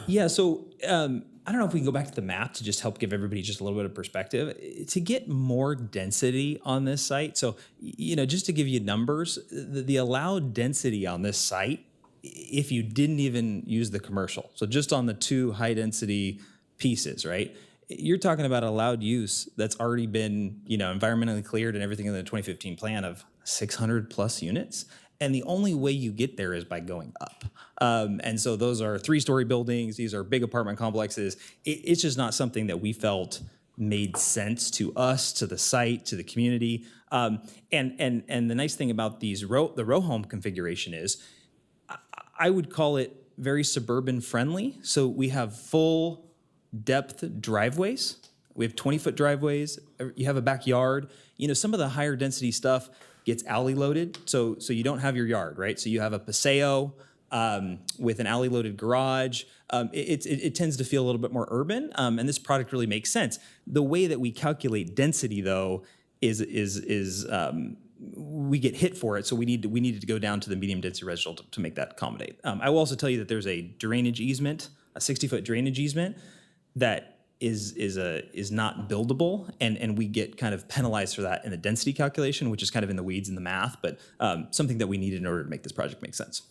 Yeah, so I don't know if we can go back to the map to just help give everybody just a little bit of perspective. To get more density on this site, so, just to give you numbers, the allowed density on this site, if you didn't even use the commercial, so just on the 2 high-density pieces, right? You're talking about allowed use that's already been, environmentally cleared and everything in the 2015 plan of 600 plus units. And the only way you get there is by going up. And so those are 3-story buildings. These are big apartment complexes. It's just not something that we felt made sense to us, to the site, to the community. And the nice thing about the row home configuration is, I would call it very suburban friendly. So we have full depth driveways. We have 20-foot driveways. You have a backyard. Some of the higher density stuff, gets alley loaded. So you don't have your yard, right? So you have a paseo with an alley loaded garage. It tends to feel a little bit more urban, and this product really makes sense. The way that we calculate density, though, is we get hit for it, so we needed to go down to the medium density residential to make that accommodate. I will also tell you that there's a drainage easement, a 60-foot drainage easement that is not buildable, and we get kind of penalized for that in the density calculation, which is kind of in the weeds in the math, but something that we needed in order to make this project make sense.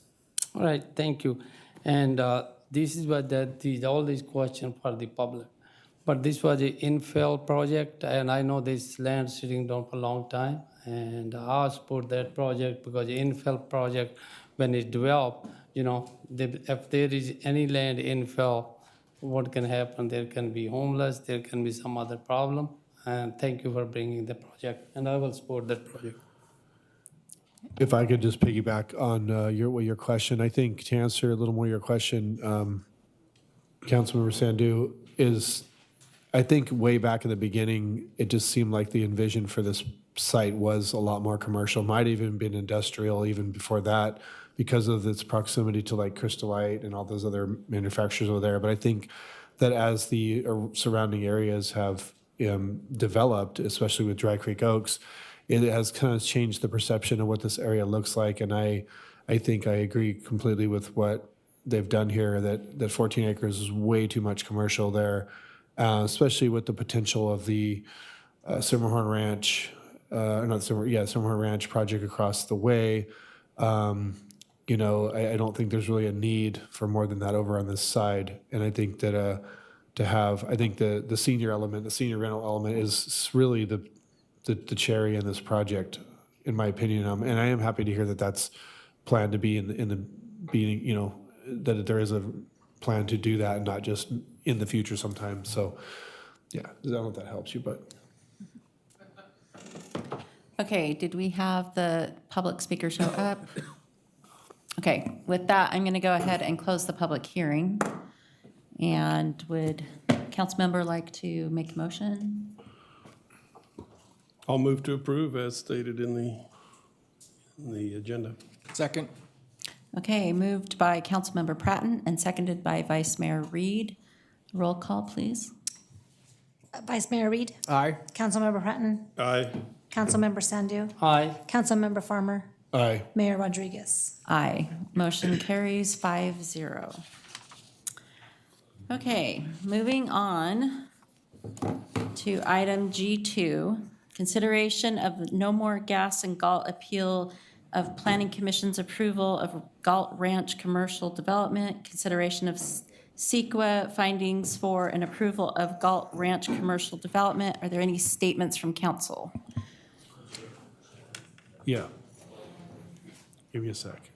All right, thank you. And this is what all these questions for the public. But this was an infill project, and I know this land sitting down for a long time, and I support that project because the infill project, when it's developed, if there is any land infill, what can happen? There can be homeless, there can be some other problem. And thank you for bringing the project, and I will support that project. If I could just piggyback on your question, I think to answer a little more your question, Councilmember Sandhu, is I think way back in the beginning, it just seemed like the envision for this site was a lot more commercial, might even been industrial even before that because of its proximity to like Crystallite and all those other manufacturers over there. But I think that as the surrounding areas have developed, especially with Dry Creek Oaks, it has kind of changed the perception of what this area looks like. And I think I agree completely with what they've done here, that 14 acres is way too much commercial there, especially with the potential of the Silverhorn Ranch, Silverhorn Ranch project across the way. I don't think there's really a need for more than that over on this side. And I think that the senior element, the senior rental element is really the cherry in this project, in my opinion. And I am happy to hear that that's planned to be in the beginning, that there is a plan to do that and not just in the future sometime. So, yeah, I don't know if that helps you, but. Okay, did we have the public speaker show up? Okay, with that, I'm going to go ahead and close the public hearing. And would council member like to make a motion? I'll move to approve as stated in the agenda. Second. Okay, moved by Councilmember Pratton and seconded by Vice Mayor Reed. Roll call, please. Vice Mayor Reed? Aye. Councilmember Pratton? Aye. Councilmember Sandhu? Aye. Councilmember Farmer? Aye. Mayor Rodriguez? Aye. Motion carries 5-0. Okay, moving on to item G2, consideration of no more gas and Galt appeal of Planning Commission's approval of Galt Ranch commercial development, consideration of CEQA findings for an approval of Galt Ranch commercial development. Are there any statements from council? Yeah. Give me a sec.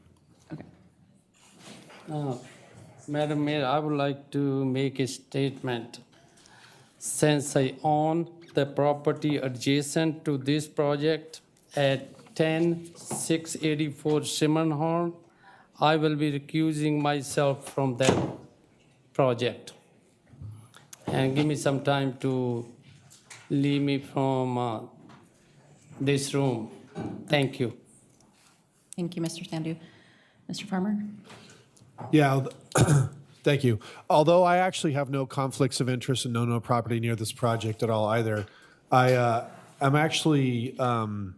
Madam Mayor, I would like to make a statement. Since I own the property adjacent to this project at 10684 Silverhorn, I will be recusing myself from that project. And give me some time to leave me from this room. Thank you. Thank you, Mr. Sandhu. Mr. Farmer? Yeah, thank you. Although I actually have no conflicts of interest and no property near this project at all either, I'm actually, and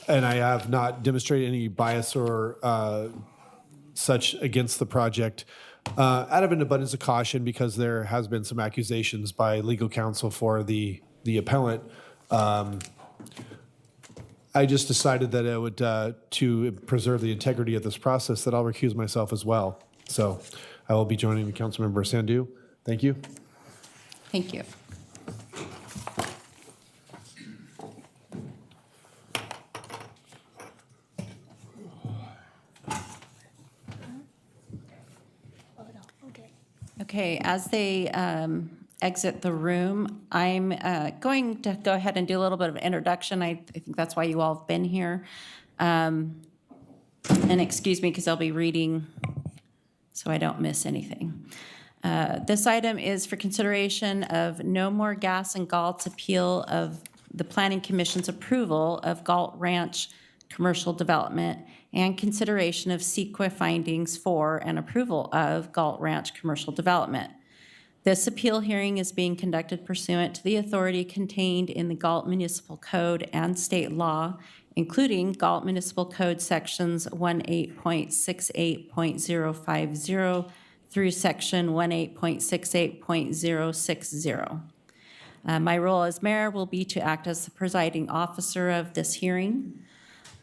I have not demonstrated any bias or such against the project out of an abundance of caution because there has been some accusations by legal counsel for the appellant. I just decided that I would, to preserve the integrity of this process, that I'll recuse myself as well. So I will be joining the Councilmember Sandhu. Thank you. Thank you. Okay, as they exit the room, I'm going to go ahead and do a little bit of introduction. I think that's why you all have been here. And excuse me, because I'll be reading so I don't miss anything. This item is for consideration of No More Gas and Galt's appeal of the Planning Commission's approval of Galt Ranch commercial development and consideration of CEQA findings for and approval of Galt Ranch commercial development. This appeal hearing is being conducted pursuant to the authority contained in the Galt Municipal Code and state law, including Galt Municipal Code sections 18.68.050 through section 18.68.060. My role as mayor will be to act as the presiding officer of this hearing.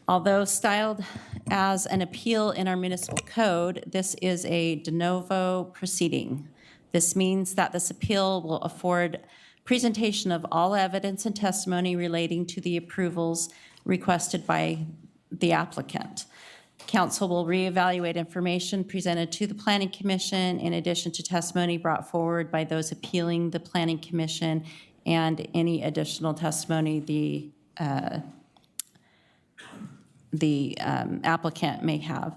Although styled as an appeal in our municipal code, this is a de novo proceeding. This means that this appeal will afford presentation of all evidence and testimony relating to the approvals requested by the applicant. Council will reevaluate information presented to the Planning Commission in addition to testimony brought forward by those appealing the Planning Commission and any additional testimony the applicant may have.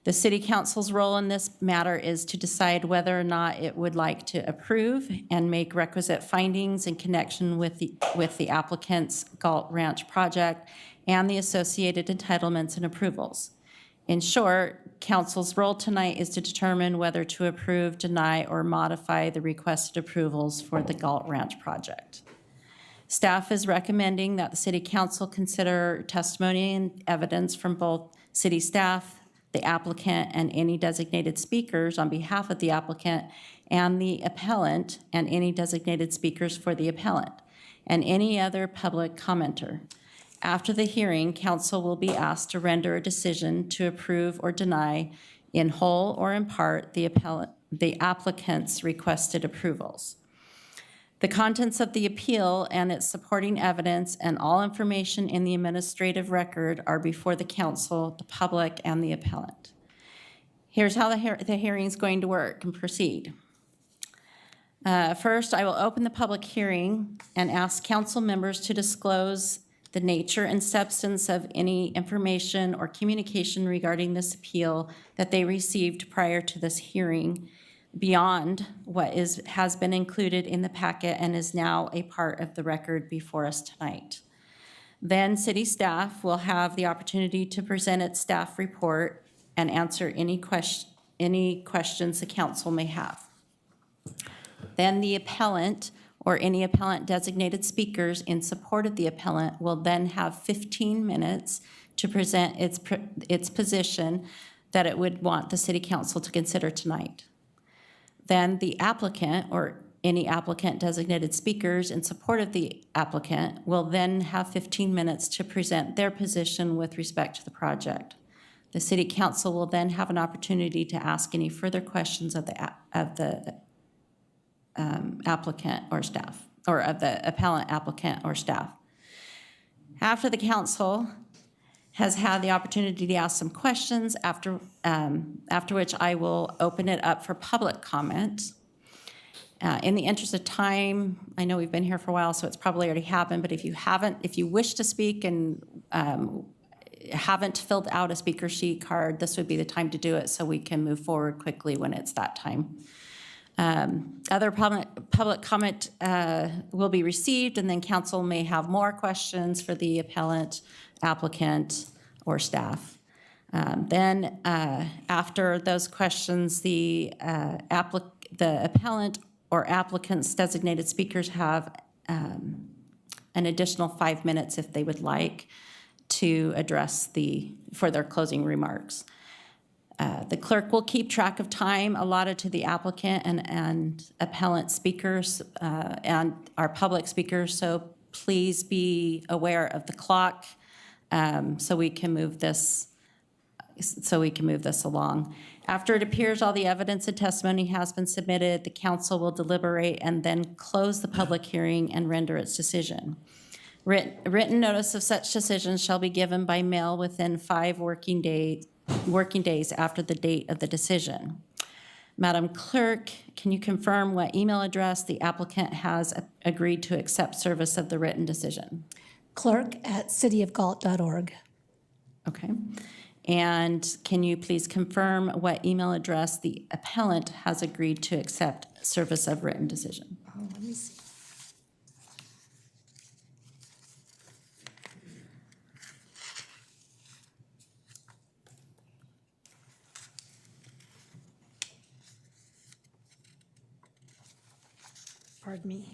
The City Council's role in this matter is to decide whether or not it would like to approve and make requisite findings in connection with the applicant's Galt Ranch project and the associated entitlements and approvals. In short, Council's role tonight is to determine whether to approve, deny, or modify the requested approvals for the Galt Ranch project. Staff is recommending that the City Council consider testimony and evidence from both city staff, the applicant, and any designated speakers on behalf of the applicant and the appellant, and any designated speakers for the appellant, and any other public commenter. After the hearing, council will be asked to render a decision to approve or deny in whole or in part the applicant's requested approvals. The contents of the appeal and its supporting evidence and all information in the administrative record are before the council, the public, and the appellant. Here's how the hearing is going to work and proceed. First, I will open the public hearing and ask council members to disclose the nature and substance of any information or communication regarding this appeal that they received prior to this hearing, beyond what has been included in the packet and is now a part of the record before us tonight. Then city staff will have the opportunity to present its staff report and answer any questions the council may have. Then the appellant or any appellant designated speakers in support of the appellant will then have 15 minutes to present its position that it would want the city council to consider tonight. Then the applicant or any applicant designated speakers in support of the applicant will then have 15 minutes to present their position with respect to the project. The city council will then have an opportunity to ask any further questions of the applicant or staff, or of the appellant, applicant, or staff. After the council has had the opportunity to ask some questions, after which I will open it up for public comment. In the interest of time, I know we've been here for a while, so it's probably already happened, but if you wish to speak and haven't filled out a speaker sheet card, this would be the time to do it so we can move forward quickly when it's that time. Other public comment will be received, and then council may have more questions for the appellant, applicant, or staff. Then after those questions, the appellant or applicant's designated speakers have an additional 5 minutes if they would like to address for their closing remarks. The clerk will keep track of time allotted to the applicant and appellant speakers and our public speakers, so please be aware of the clock so we can move this along. After it appears all the evidence and testimony has been submitted, the council will deliberate and then close the public hearing and render its decision. Written notice of such decision shall be given by mail within 5 working days after the date of the decision. Madam Clerk, can you confirm what email address the applicant has agreed to accept service of the written decision? clerk@cityofgalt.org. Okay. And can you please confirm what email address the appellant has agreed to accept service of written decision? Let me see. Pardon me.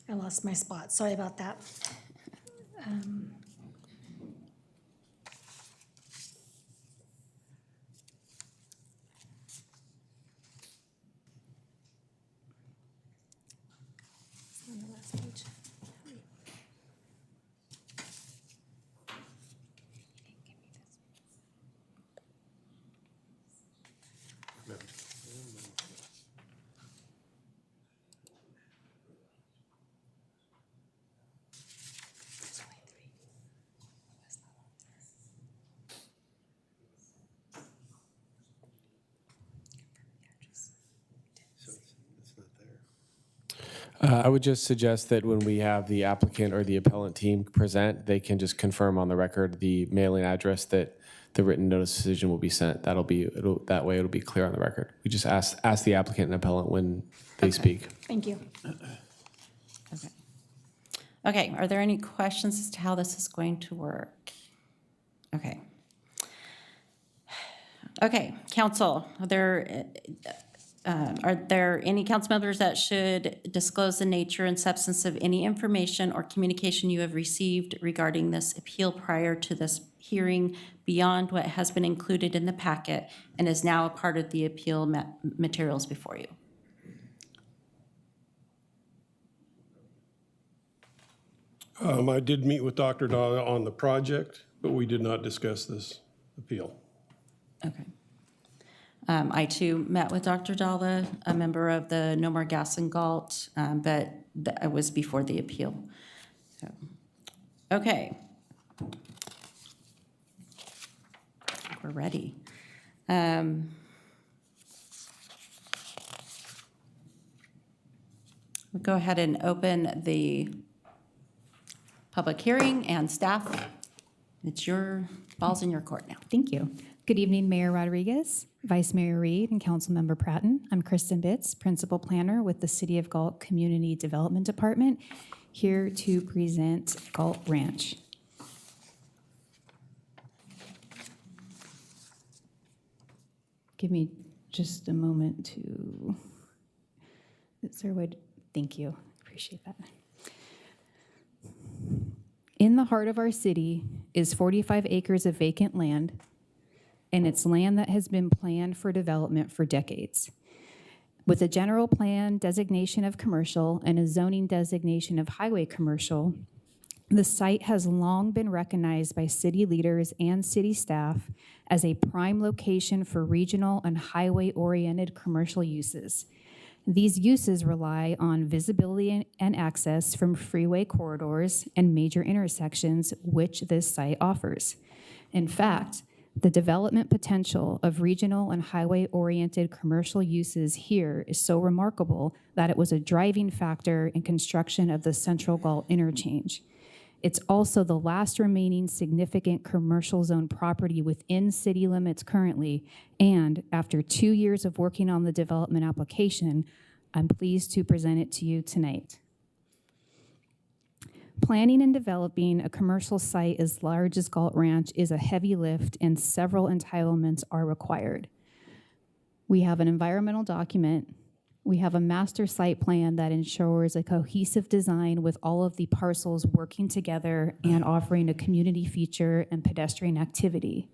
I lost my spot. Sorry about that. It's on the last page. I would just suggest that when we have the applicant or the appellant team present, they can just confirm on the record the mailing address that the written notice of decision will be sent. That way it'll be clear on the record. We just ask the applicant and appellant when they speak. Thank you. Okay. Okay, are there any questions as to how this is going to work? Okay. Okay, council, are there any council members that should disclose the nature and substance of any information or communication you have received regarding this appeal prior to this hearing beyond what has been included in the packet and is now a part of the appeal materials before you? I did meet with Dr. Dalla on the project, but we did not discuss this appeal. Okay. I too met with Dr. Dalla, a member of the No More Gas in Galt, but it was before the appeal. So, okay. We're ready. We'll go ahead and open the public hearing, and staff, it's your balls in your court now. Thank you. Good evening, Mayor Rodriguez, Vice Mayor Reed, and Councilmember Pratton. I'm Kristen Bitts, Principal Planner with the City of Galt Community Development Department, here to present Galt Ranch. Give me just a moment to, is there a way to, thank you, appreciate that. In the heart of our city is 45 acres of vacant land, and it's land that has been planned for development for decades. With a general plan designation of commercial and a zoning designation of highway commercial, the site has long been recognized by city leaders and city staff as a prime location for regional and highway-oriented commercial uses. These uses rely on visibility and access from freeway corridors and major intersections, which this site offers. In fact, the development potential of regional and highway-oriented commercial uses here is so remarkable that it was a driving factor in construction of the Central Galt interchange. It's also the last remaining significant commercial zone property within city limits currently, and after 2 years of working on the development application, I'm pleased to present it to you tonight. Planning and developing a commercial site as large as Galt Ranch is a heavy lift, and several entitlements are required. We have an environmental document. We have a master site plan that ensures a cohesive design with all of the parcels working together and offering a community feature and pedestrian activity.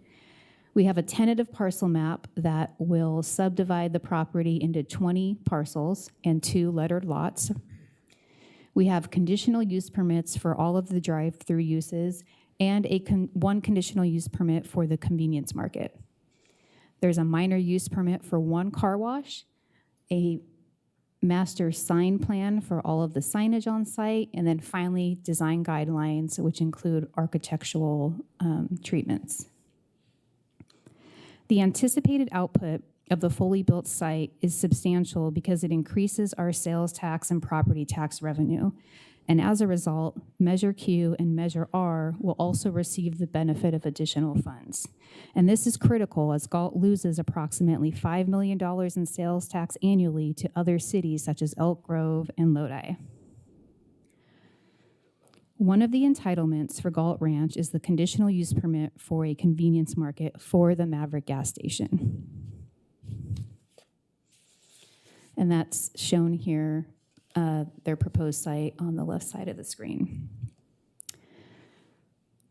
We have a tentative parcel map that will subdivide the property into 20 parcels and 2 lettered lots. We have conditional use permits for all of the drive-through uses and one conditional use permit for the convenience market. There's a minor use permit for 1 car wash, a master sign plan for all of the signage on site, and then finally design guidelines, which include architectural treatments. The anticipated output of the fully built site is substantial because it increases our sales tax and property tax revenue. And as a result, Measure Q and Measure R will also receive the benefit of additional funds. And this is critical as Galt loses approximately $5 million in sales tax annually to other cities such as Elk Grove and Lodi. One of the entitlements for Galt Ranch is the conditional use permit for a convenience market for the Maverick gas station. And that's shown here, their proposed site on the left side of the screen.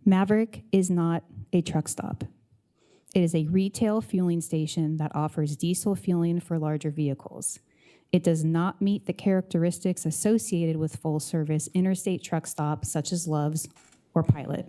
Maverick is not a truck stop. It is a retail fueling station that offers diesel fueling for larger vehicles. It does not meet the characteristics associated with full-service interstate truck stops such as Love's or Pilot.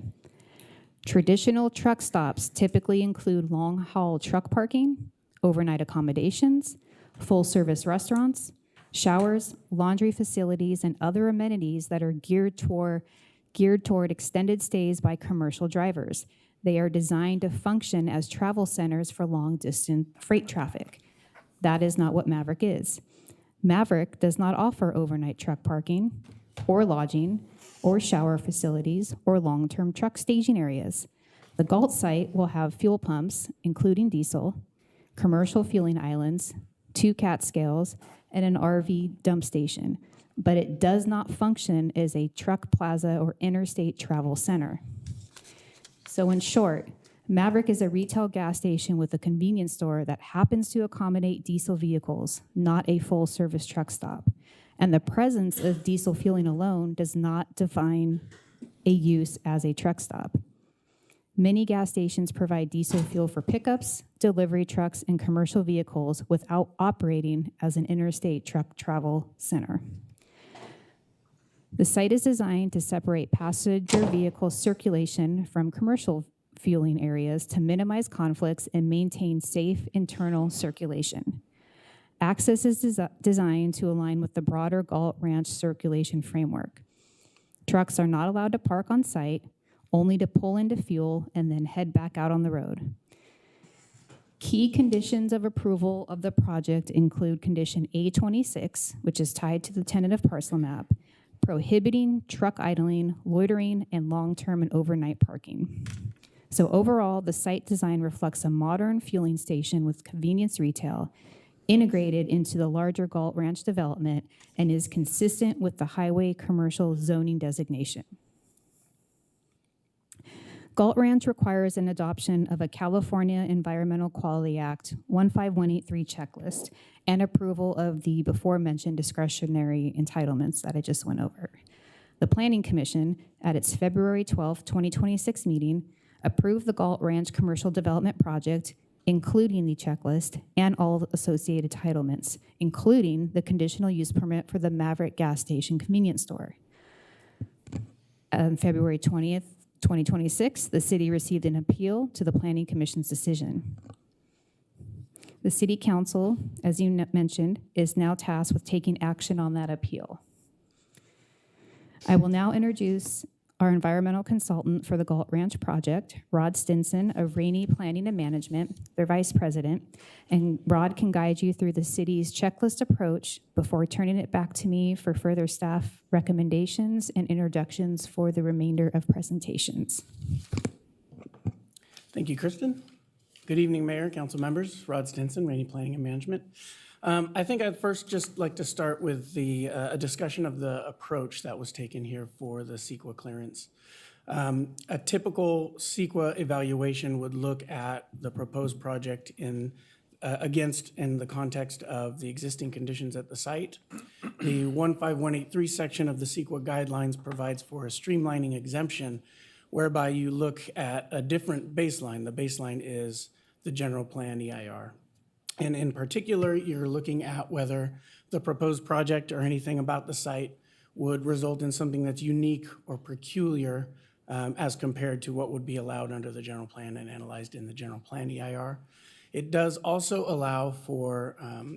Traditional truck stops typically include long-haul truck parking, overnight accommodations, full-service restaurants, showers, laundry facilities, and other amenities that are geared toward extended stays by commercial drivers. They are designed to function as travel centers for long-distance freight traffic. That is not what Maverick is. Maverick does not offer overnight truck parking or lodging or shower facilities or long-term truck staging areas. The Galt site will have fuel pumps, including diesel, commercial fueling islands, 2 CAT scales, and an RV dump station, but it does not function as a truck plaza or interstate travel center. So in short, Maverick is a retail gas station with a convenience store that happens to accommodate diesel vehicles, not a full-service truck stop. And the presence of diesel fueling alone does not define a use as a truck stop. Many gas stations provide diesel fuel for pickups, delivery trucks, and commercial vehicles without operating as an interstate truck travel center. The site is designed to separate passenger vehicle circulation from commercial fueling areas to minimize conflicts and maintain safe internal circulation. Access is designed to align with the broader Galt Ranch circulation framework. Trucks are not allowed to park on site, only to pull into fuel and then head back out on the road. Key conditions of approval of the project include condition A26, which is tied to the tentative parcel map, prohibiting truck idling, loitering, and long-term and overnight parking. So overall, the site design reflects a modern fueling station with convenience retail integrated into the larger Galt Ranch development and is consistent with the highway commercial zoning designation. Galt Ranch requires an adoption of a California Environmental Quality Act 15183 checklist and approval of the before-mentioned discretionary entitlements that I just went over. The Planning Commission, at its February 12, 2026 meeting, approved the Galt Ranch Commercial Development Project, including the checklist and all associated entitlements, including the conditional use permit for the Maverick gas station convenience store. On February 20th, 2026, the city received an appeal to the Planning Commission's decision. The City Council, as you mentioned, is now tasked with taking action on that appeal. I will now introduce our environmental consultant for the Galt Ranch project, Rod Stinson of Rainey Planning and Management, their vice president, and Rod can guide you through the city's checklist approach before turning it back to me for further staff recommendations and introductions for the remainder of presentations. Thank you, Kristen. Good evening, Mayor, Council members. Rod Stinson, Rainey Planning and Management. I think I'd first just like to start with a discussion of the approach that was taken here for the CEQA clearance. A typical CEQA evaluation would look at the proposed project in the context of the existing conditions at the site. The 15183 section of the CEQA guidelines provides for a streamlining exemption whereby you look at a different baseline. The baseline is the general plan EIR. And in particular, you're looking at whether the proposed project or anything about the site would result in something that's unique or peculiar as compared to what would be allowed under the general plan and analyzed in the general plan EIR. It does also allow for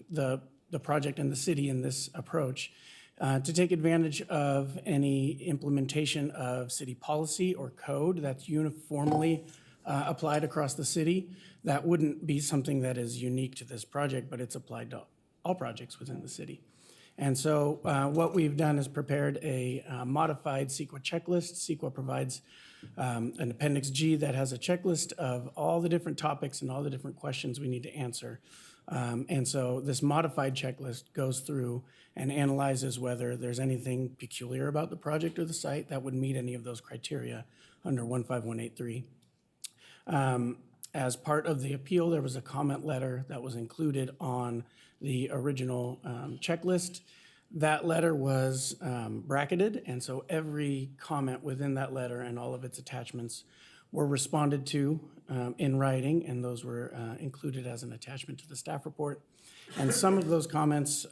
the project and the city in this approach to take advantage of any implementation of city policy or code that's uniformly applied across the city. That wouldn't be something that is unique to this project, but it's applied to all projects within the city. And so what we've done is prepared a modified CEQA checklist. CEQA provides an Appendix G that has a checklist of all the different topics and all the different questions we need to answer. And so this modified checklist goes through and analyzes whether there's anything peculiar about the project or the site that would meet any of those criteria under 15183. As part of the appeal, there was a comment letter that was included on the original checklist. That letter was bracketed, and so every comment within that letter and all of its attachments were responded to in writing, and those were included as an attachment to the staff report. And some of those comments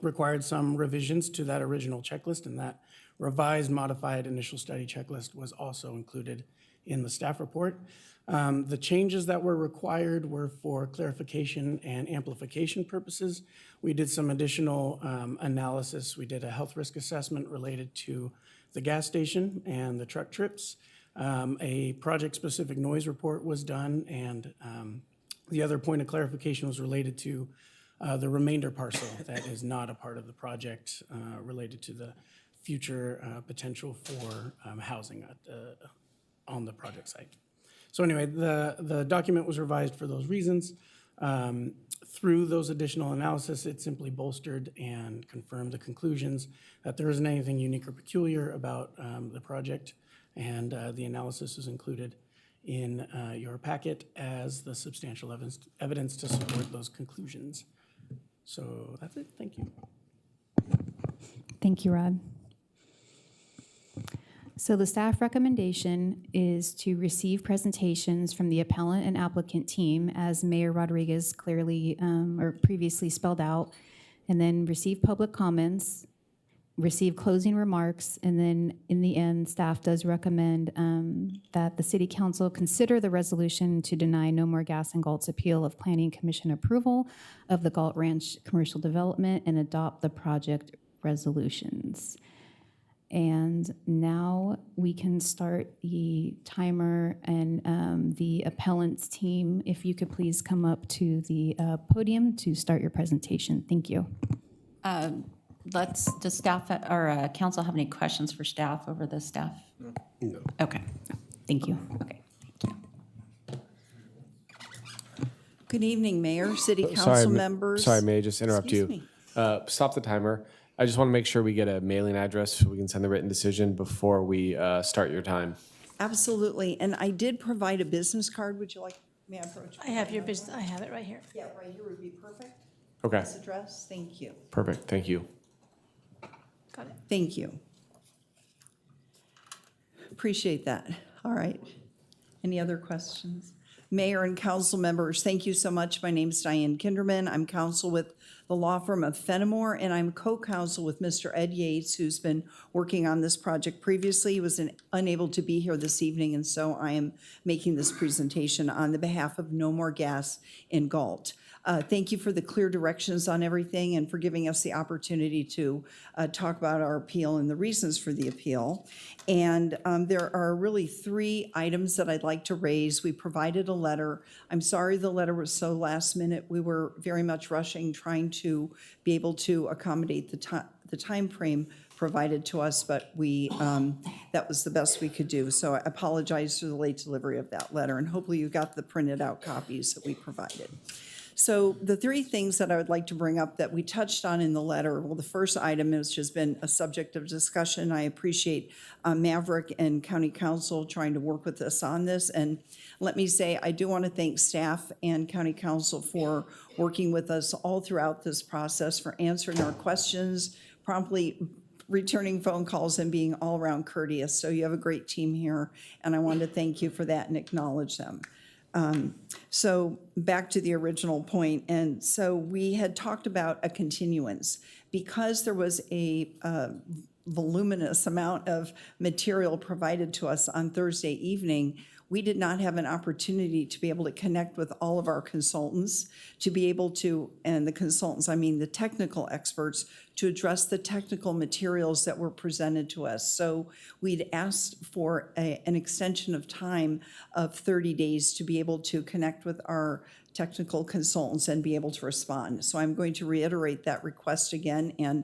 required some revisions to that original checklist, and that revised modified initial study checklist was also included in the staff report. The changes that were required were for clarification and amplification purposes. We did some additional analysis. We did a health risk assessment related to the gas station and the truck trips. A project-specific noise report was done, and the other point of clarification was related to the remainder parcel that is not a part of the project related to the future potential for housing on the project site. So anyway, the document was revised for those reasons. Through those additional analysis, it simply bolstered and confirmed the conclusions that there isn't anything unique or peculiar about the project, and the analysis is included in your packet as the substantial evidence to support those conclusions. So that's it. Thank you. Thank you, Rod. So the staff recommendation is to receive presentations from the appellant and applicant team, as Mayor Rodriguez clearly or previously spelled out, and then receive public comments, receive closing remarks, and then in the end, staff does recommend that the City Council consider the resolution to deny No More Gas and Galt's appeal of Planning Commission approval of the Galt Ranch commercial development and adopt the project resolutions. And now we can start the timer, and the appellant's team, if you could please come up to the podium to start your presentation. Thank you. Does staff or council have any questions for staff over the staff? No. Okay, thank you. Okay. Good evening, Mayor, City Council members. Sorry, may I just interrupt Excuse you? me. Stop the timer. I just want to make sure we get a mailing address so we can send the written decision before we start your time. Absolutely, and I did provide a business card. Would you like, may I approach? I have your business, I have it right here. Yeah, right here would be perfect. Okay. This address, thank you. Perfect. Thank you. Got it. Thank you. Appreciate that. All right. Any other questions? Mayor and council members, thank you so much. My name is Diane Kinderman. I'm counsel with the law firm of Fenimore, and I'm co-counsel with Mr. Ed Yates, who's been working on this project previously. He was unable to be here this evening, and so I am making this presentation on the behalf of No More Gas in Galt. Thank you for the clear directions on everything and for giving us the opportunity to talk about our appeal and the reasons for the appeal. And there are really 3 items that I'd like to raise. We provided a letter. I'm sorry the letter was so last minute. We were very much rushing, trying to be able to accommodate the time frame provided to us, but we that was the best we could do. So I apologize for the late delivery of that letter, and hopefully you got the printed out copies that we provided. So the 3 things that I would like to bring up that we touched on in the letter, well, the first item has just been a subject of discussion. I appreciate Maverick and County Council trying to work with us on this. And let me say, I do want to thank staff and County Council for working with us all throughout this process, for answering our questions, promptly returning phone calls, and being all around courteous. So you have a great team here, and I want to thank you for that and acknowledge them. So back to the original point, and so we had talked about a continuance. Because there was a voluminous amount of material provided to us on Thursday evening, we did not have an opportunity to be able to connect with all of our consultants, to be able to, and the consultants, I mean the technical experts, to address the technical materials that were presented to us. So we'd asked for an extension of time of 30 days to be able to connect with our technical consultants and be able to respond. So I'm going to reiterate that request again, and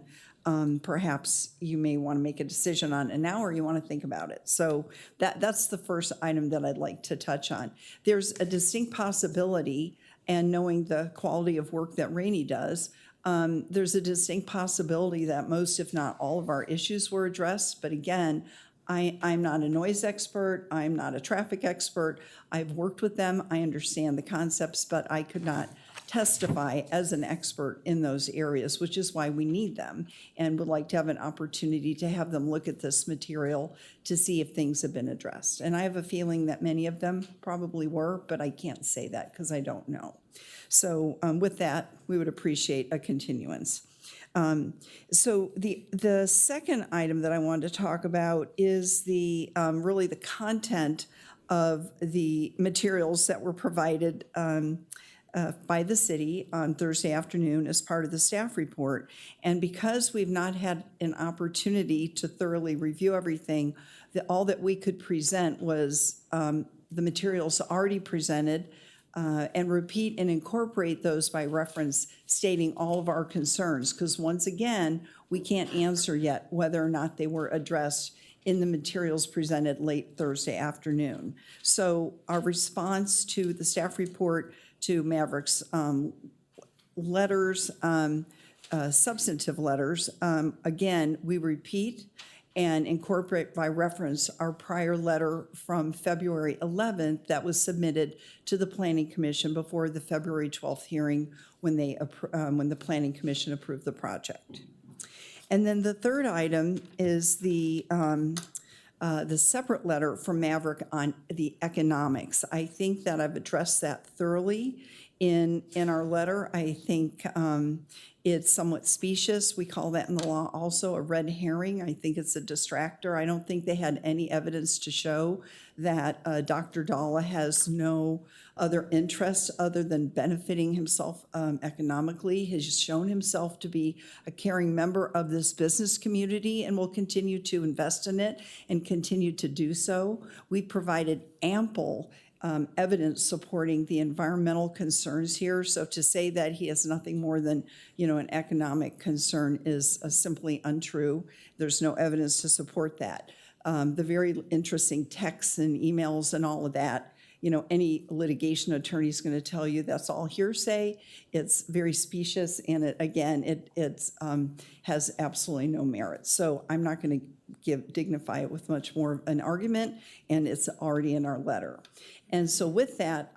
perhaps you may want to make a decision on it now, or you want to think about it. So that's the first item that I'd like to touch on. There's a distinct possibility, and knowing the quality of work that Rainey does, there's a distinct possibility that most, if not all, of our issues were addressed. But again, I'm not a noise expert. I'm not a traffic expert. I've worked with them. I understand the concepts, but I could not testify as an expert in those areas, which is why we need them and would like to have an opportunity to have them look at this material to see if things have been addressed. And I have a feeling that many of them probably were, but I can't say that because I don't know. So with that, we would appreciate a continuance. So the second item that I wanted to talk about is the really the content of the materials that were provided by the city on Thursday afternoon as part of the staff report. And because we've not had an opportunity to thoroughly review everything, all that we could present was the materials already presented, and repeat and incorporate those by reference, stating all of our concerns, because once again, we can't answer yet whether or not they were addressed in the materials presented late Thursday afternoon. So our response to the staff report, to Maverick's letters, substantive letters, again, we repeat and incorporate by reference our prior letter from February 11th that was submitted to the Planning Commission before the February 12th hearing when the Planning Commission approved the project. And then the third item is the separate letter from Maverick on the economics. I think that I've addressed that thoroughly in our letter. I think it's somewhat specious. We call that in the law also a red herring. I think it's a distractor. I don't think they had any evidence to show that Dr. Dalla has no other interest other than benefiting himself economically. He has shown himself to be a caring member of this business community and will continue to invest in it and continue to do so. We provided ample evidence supporting the environmental concerns here. So to say that he has nothing more than, an economic concern is simply untrue. There's no evidence to support that. The very interesting texts and emails and all of that, any litigation attorney is going to tell you that's all hearsay. It's very specious, and it has absolutely no merit. So I'm not going to dignify it with much more of an argument, and it's already in our letter. And so with that,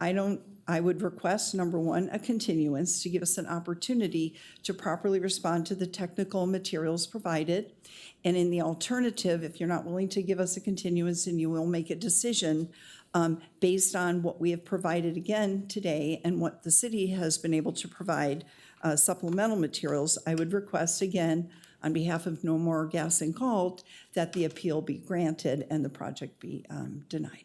I would request, number one, a continuance to give us an opportunity to properly respond to the technical materials provided. And in the alternative, if you're not willing to give us a continuance, and you will make a decision based on what we have provided again today and what the city has been able to provide supplemental materials, I would request again, on behalf of No More Gas and Galt, that the appeal be granted and the project be denied.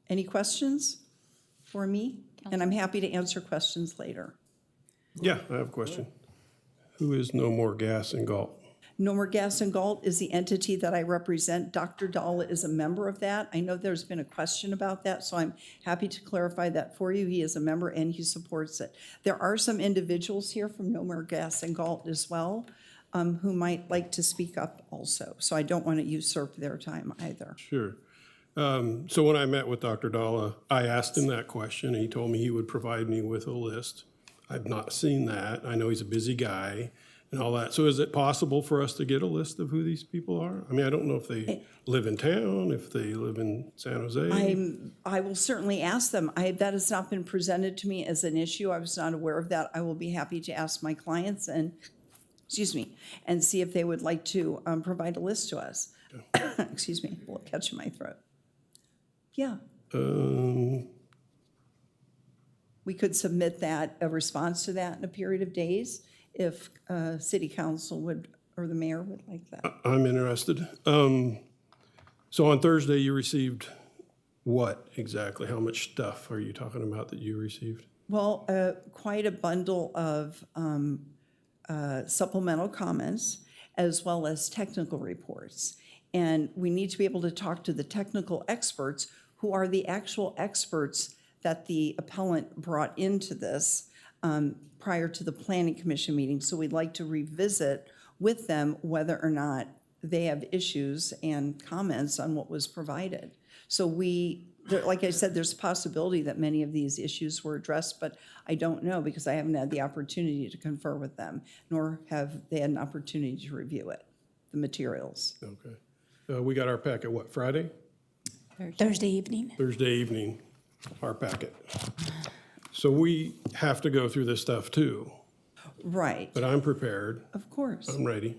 Any questions for me? And I'm happy to answer questions later. Yeah, I have a question. Who is No More Gas and Galt? No More Gas and Galt is the entity that I represent. Dr. Dalla is a member of that. I know there's been a question about that, so I'm happy to clarify that for you. He is a member and he supports it. There are some individuals here from No More Gas and Galt as well who might like to speak up also. So I don't want to usurp their time either. Sure. So when I met with Dr. Dalla, I asked him that question, and he told me he would provide me with a list. I've not seen that. I know he's a busy guy and all that. So is it possible for us to get a list of who these people are? I mean, I don't know if they live in town, if they live in San Jose. I will certainly ask them. That has not been presented to me as an issue. I was not aware of that. I will be happy to ask my clients and see if they would like to provide a list to us. Excuse me, a little catch in my throat. Yeah. We could submit a response to that in a period of days if City Council would, or the mayor would like that. I'm interested. So on Thursday, you received what exactly? How much stuff are you talking about that you received? Well, quite a bundle of supplemental comments as well as technical reports. And we need to be able to talk to the technical experts who are the actual experts that the appellant brought into this prior to the Planning Commission meeting. So we'd like to revisit with them whether or not they have issues and comments on what was provided. So like I said, there's a possibility that many of these issues were addressed, but I don't know because I haven't had the opportunity to confer with them, nor have they had an opportunity to review it, the materials. Okay. We got our packet, what, Friday? Thursday evening. Thursday evening, our packet. So we have to go through this stuff too. Right. But I'm prepared. Of course. I'm ready.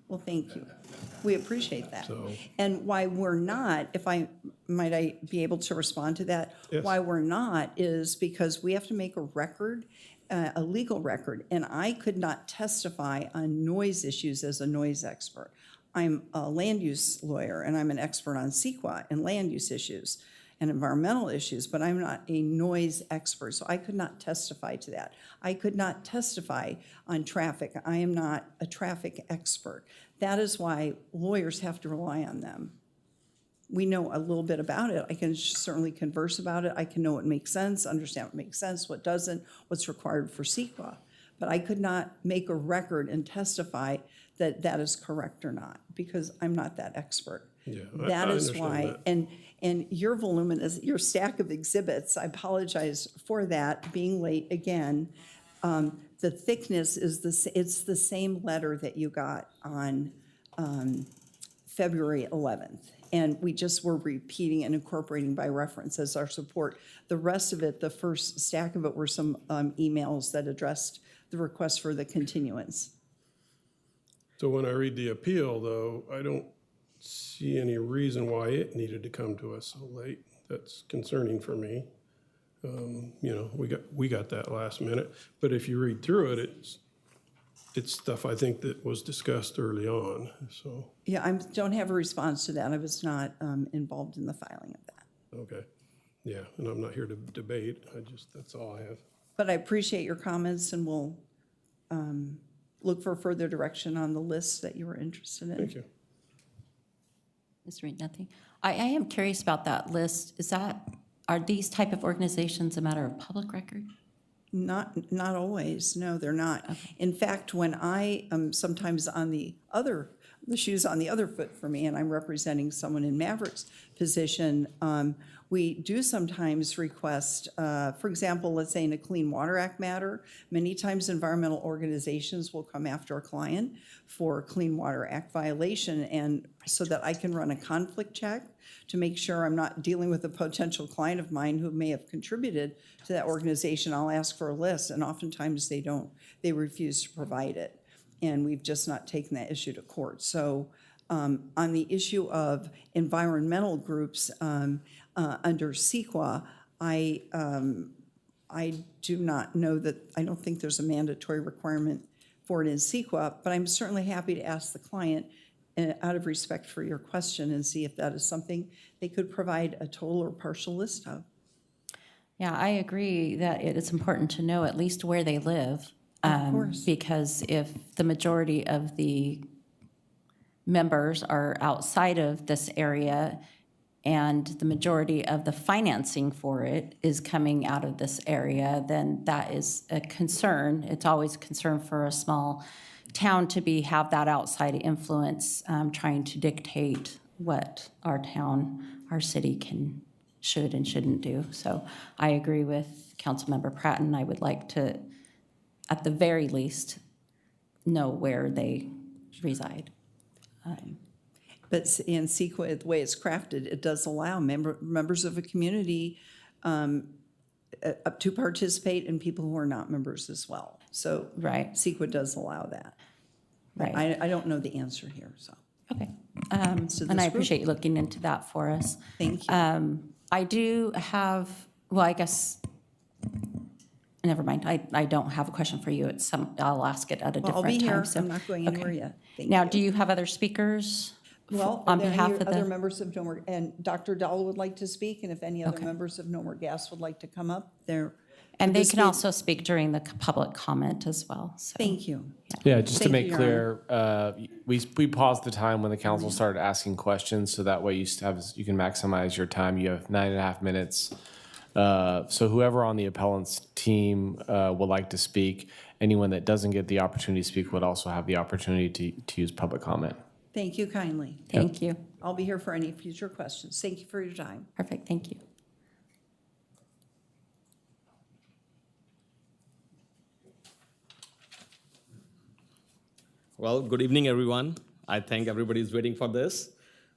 Well, thank you. We appreciate that. So- And why we're not, if I be able to respond to that? Yes. Why we're not is because we have to make a record, a legal record, and I could not testify on noise issues as a noise expert. I'm a land use lawyer, and I'm an expert on CEQA and land use issues and environmental issues, but I'm not a noise expert, so I could not testify to that. I could not testify on traffic. I am not a traffic expert. That is why lawyers have to rely on them. We know a little bit about it. I can certainly converse about it. I can know what makes sense, understand what makes sense, what doesn't, what's required for CEQA. But I could not make a record and testify that that is correct or not, because I'm not that expert. Yeah, That I is understand why, that. and your voluminous, your stack of exhibits, I apologize for that, being late again. The thickness is it's the same letter that you got on February 11th. And we just were repeating and incorporating by reference as our support. The rest of it, the first stack of it, were some emails that addressed the request for the continuance. So when I read the appeal, though, I don't see any reason why it needed to come to us so late. That's concerning for me. You know, we got that last minute. But if you read through it, it's stuff I think that was discussed early on. So Yeah, I don't have a response to that. I was not involved in the filing of that. okay, yeah, and I'm not here to debate. That's all I have. But I appreciate your comments, and we'll look for further direction on the list that you were interested in. Thank you. Ms. Reed, nothing. I am curious about that list. Are these type of organizations a matter of public record? Not always. No, they're not. Okay. In fact, when I am sometimes on the shoes on the other foot for me, and I'm representing someone in Maverick's position, we do sometimes request, for example, let's say in a Clean Water Act matter, many times environmental organizations will come after a client for Clean Water Act violation, and so that I can run a conflict check to make sure I'm not dealing with a potential client of mine who may have contributed to that organization. I'll ask for a list, and oftentimes they refuse to provide it. And we've just not taken that issue to court. So on the issue of environmental groups under CEQA, I do not know that, I don't think there's a mandatory requirement for it in CEQA, but I'm certainly happy to ask the client out of respect for your question and see if that is something they could provide a total or partial list of. Yeah, I agree that it's important to know at least where they live. Of course. Because if the majority of the members are outside of this area and the majority of the financing for it is coming out of this area, then that is a concern. It's always a concern for a small town to have that outside influence trying to dictate what our town, our city should and shouldn't do. So I agree with Councilmember Pratton. I would like to, at the very least, know where they reside. But in CEQA, the way it's crafted, it does allow members of a community to participate and people who are not members as well. So right. CEQA does allow that. Right. I don't know the answer here, so. Okay. And I appreciate you looking into that for us. Thank you. I do have, well, I guess, never mind. I don't have a question for you. I'll ask it at a different time. I'll be here. So- I'm not going anywhere yet. Thank Now, you. do you have other speakers? Well, on are there behalf any of other the, members of No More, and Dr. Dahl would like to speak, and if any other Okay. members of No More Gas would like to come up, they're. and they this can did- also speak during the public comment as well. So. Thank you. Yeah, just to Thank make you, Your clear, we paused the time when the council started asking questions, so that way you can maximize your time. You have 9.5 minutes. So whoever on the appellant's team would like to speak, anyone that doesn't get the opportunity to speak would also have the opportunity to use public comment. Thank you kindly. Thank you. I'll be here for any future questions. Thank you for your time. Perfect, thank you. Well, good evening, everyone. I think everybody is waiting for this.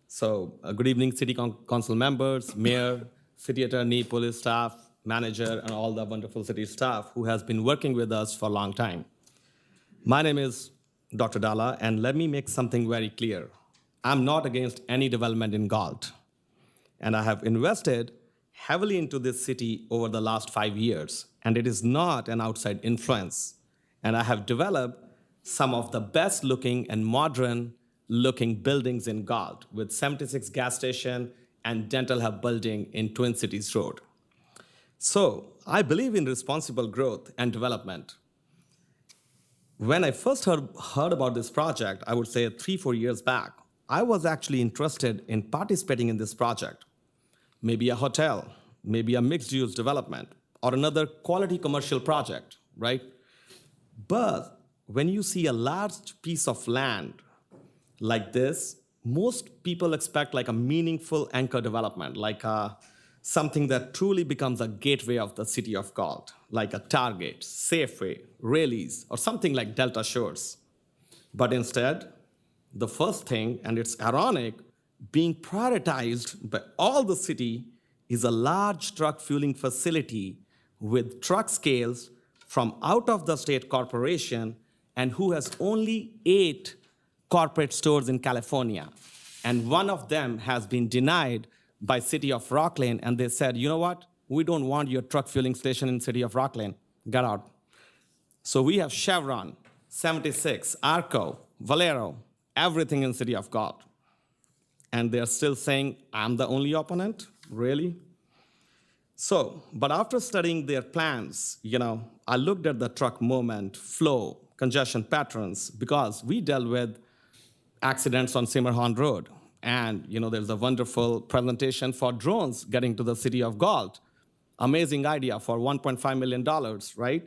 So, good evening, City Council members, Mayor, City Attorney, police staff, manager, and all the wonderful city staff who has been working with us for a long time. My name is Dr. Dalla, and let me make something very clear. I'm not against any development in Galt, and I have invested heavily into this city over the last 5 years, and it is not an outside influence. And I have developed some of the best looking and modern looking buildings in Galt, with 76 gas station and dental hub building in Twin Cities Road. So I believe in responsible growth and development. When I first heard about this project, I would say 3-4 years back, I was actually interested in participating in this project. Maybe a hotel, maybe a mixed-use development, or another quality commercial project, right? But when you see a large piece of land like this, most people expect like a meaningful anchor development, like something that truly becomes a gateway of the city of Galt, like a Target, Safeway, Raley's, or something like Delta Shores. But instead, the first thing, and it's ironic, being prioritized by all the city is a large truck fueling facility with truck scales from out of the state corporation and who has only 8 corporate stores in California. And one of them has been denied by City of Rocklin, and they said, you know what? We don't want your truck fueling station in City of Rocklin. Get out. So we have Chevron, 76, Arco, Valero, everything in City of Galt. And they're still saying, I'm the only opponent? Really? So, but after studying their plans, I looked at the truck movement, flow, congestion patterns, because we dealt with accidents on Simmerhorn Road. And, there's a wonderful presentation for drones getting to the city of Galt. Amazing idea for $1.5 million, right?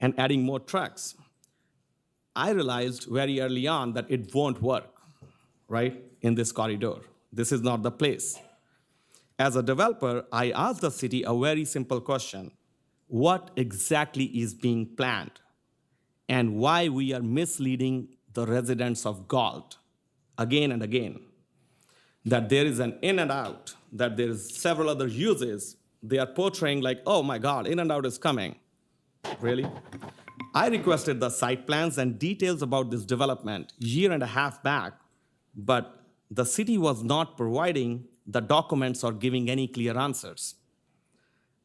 And adding more trucks. I realized very early on that it won't work, right, in this corridor. This is not the place. As a developer, I asked the city a very simple question. What exactly is being planned? And why we are misleading the residents of Galt again and again? That there is an in and out, that there is several other uses. They are portraying like, oh my God, in and out is coming. Really? I requested the site plans and details about this development 1.5 years back, but the city was not providing the documents or giving any clear answers.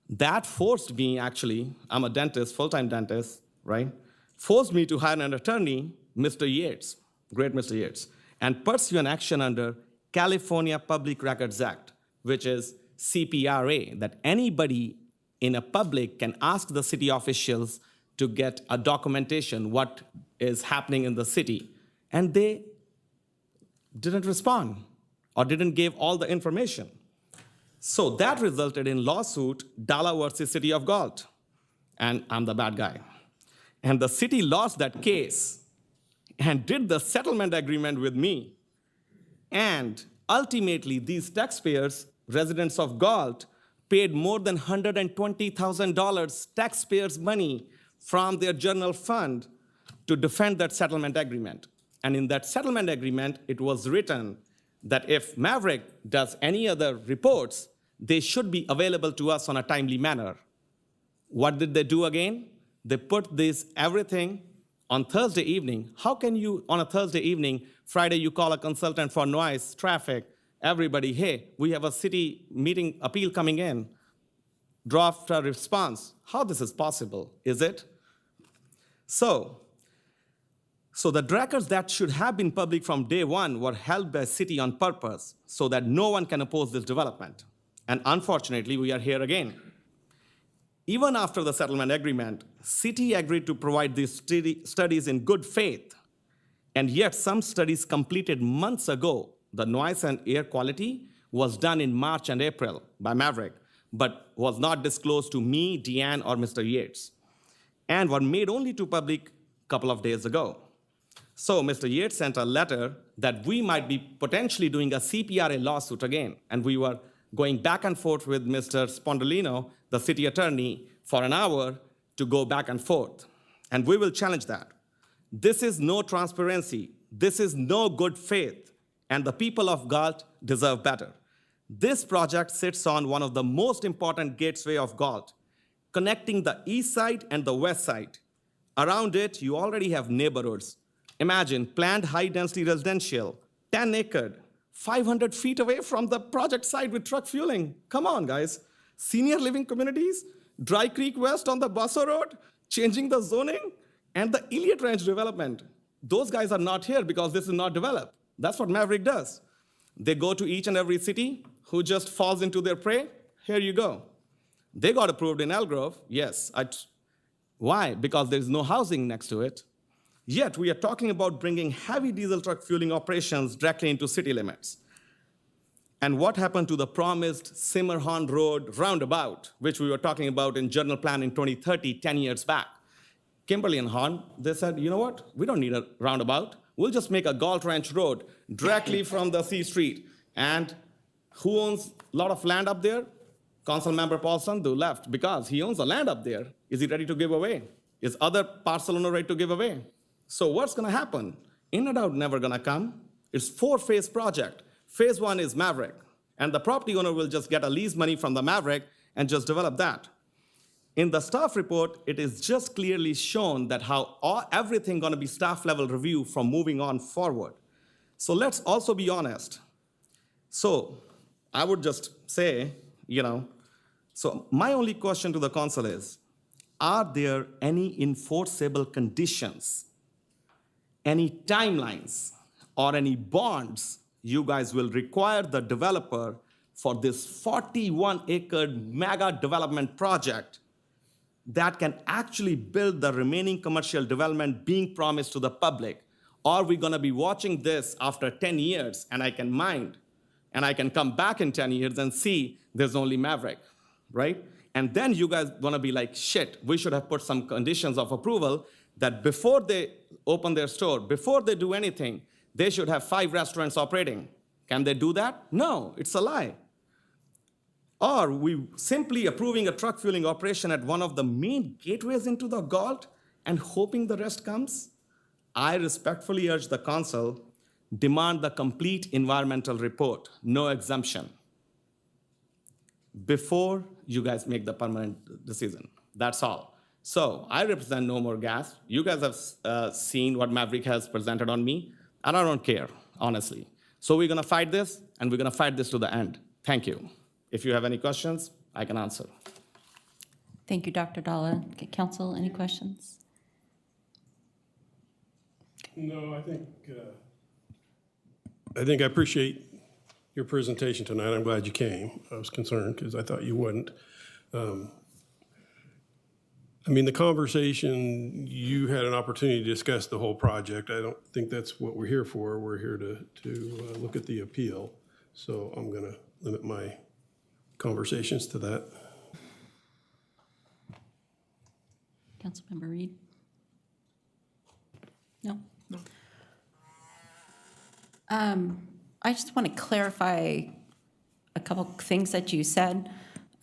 That forced me, actually, I'm a dentist, full-time dentist, right? Forced me to hire an attorney, Mr. Yates, great Mr. Yates, and pursue an action under California Public Records Act, which is CPRA, that anybody in a public can ask the city officials to get a documentation what is happening in the city. And they didn't respond or didn't give all the information. So that resulted in lawsuit, Dalla versus City of Galt. And I'm the bad guy. And the city lost that case and did the settlement agreement with me. And ultimately, these taxpayers, residents of Galt, paid more than $120,000 taxpayers' money from their general fund to defend that settlement agreement. And in that settlement agreement, it was written that if Maverick does any other reports, they should be available to us on a timely manner. What did they do again? They put this everything on Thursday evening. How can you, on a Thursday evening, Friday you call a consultant for noise, traffic, everybody, hey, we have a city meeting appeal coming in, draft a response. How this is possible, is it? So, So the records that should have been public from day one were held by city on purpose so that no one can oppose this development. And unfortunately, we are here again. Even after the settlement agreement, city agreed to provide these studies in good faith. And yet some studies completed months ago, the noise and air quality was done in March and April by Maverick, but was not disclosed to me, Deanne, or Mr. Yates, and were made only to public a couple of days ago. So Mr. Yates sent a letter that we might be potentially doing a CPRA lawsuit again, and we were going back and forth with Mr. Spondolino, the city attorney, for an hour to go back and forth. And we will challenge that. This is no transparency. This is no good faith. And the people of Galt deserve better. This project sits on one of the most important gateway of Galt, connecting the east side and the west side. Around it, you already have neighborhoods. Imagine planned high-density residential, 10-acre, 500 feet away from the project site with truck fueling. Come on, guys. Senior living communities, Dry Creek West on the Basso Road, changing the zoning, and the Elliott Ranch development. Those guys are not here because this is not developed. That's what Maverick does. They go to each and every city who just falls into their prey. Here you go. They got approved in Elk Grove, yes. Why? Because there's no housing next to it. Yet we are talking about bringing heavy diesel truck fueling operations directly into city limits. And what happened to the promised Simmerhorn Road roundabout, which we were talking about in General Plan in 2030, 10 years back? Kimberly and Horn, they said, you know what? We don't need a roundabout. We'll just make a Galt Ranch Road directly from the C Street. And who owns a lot of land up there? Council member Paul Sandhu left because he owns the land up there. Is he ready to give away? Is other parcel owner ready to give away? So what's gonna happen? In and out never gonna come. It's 4-phase project. Phase 1 is Maverick. And the property owner will just get a lease money from the Maverick and just develop that. In the staff report, it is just clearly shown that how everything gonna be staff level review from moving on forward. So let's also be honest. So I would just say, so my only question to the council is, are there any enforceable conditions, any timelines, or any bonds you guys will require the developer for this 41-acre mega development project that can actually build the remaining commercial development being promised to the public? Or are we gonna be watching this after 10 years and I can mind, and I can come back in 10 years and see there's only Maverick, right? And then you guys gonna be like, shit, we should have put some conditions of approval that before they open their store, before they do anything, they should have 5 restaurants operating. Can they do that? No, it's a lie. Or we simply approving a truck fueling operation at one of the main gateways into the Galt and hoping the rest comes? I respectfully urge the council, demand the complete environmental report, no exemption, before you guys make the permanent decision. That's all. So I represent No More Gas. You guys have seen what Maverick has presented on me, and I don't care, honestly. So we're gonna fight this, and we're gonna fight this to the end. Thank you. If you have any questions, I can answer. Thank you, Dr. Dalla. Okay, council, any questions? No, I think I appreciate your presentation tonight. I'm glad you came. I was concerned because I thought you wouldn't. The conversation, you had an opportunity to discuss the whole project. I don't think that's what we're here for. We're here to look at the appeal. So I'm going to limit my conversations to that. Councilmember Reed? No? No. I just want to clarify a couple things that you said.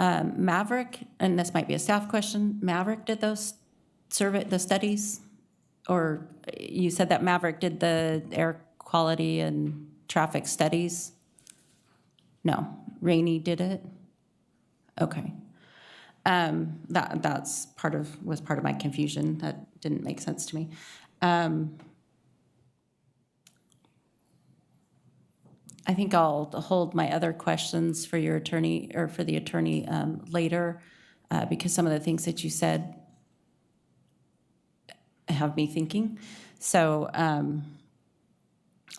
Maverick, and this might be a staff question, Maverick did those the studies? Or you said that Maverick did the air quality and traffic studies? No, Rainey did it? Okay. That's was part of my confusion. That didn't make sense to me. I think I'll hold my other questions for your attorney or for the attorney later, because some of the things that you said have me thinking. So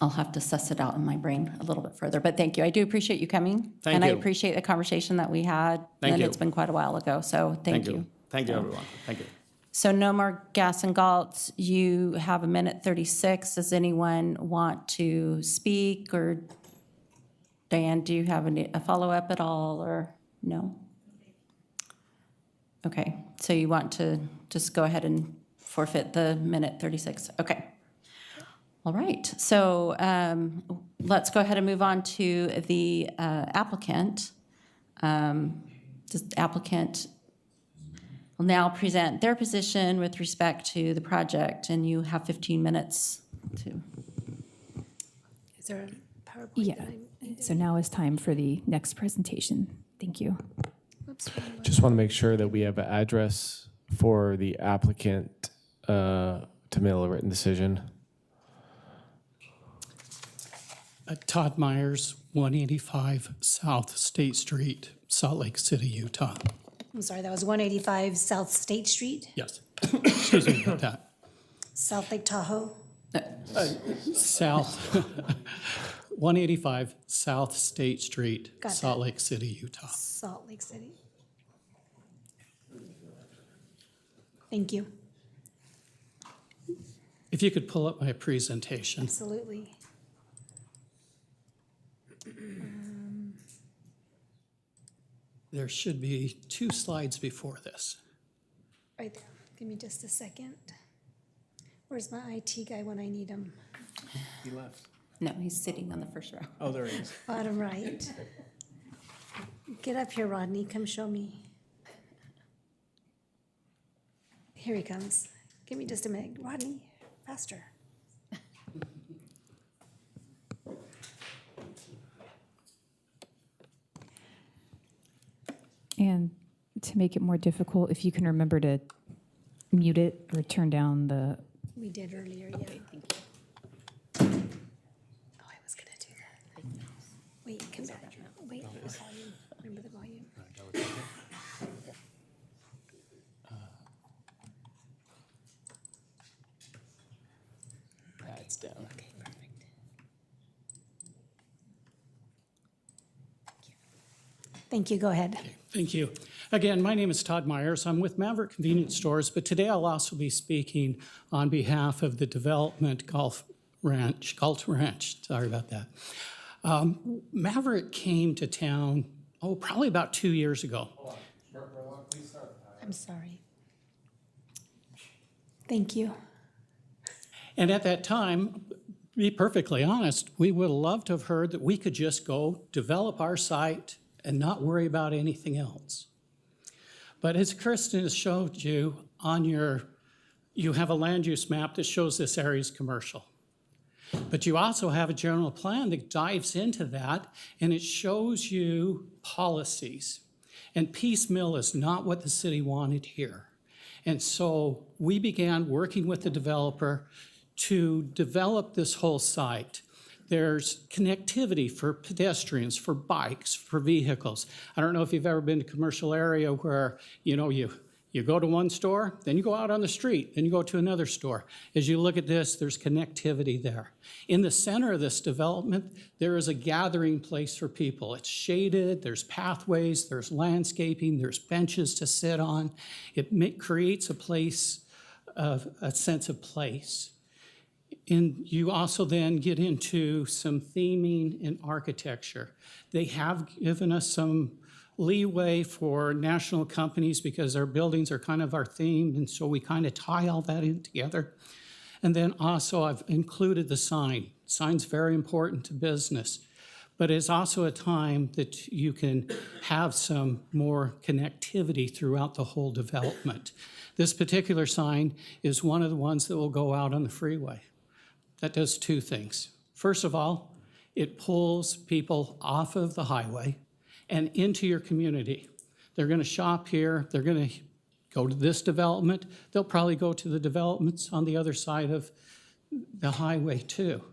I'll have to suss it out in my brain a little bit further. But thank you. I do appreciate you coming. Thank and I you. appreciate the conversation that we had. Thank and you. It's been quite a while ago. So thank you. Thank you, everyone. Thank you. So no more gas and Galt. You have a minute 36. Does anyone want to speak? Or Diane, do you have a follow-up at all or no? Okay, so you want to just go ahead and forfeit the minute 36. Okay. All right, so let's go ahead and move on to the applicant. The applicant will now present their position with respect to the project, and you have 15 minutes to. Is there a PowerPoint? Yeah, so now is time for the next presentation. Thank you. Just want to make sure that we have an address for the applicant to mail a written decision. Todd Myers, 185 South State Street, Salt Lake City, Utah. I'm sorry, that was 185 South State Street, Yes. Excuse me about that. South Lake Tahoe. South, 185 South State Street, Got Salt that. Lake City, Utah. Salt Lake City. Thank you. If you could pull up my presentation. Absolutely. There should be 2 slides before this. Right there. Give me just a second. Where's my IT guy when I need him? He left. No, he's sitting on the first row. Oh, there he is. Bottom right. Get up here, Rodney. Come show me. Here he comes. Give me just a minute. Rodney, faster. And to make it more difficult, if you can remember to mute it or turn down the. We did earlier, yeah. Okay, thank you. Oh, I was gonna do that. Wait, come back. Wait, the volume. Remember the volume? That's down. Okay, perfect. Thank you. Go ahead. Thank you. Again, my name is Todd Myers. I'm with Maverick Convenience Stores, but today I'll also be speaking on behalf of the development Galt Ranch. Sorry about that. Maverick came to town, probably about 2 years ago. I'm sorry. Thank you. And at that time, to be perfectly honest, we would have loved to have heard that we could just go develop our site and not worry about anything else. But as Kristen has showed you on you have a land use map that shows this area is commercial. But you also have a general plan that dives into that, and it shows you policies. And piecemeal is not what the city wanted here. And so we began working with the developer to develop this whole site. There's connectivity for pedestrians, for bikes, for vehicles. I don't know if you've ever been to a commercial area where, you go to one store, then you go out on the street, then you go to another store. As you look at this, there's connectivity there. In the center of this development, there is a gathering place for people. It's shaded, there's pathways, there's landscaping, there's benches to sit on. It creates a sense of place. And you also then get into some theming and architecture. They have given us some leeway for national companies because our buildings are kind of our theme, and so we kind of tie all that in together. And then also I've included the sign. Sign's very important to business, but it's also a time that you can have some more connectivity throughout the whole development. This particular sign is one of the ones that will go out on the freeway. That does 2 things. First of all, it pulls people off of the highway and into your community. They're going to shop here. They're going to go to this development. They'll probably go to the developments on the other side of the highway too.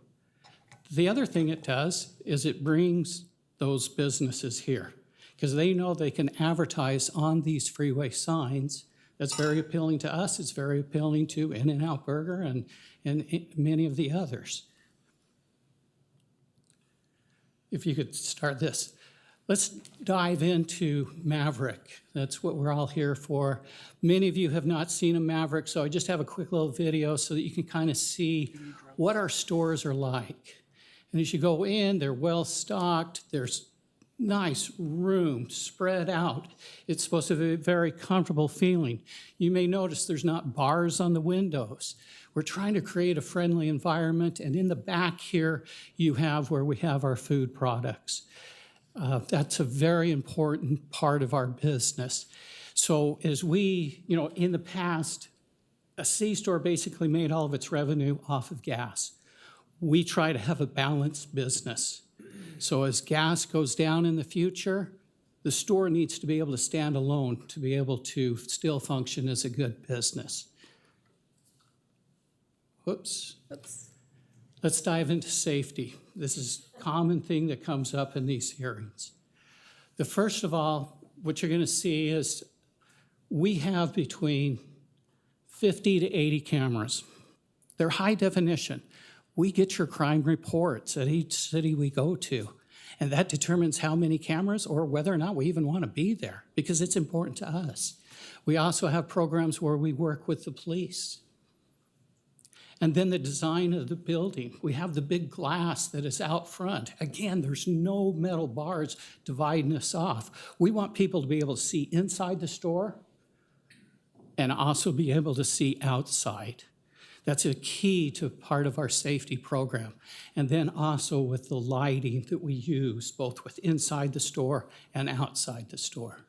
The other thing it does is it brings those businesses here because they know they can advertise on these freeway signs That's very appealing to us. It's very appealing to In-N-Out Burger and many of the others. If you could start this. Let's dive into Maverick. That's what we're all here for. Many of you have not seen a Maverick, so I just have a quick little video so that you can kind of see what our stores are like. And as you go in, they're well stocked. There's nice room spread out. It's supposed to be a very comfortable feeling. You may notice there's not bars on the windows. We're trying to create a friendly environment, and in the back here, you have where we have our food products. That's a very important part of our business. So as we, in the past, a C-store basically made all of its revenue off of gas. We try to have a balanced business. So as gas goes down in the future, the store needs to be able to stand alone to be able to still function as a good business. Whoops. Let's dive into safety. This is a common thing that comes up in these hearings. First of all, what you're going to see is we have between 50 to 80 cameras. They're high definition. We get your crime reports at each city we go to, and that determines how many cameras or whether or not we even want to be there, because it's important to us. We also have programs where we work with the police. And then the design of the building. We have the big glass that is out front. Again, there's no metal bars dividing us off. We want people to be able to see inside the store and also be able to see outside. That's a key to part of our safety program. And then also with the lighting that we use, both with inside the store and outside the store.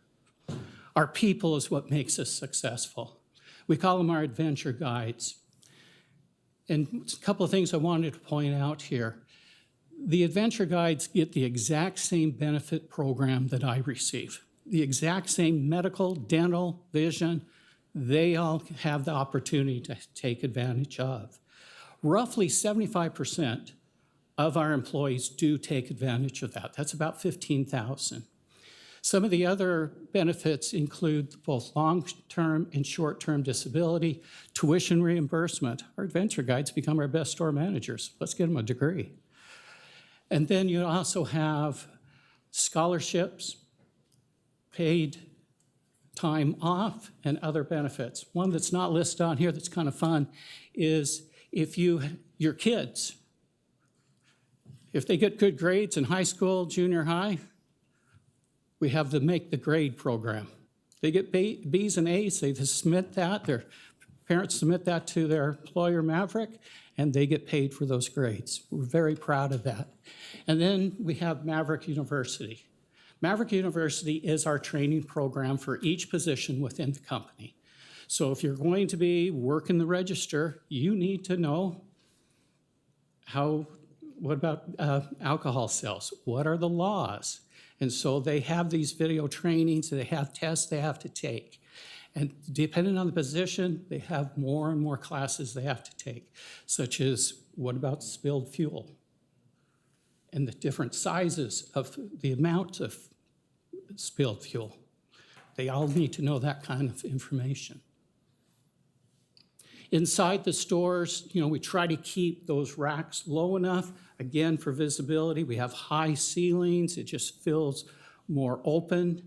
Our people is what makes us successful. We call them our adventure guides. And a couple of things I wanted to point out here. The adventure guides get the exact same benefit program that I receive. The exact same medical, dental, vision, they all have the opportunity to take advantage of. Roughly 75% of our employees do take advantage of that. That's about 15,000. Some of the other benefits include both long-term and short-term disability, tuition reimbursement. Our adventure guides become our best store managers. Let's get them a degree. And then you also have scholarships, paid time off, and other benefits. One that's not listed on here that's kind of fun is if your kids, if they get good grades in high school, junior high, we have the Make the Grade program. They get B's and A's, they submit that, their parents submit that to their employer, Maverick, and they get paid for those grades. We're very proud of that. And then we have Maverick University. Maverick University is our training program for each position within the company. So if you're going to be working the register, you need to know what about alcohol sales? What are the laws? And so they have these video trainings, they have tests they have to take. And depending on the position, they have more and more classes they have to take, such as what about spilled fuel? And the different sizes of the amount of spilled fuel. They all need to know that kind of information. Inside the stores, we try to keep those racks low enough. Again, for visibility, we have high ceilings. It just feels more open,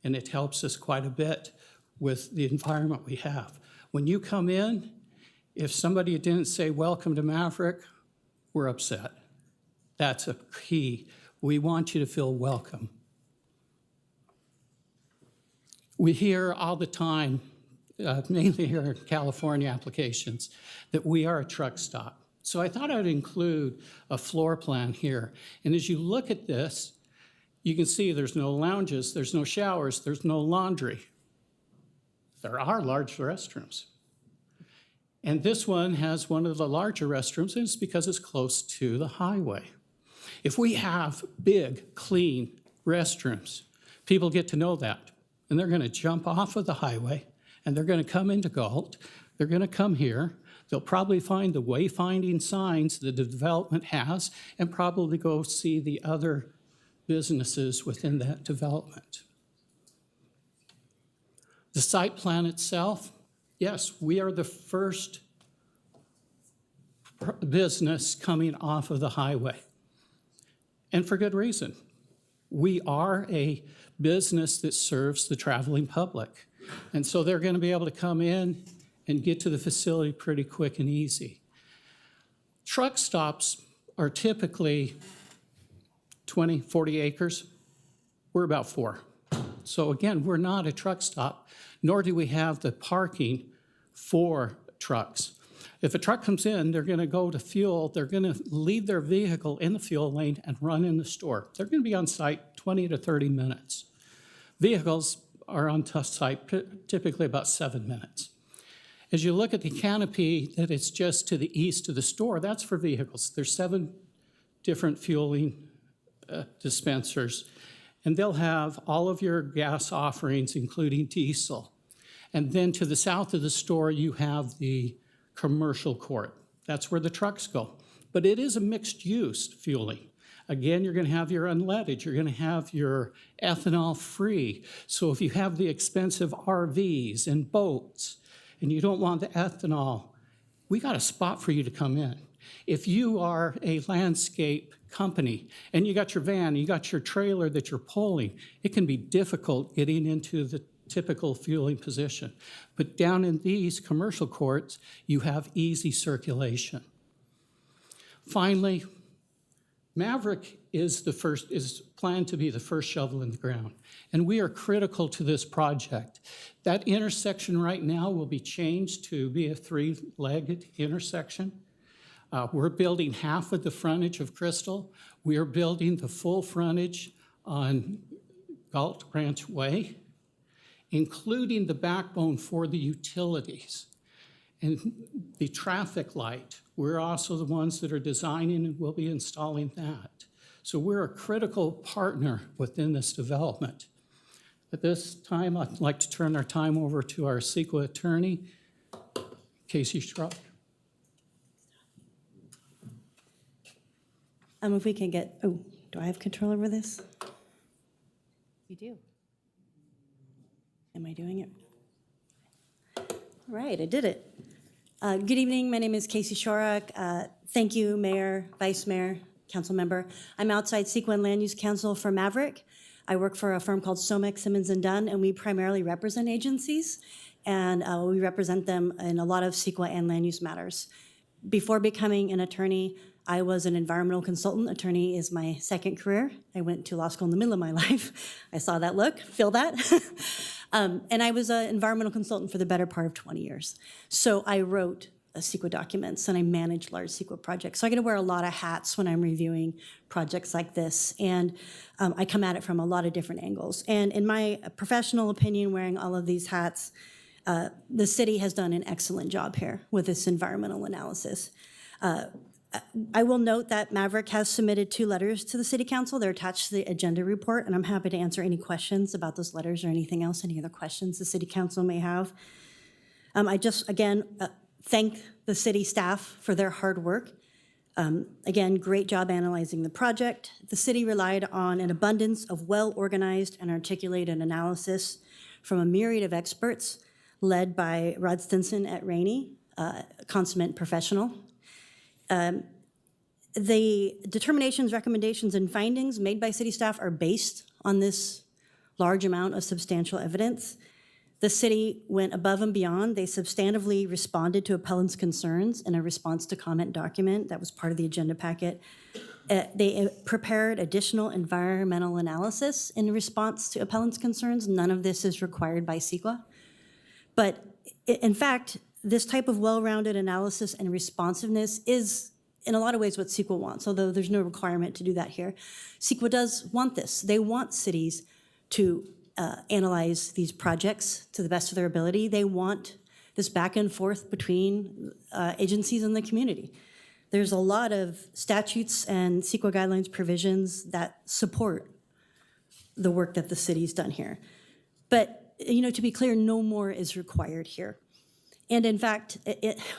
and it helps us quite a bit with the environment we have. When you come in, if somebody didn't say, "Welcome to Maverick," we're upset. That's a key. We want you to feel welcome. We hear all the time, mainly here in California applications, that we are a truck stop. So I thought I'd include a floor plan here. And as you look at this, you can see there's no lounges, there's no showers, there's no laundry. There are large restrooms. And this one has one of the larger restrooms, and it's because it's close to the highway. If we have big, clean restrooms, people get to know that, and they're going to jump off of the highway, and they're going to come into Galt, they're going to come here, they'll probably find the wayfinding signs that the development has, and probably go see the other businesses within that development. The site plan itself, yes, we are the first business coming off of the highway. And for good reason. We are a business that serves the traveling public. And so they're going to be able to come in and get to the facility pretty quick and easy. Truck stops are typically 20, 40 acres. We're about 4. So again, we're not a truck stop, nor do we have the parking for trucks. If a truck comes in, they're going to go to fuel, they're going to leave their vehicle in the fuel lane and run in the store. They're going to be on site 20 to 30 minutes. Vehicles are on site typically about 7 minutes. As you look at the canopy that it's just to the east of the store, that's for vehicles. There's 7 different fueling dispensers, and they'll have all of your gas offerings, including diesel. And then to the south of the store, you have the commercial court. That's where the trucks go. But it is a mixed use fueling. Again, you're going to have your unleaded, you're going to have your ethanol free. So if you have the expensive RVs and boats and you don't want the ethanol, we got a spot for you to come in. If you are a landscape company and you got your van, you got your trailer that you're pulling, it can be difficult getting into the typical fueling position. But down in these commercial courts, you have easy circulation. Finally, Maverick is planned to be the first shovel in the ground, and we are critical to this project. That intersection right now will be changed to be a 3-legged intersection. We're building half of the frontage of Crystal. We are building the full frontage on Galt Ranch Way, including the backbone for the utilities. And the traffic light, we're also the ones that are designing and will be installing that. So we're a critical partner within this development. At this time, I'd like to turn our time over to our CEQA attorney, Casey Schrock. If we can get, do I have control over this? You do. Am I doing it? All right, I did it. Good evening, my name is Casey Shorak. Thank you, Mayor, Vice Mayor, Council Member. I'm outside CEQA and Land Use Council for Maverick. I work for a firm called Somex, Simmons & Dunn, and we primarily represent agencies, and we represent them in a lot of CEQA and land use matters. Before becoming an attorney, I was an environmental consultant. Attorney is my second career. I went to law school in the middle of my life. I saw that look, feel that. And I was an environmental consultant for the better part of 20 years. So I wrote CEQA documents and I managed large CEQA projects. So I get to wear a lot of hats when I'm reviewing projects like this. And I come at it from a lot of different angles. And in my professional opinion, wearing all of these hats, the city has done an excellent job here with this environmental analysis. I will note that Maverick has submitted 2 letters to the City Council. They're attached to the agenda report, and I'm happy to answer any questions about those letters or anything else, any other questions the City Council may have. I just, again, thank the city staff for their hard work. Again, great job analyzing the project. The city relied on an abundance of well-organized and articulated analysis from a myriad of experts led by Rod Stinson at Rainey, a consummate professional. The determinations, recommendations, and findings made by city staff are based on this large amount of substantial evidence. The city went above and beyond. They substantively responded to appellants' concerns in a response to comment document that was part of the agenda packet. They prepared additional environmental analysis in response to appellants' concerns. None of this is required by CEQA. But in fact, this type of well-rounded analysis and responsiveness is, in a lot of ways, what CEQA wants, although there's no requirement to do that here. CEQA does want this. They want cities to analyze these projects to the best of their ability. They want this back and forth between agencies and the community. There's a lot of statutes and CEQA guidelines provisions that support the work that the city's done here. But, to be clear, no more is required here. And in fact,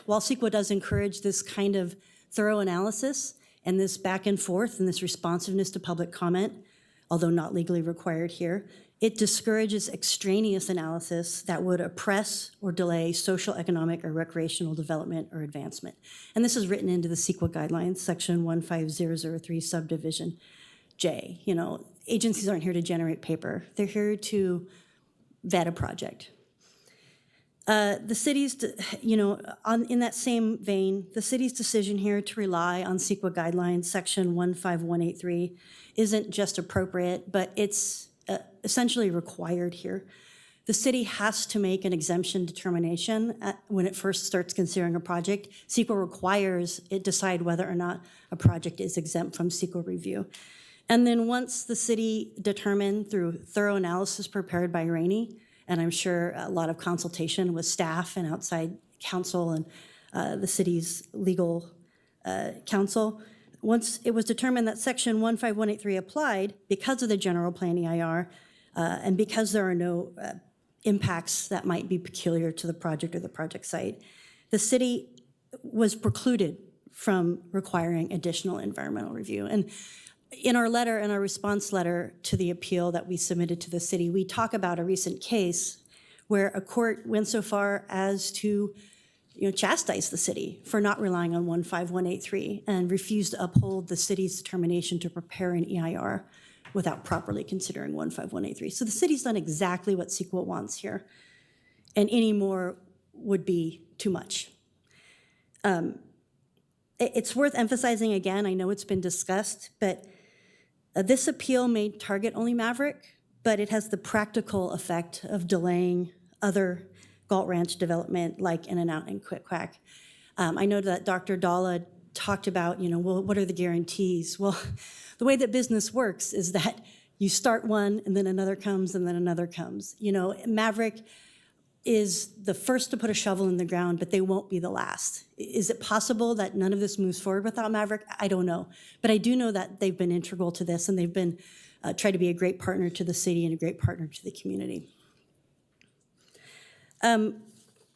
while CEQA does encourage this kind of thorough analysis and this back and forth and this responsiveness to public comment, although not legally required here, It discourages extraneous analysis that would oppress or delay social, economic, or recreational development or advancement. And this is written into the CEQA guidelines, section 15003, subdivision J. You know, agencies aren't here to generate paper. They're here to vet a project. The city's, you know, in that same vein, the city's decision here to rely on CEQA guidelines, section 15183, isn't just appropriate, but it's essentially required here. The city has to make an exemption determination when it first starts considering a project. CEQA requires it decide whether or not a project is exempt from CEQA review. And then once the city determined through thorough analysis prepared by Rainey, and I'm sure a lot of consultation with staff and outside counsel and the city's legal counsel, once it was determined that section 15183 applied because of the general plan EIR and because there are no impacts that might be peculiar to the project or the project site, the city was precluded from requiring additional environmental review. And in our letter, in our response letter to the appeal that we submitted to the city, we talk about a recent case where a court went so far as to chastise the city for not relying on 15183 and refused to uphold the city's determination to prepare an EIR without properly considering 15183. So the city's done exactly what CEQA wants here, and any more would be too much. It's worth emphasizing again, I know it's been discussed, but this appeal may target only Maverick, but it has the practical effect of delaying other Galt Ranch development like In-N-Out and Quick Quack. I know that Dr. Dalla talked about, well, what are the guarantees? Well, the way that business works is that you start one and then another comes and then another comes. Maverick is the first to put a shovel in the ground, but they won't be the last. Is it possible that none of this moves forward without Maverick? I don't know. But I do know that they've been integral to this, and they've been tried to be a great partner to the city and a great partner to the community. And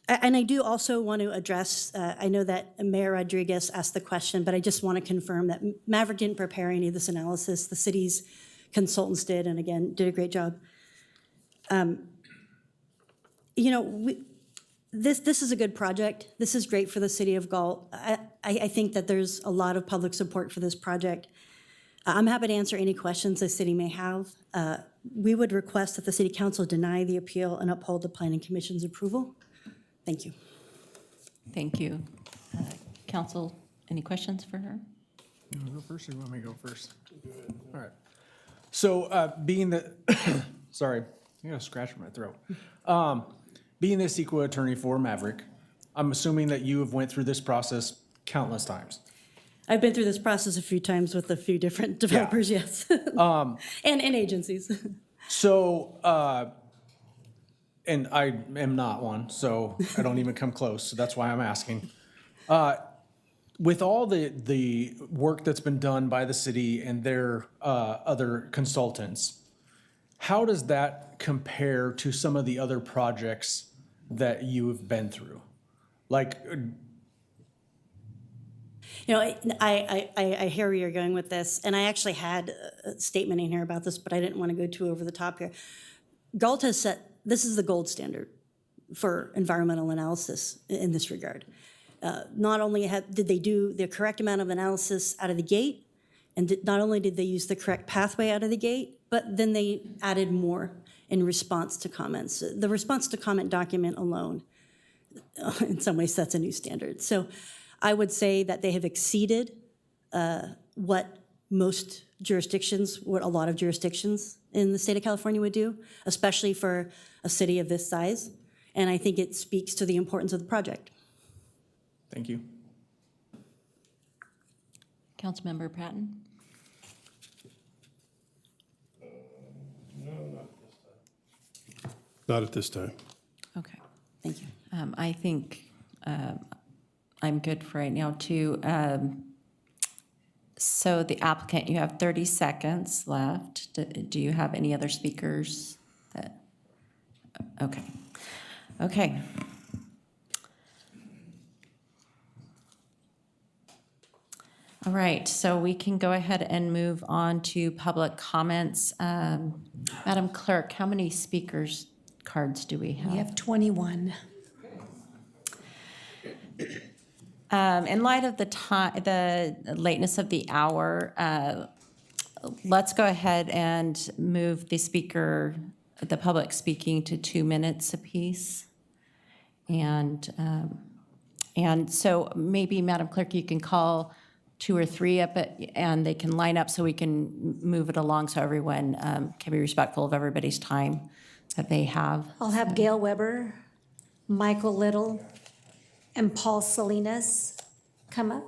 I do also want to address, I know that Mayor Rodriguez asked the question, but I just want to confirm that Maverick didn't prepare any of this analysis. The city's consultants did, and again, did a great job. This is a good project. This is great for the city of Galt. I think that there's a lot of public support for this project. I'm happy to answer any questions the city may have. We would request that the city council deny the appeal and uphold the planning commission's approval. Thank you. Thank you. Council, any questions for her? You want to go first or you want me to go first? All right. So being the, sorry, I got a scratch in my throat. Being the CEQA attorney for Maverick, I'm assuming that you have went through this process countless times. I've been through this process a few times with a few different developers, yes. And agencies. So, and I am not one, so I don't even come close, so that's why I'm asking. With all the work that's been done by the city and their other consultants, how does that compare to some of the other projects that you have been through? Like, I hear where you're going with this, and I actually had a statement in here about this, but I didn't want to go too over the top here. Galt has set, this is the gold standard for environmental analysis in this regard. Not only did they do the correct amount of analysis out of the gate, and not only did they use the correct pathway out of the gate, but then they added more in response to comments. The response to comment document alone, in some ways, sets a new standard. So I would say that they have exceeded what most jurisdictions, what a lot of jurisdictions in the state of California would do, especially for a city of this size. And I think it speaks to the importance of the project. Thank you. Councilmember Pratton? Not at this time. Okay. Thank you. I think I'm good for right now, too. So the applicant, you have 30 seconds left. Do you have any other speakers? Okay. Okay. All right, so we can go ahead and move on to public comments. Madam Clerk, how many speakers cards do we have? We have 21. In light of the lateness of the hour, let's go ahead and move the public speaking to 2 minutes apiece. And so maybe, Madam Clerk, you can call 2 or 3 up and they can line up so we can move it along so everyone can be respectful of everybody's time that they have. I'll have Gail Weber, Michael Little, and Paul Salinas come up.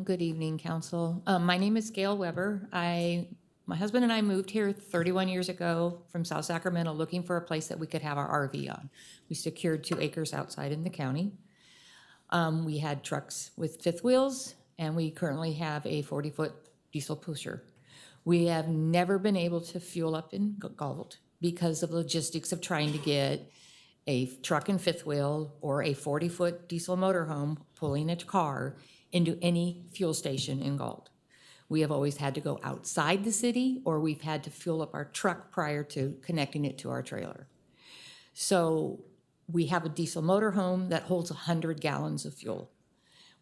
Good evening, Council. My name is Gail Weber. My husband and I moved here 31 years ago from South Sacramento looking for a place that we could have our RV on. We secured 2 acres outside in the county. We had trucks with 5th wheels, and we currently have a 40-foot diesel pusher. We have never been able to fuel up in Galt because of logistics of trying to get a truck and 5th wheel or a 40-foot diesel motorhome pulling a car into any fuel station in Galt. We have always had to go outside the city, or we've had to fuel up our truck prior to connecting it to our trailer. So we have a diesel motorhome that holds 100 gallons of fuel.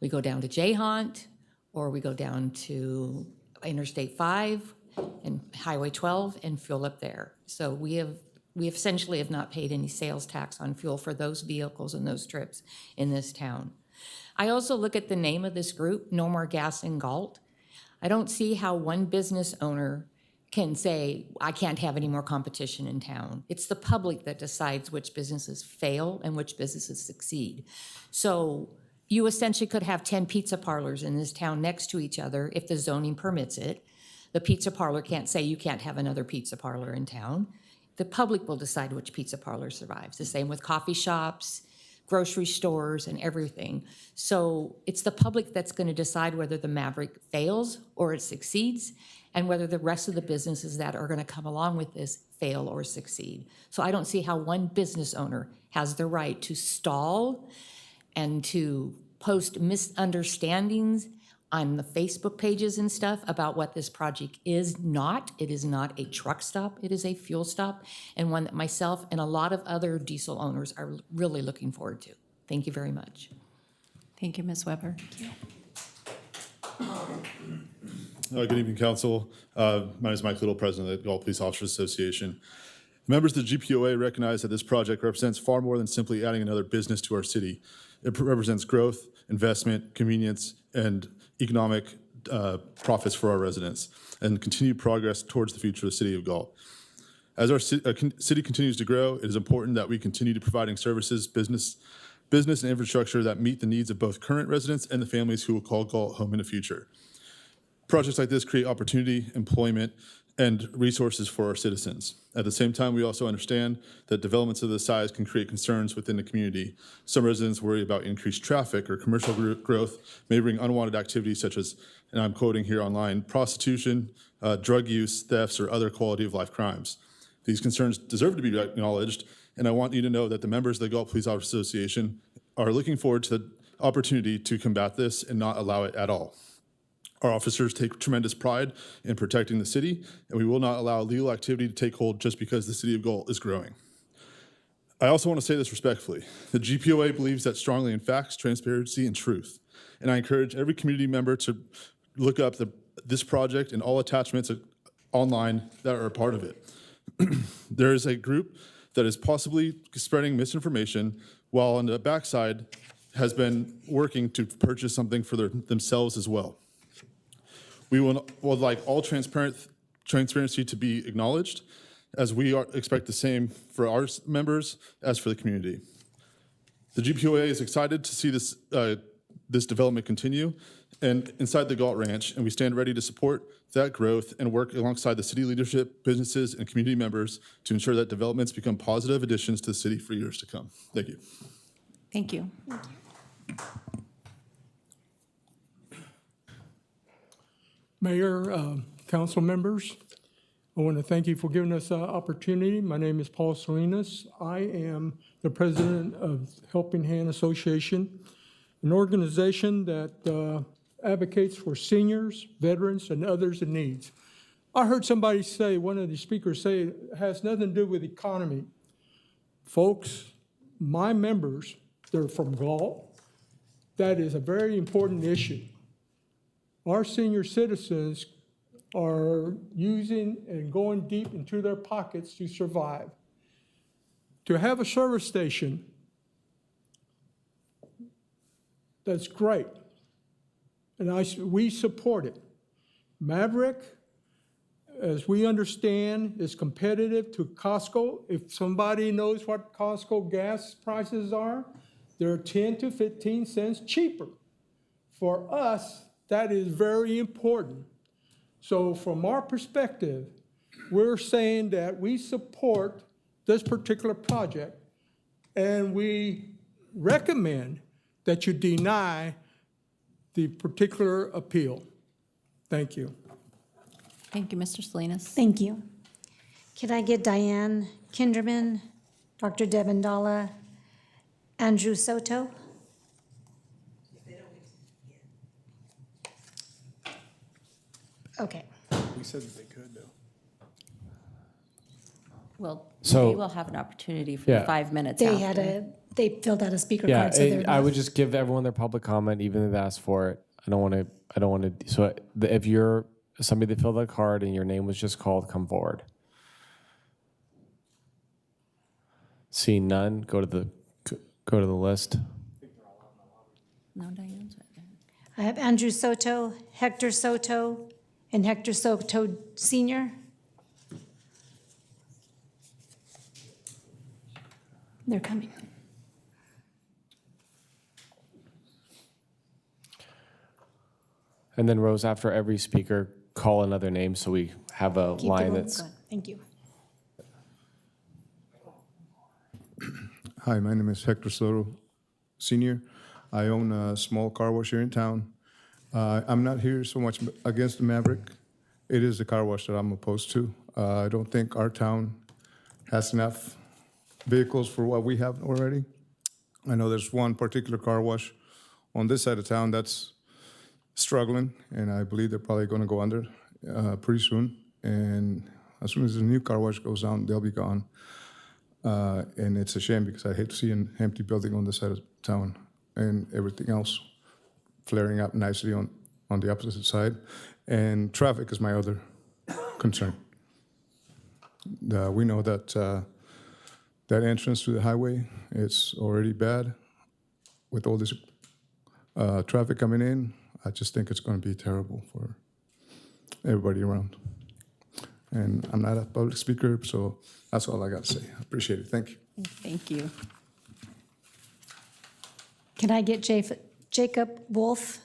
We go down to Jayhaunt, or we go down to Interstate 5 and Highway 12 and fuel up there. So we essentially have not paid any sales tax on fuel for those vehicles and those trips in this town. I also look at the name of this group, No More Gas in Galt. I don't see how one business owner can say, I can't have any more competition in town. It's the public that decides which businesses fail and which businesses succeed. So you essentially could have 10 pizza parlors in this town next to each other if the zoning permits it. The pizza parlor can't say you can't have another pizza parlor in town. The public will decide which pizza parlor survives. The same with coffee shops, grocery stores, and everything. So it's the public that's going to decide whether the Maverick fails or it succeeds, and whether the rest of the businesses that are going to come along with this fail or succeed. So I don't see how one business owner has the right to stall and to post misunderstandings on the Facebook pages and stuff about what this project is not. It is not a truck stop. It is a fuel stop, and one that myself and a lot of other diesel owners are really looking forward to. Thank you very much. Thank you, Ms. Weber. Good evening, Council. My name is Mike Little, President of the Galt Police Officers Association. Members of the GPOA recognize that this project represents far more than simply adding another business to our city. It represents growth, investment, convenience, and economic profits for our residents, and continued progress towards the future of the city of Galt. As our city continues to grow, it is important that we continue to providing services, business and infrastructure that meet the needs of both current residents and the families who will call Galt home in the future. Projects like this create opportunity, employment, and resources for our citizens. At the same time, we also understand that developments of this size can create concerns within the community. Some residents worry about increased traffic or commercial growth may bring unwanted activities such as, and I'm quoting here online, prostitution, drug use, thefts, or other quality of life crimes. These concerns deserve to be acknowledged, and I want you to know that the members of the Galt Police Officers Association are looking forward to the opportunity to combat this and not allow it at all. Our officers take tremendous pride in protecting the city, and we will not allow illegal activity to take hold just because the city of Galt is growing. I also want to say this respectfully. The GPOA believes that strongly in facts, transparency, and truth. And I encourage every community member to look up this project and all attachments online that are a part of it. There is a group that is possibly spreading misinformation, while on the backside has been working to purchase something for themselves as well. We would like all transparency to be acknowledged, as we expect the same for our members as for the community. The GPOA is excited to see this development continue and inside the Galt Ranch, and we stand ready to support that growth and work alongside the city leadership, businesses, and community members to ensure that developments become positive additions to the city for years to come. Thank you. Thank you. Mayor, council members, I want to thank you for giving us the opportunity. My name is Paul Salinas. I am the president of Helping Hand Association, an organization that advocates for seniors, veterans, and others in need. I heard somebody say, one of the speakers say, it has nothing to do with economy. Folks, my members, they're from Galt. That is a very important issue. Our senior citizens are using and going deep into their pockets to survive. To have a service station, that's great. And we support it. Maverick, as we understand, is competitive to Costco. If somebody knows what Costco gas prices are, they're 10 to 15 cents cheaper. For us, that is very important. So from our perspective, we're saying that we support this particular project, and we recommend that you deny the particular appeal. Thank you. Thank you, Mr. Salinas. Thank you. Can I get Diane Kinderman, Dr. Devendala, Andrew Soto? Okay. We said that they could, though. Well, So- they will have an opportunity for Yeah. 5 minutes They after. they filled out a speaker Yeah, card, so they're I not. would just give everyone their public comment, even if they asked for it. I don't want to, so if you're somebody that filled out a card and your name was just called, come forward. Seeing none, go to the list. No, Diane's right there. I have Andrew Soto, Hector Soto, and Hector Soto Sr. They're coming. And then Rose, after every speaker, call another name so we have a Keep the line roll that's. going. Thank you. Hi, my name is Hector Soto, Senior. I own a small car wash here in town. I'm not here so much against the Maverick. It is the car wash that I'm opposed to. I don't think our town has enough vehicles for what we have already. I know there's one particular car wash on this side of town that's struggling, and I believe they're probably going to go under pretty soon. And as soon as the new car wash goes down, they'll be gone. And it's a shame because I hate to see an empty building on this side of town and everything else flaring up nicely on the opposite side. And traffic is my other concern. We know that that entrance to the highway, it's already bad with all this traffic coming in. I just think it's going to be terrible for everybody around. And I'm not a public speaker, so that's all I got to say. I appreciate it. Thank you. Thank you. Can I get Jacob Wolf?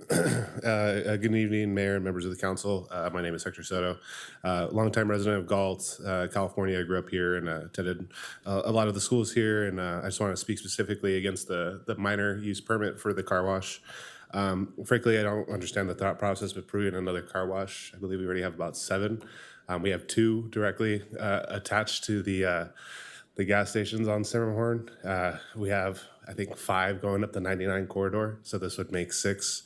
Good evening, Mayor and members of the council. My name is Hector Soto, longtime resident of Galt, California. I grew up here and attended a lot of the schools here. And I just want to speak specifically against the minor use permit for the car wash. Frankly, I don't understand the thought process of approving another car wash. I believe we already have about 7. We have 2 directly attached to the gas stations on Silverhorn. We have, I think, 5 going up the 99 corridor, so this would make 6.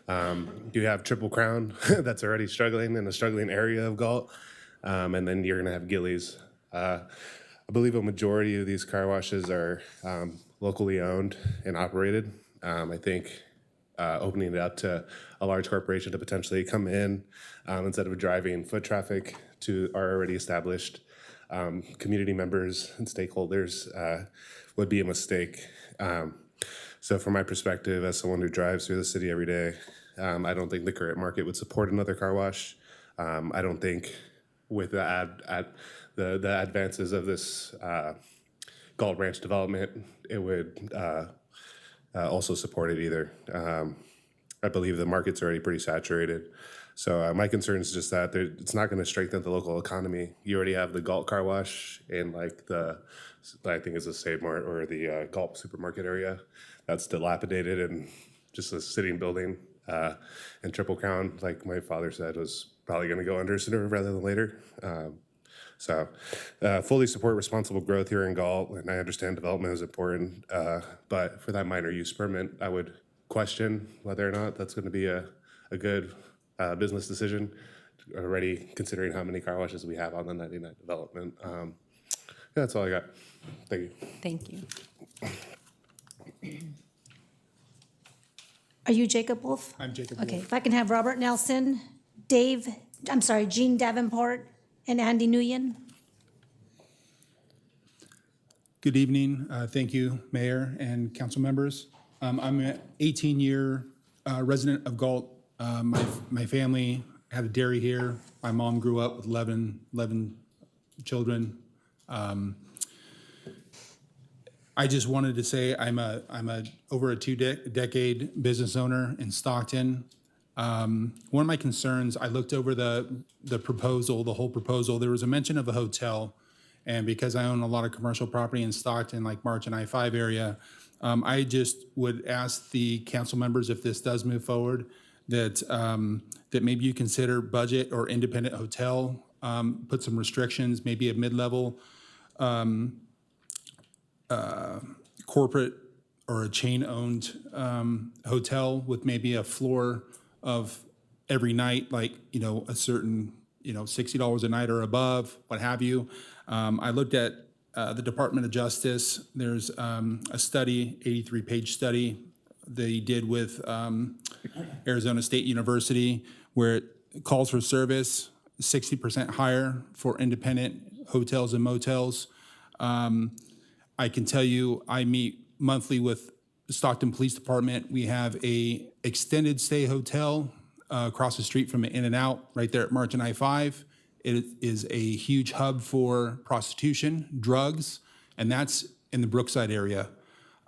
You have Triple Crown that's already struggling in a struggling area of Galt, and then you're going to have Gillies. I believe a majority of these car washes are locally owned and operated. I think opening it up to a large corporation to potentially come in instead of driving foot traffic to our already established community members and stakeholders would be a mistake. So from my perspective, as someone who drives through the city every day, I don't think the current market would support another car wash. I don't think with the advances of this Galt Ranch development, it would also support it either. I believe the market's already pretty saturated. So my concern is just that it's not going to strengthen the local economy. You already have the Galt car wash in like I think it's the Save Mart or the Galt supermarket area that's dilapidated and just a sitting building. And Triple Crown, like my father said, was probably going to go under sooner rather than later. So fully support responsible growth here in Galt, and I understand development is important, but for that minor use permit, I would question whether or not that's going to be a good business decision, already considering how many car washes we have on the 99 development. Yeah, that's all I got. Thank you. Thank you. Are you Jacob Wolf? I'm Jacob Okay, Wolf. if I can have Robert Nelson, Jean Davenport, and Andy Nguyen. Good evening. Thank you, Mayor and council members. I'm an 18-year resident of Galt. My family had a dairy here. My mom grew up with 11 children. I just wanted to say I'm a over a two-decade business owner in Stockton. One of my concerns, I looked over the proposal, the whole proposal. There was a mention of a hotel, and because I own a lot of commercial property in Stockton, like March and I-5 area, I just would ask the council members, if this does move forward, that that maybe you consider budget or independent hotel, put some restrictions, maybe a mid-level corporate or a chain-owned hotel with maybe a floor of every night, like, a certain, $60 a night or above, what have you. I looked at the Department of Justice. There's a study, 83-page study they did with Arizona State University, where it calls for service 60% higher for independent hotels and motels. I can tell you, I meet monthly with the Stockton Police Department. We have a extended stay hotel across the street from an In-N-Out right there at March and I-5. It is a huge hub for prostitution, drugs, and that's in the Brookside area.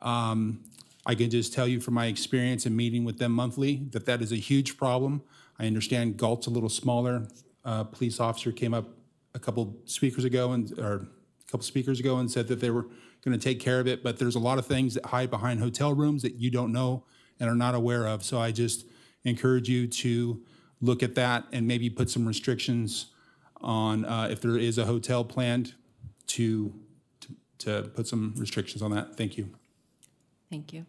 I can just tell you from my experience in meeting with them monthly that that is a huge problem. I understand Galt's a little smaller. Police officer came up a couple speakers ago and said that they were going to take care of it, but there's a lot of things that hide behind hotel rooms that you don't know and are not aware of. So I just encourage you to look at that and maybe put some restrictions on if there is a hotel planned to put some restrictions on that. Thank you. Thank you.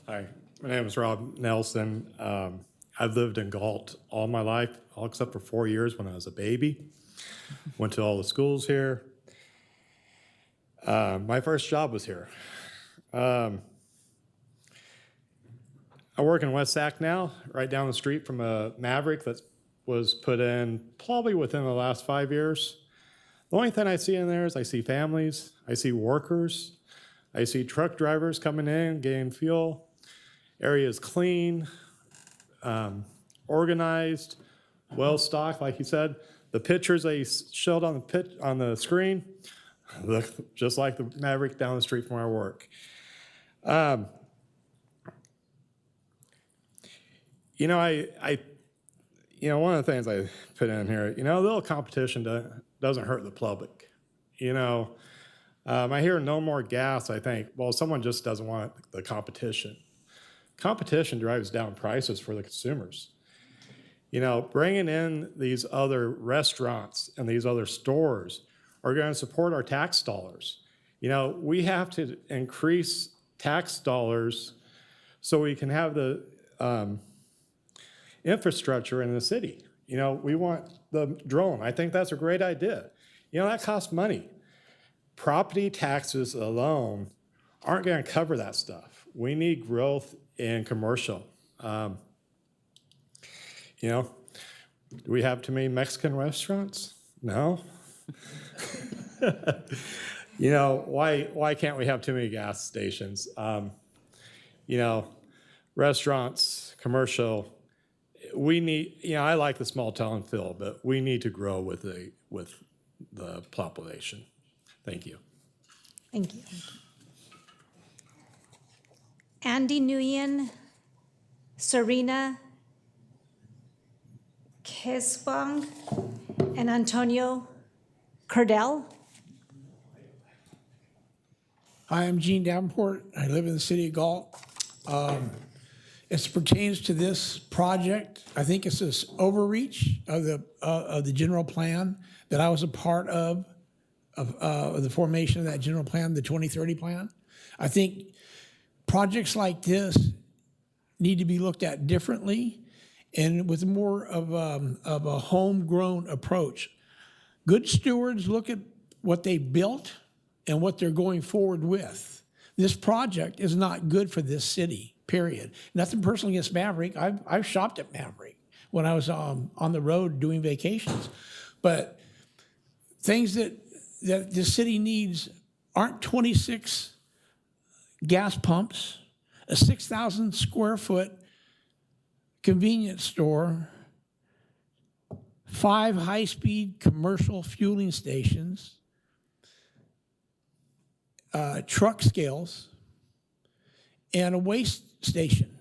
Hi, my name is Rob Nelson. I've lived in Galt all my life, all except for 4 years when I was a baby. Went to all the schools here. My first job was here. I work in West Sac now, right down the street from a Maverick that was put in probably within the last 5 years. The only thing I see in there is I see families, I see workers, I see truck drivers coming in, getting fuel. Area is clean, organized, well-stocked, like you said. The pictures they showed on the screen look just like the Maverick down the street from our work. One of the things I put in here, a little competition doesn't hurt the public. I hear no more gas, I think, well, someone just doesn't want the competition. Competition drives down prices for the consumers. Bringing in these other restaurants and these other stores are going to support our tax dollars. We have to increase tax dollars so we can have the infrastructure in the city. We want the drone. I think that's a great idea. That costs money. Property taxes alone aren't going to cover that stuff. We need growth in commercial. Do we have too many Mexican restaurants? No. Why can't we have too many gas stations? Restaurants, commercial. We need. I like the small town feel, but we need to grow with the population. Thank you. Thank you. Andy Nguyen, Serena Keswang, and Antonio Cordell. Hi, I'm Gene Davenport. I live in the city of Galt. as pertains to this project, I think it's this overreach of the general plan that I was a part of the formation of that general plan, the 2030 plan. I think projects like this need to be looked at differently and with more of a homegrown approach. Good stewards look at what they built and what they're going forward with. This project is not good for this city, period. Nothing personal against Maverick. I've shopped at Maverick when I was on the road doing vacations. But things that the city needs aren't 26 gas pumps, a 6,000 square foot convenience store, 5 high-speed commercial fueling stations, truck scales, and a waste station.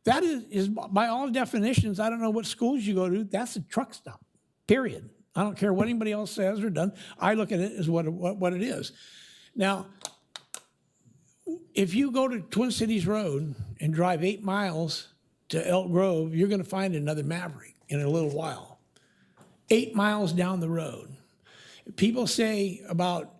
That is by all definitions, I don't know what schools you go to, that's a truck stop, period. I don't care what anybody else says or does. I look at it as what it is. Now, if you go to Twin Cities Road and drive 8 miles to Elk Grove, you're going to find another Maverick in a little while. 8 miles down the road. People say about,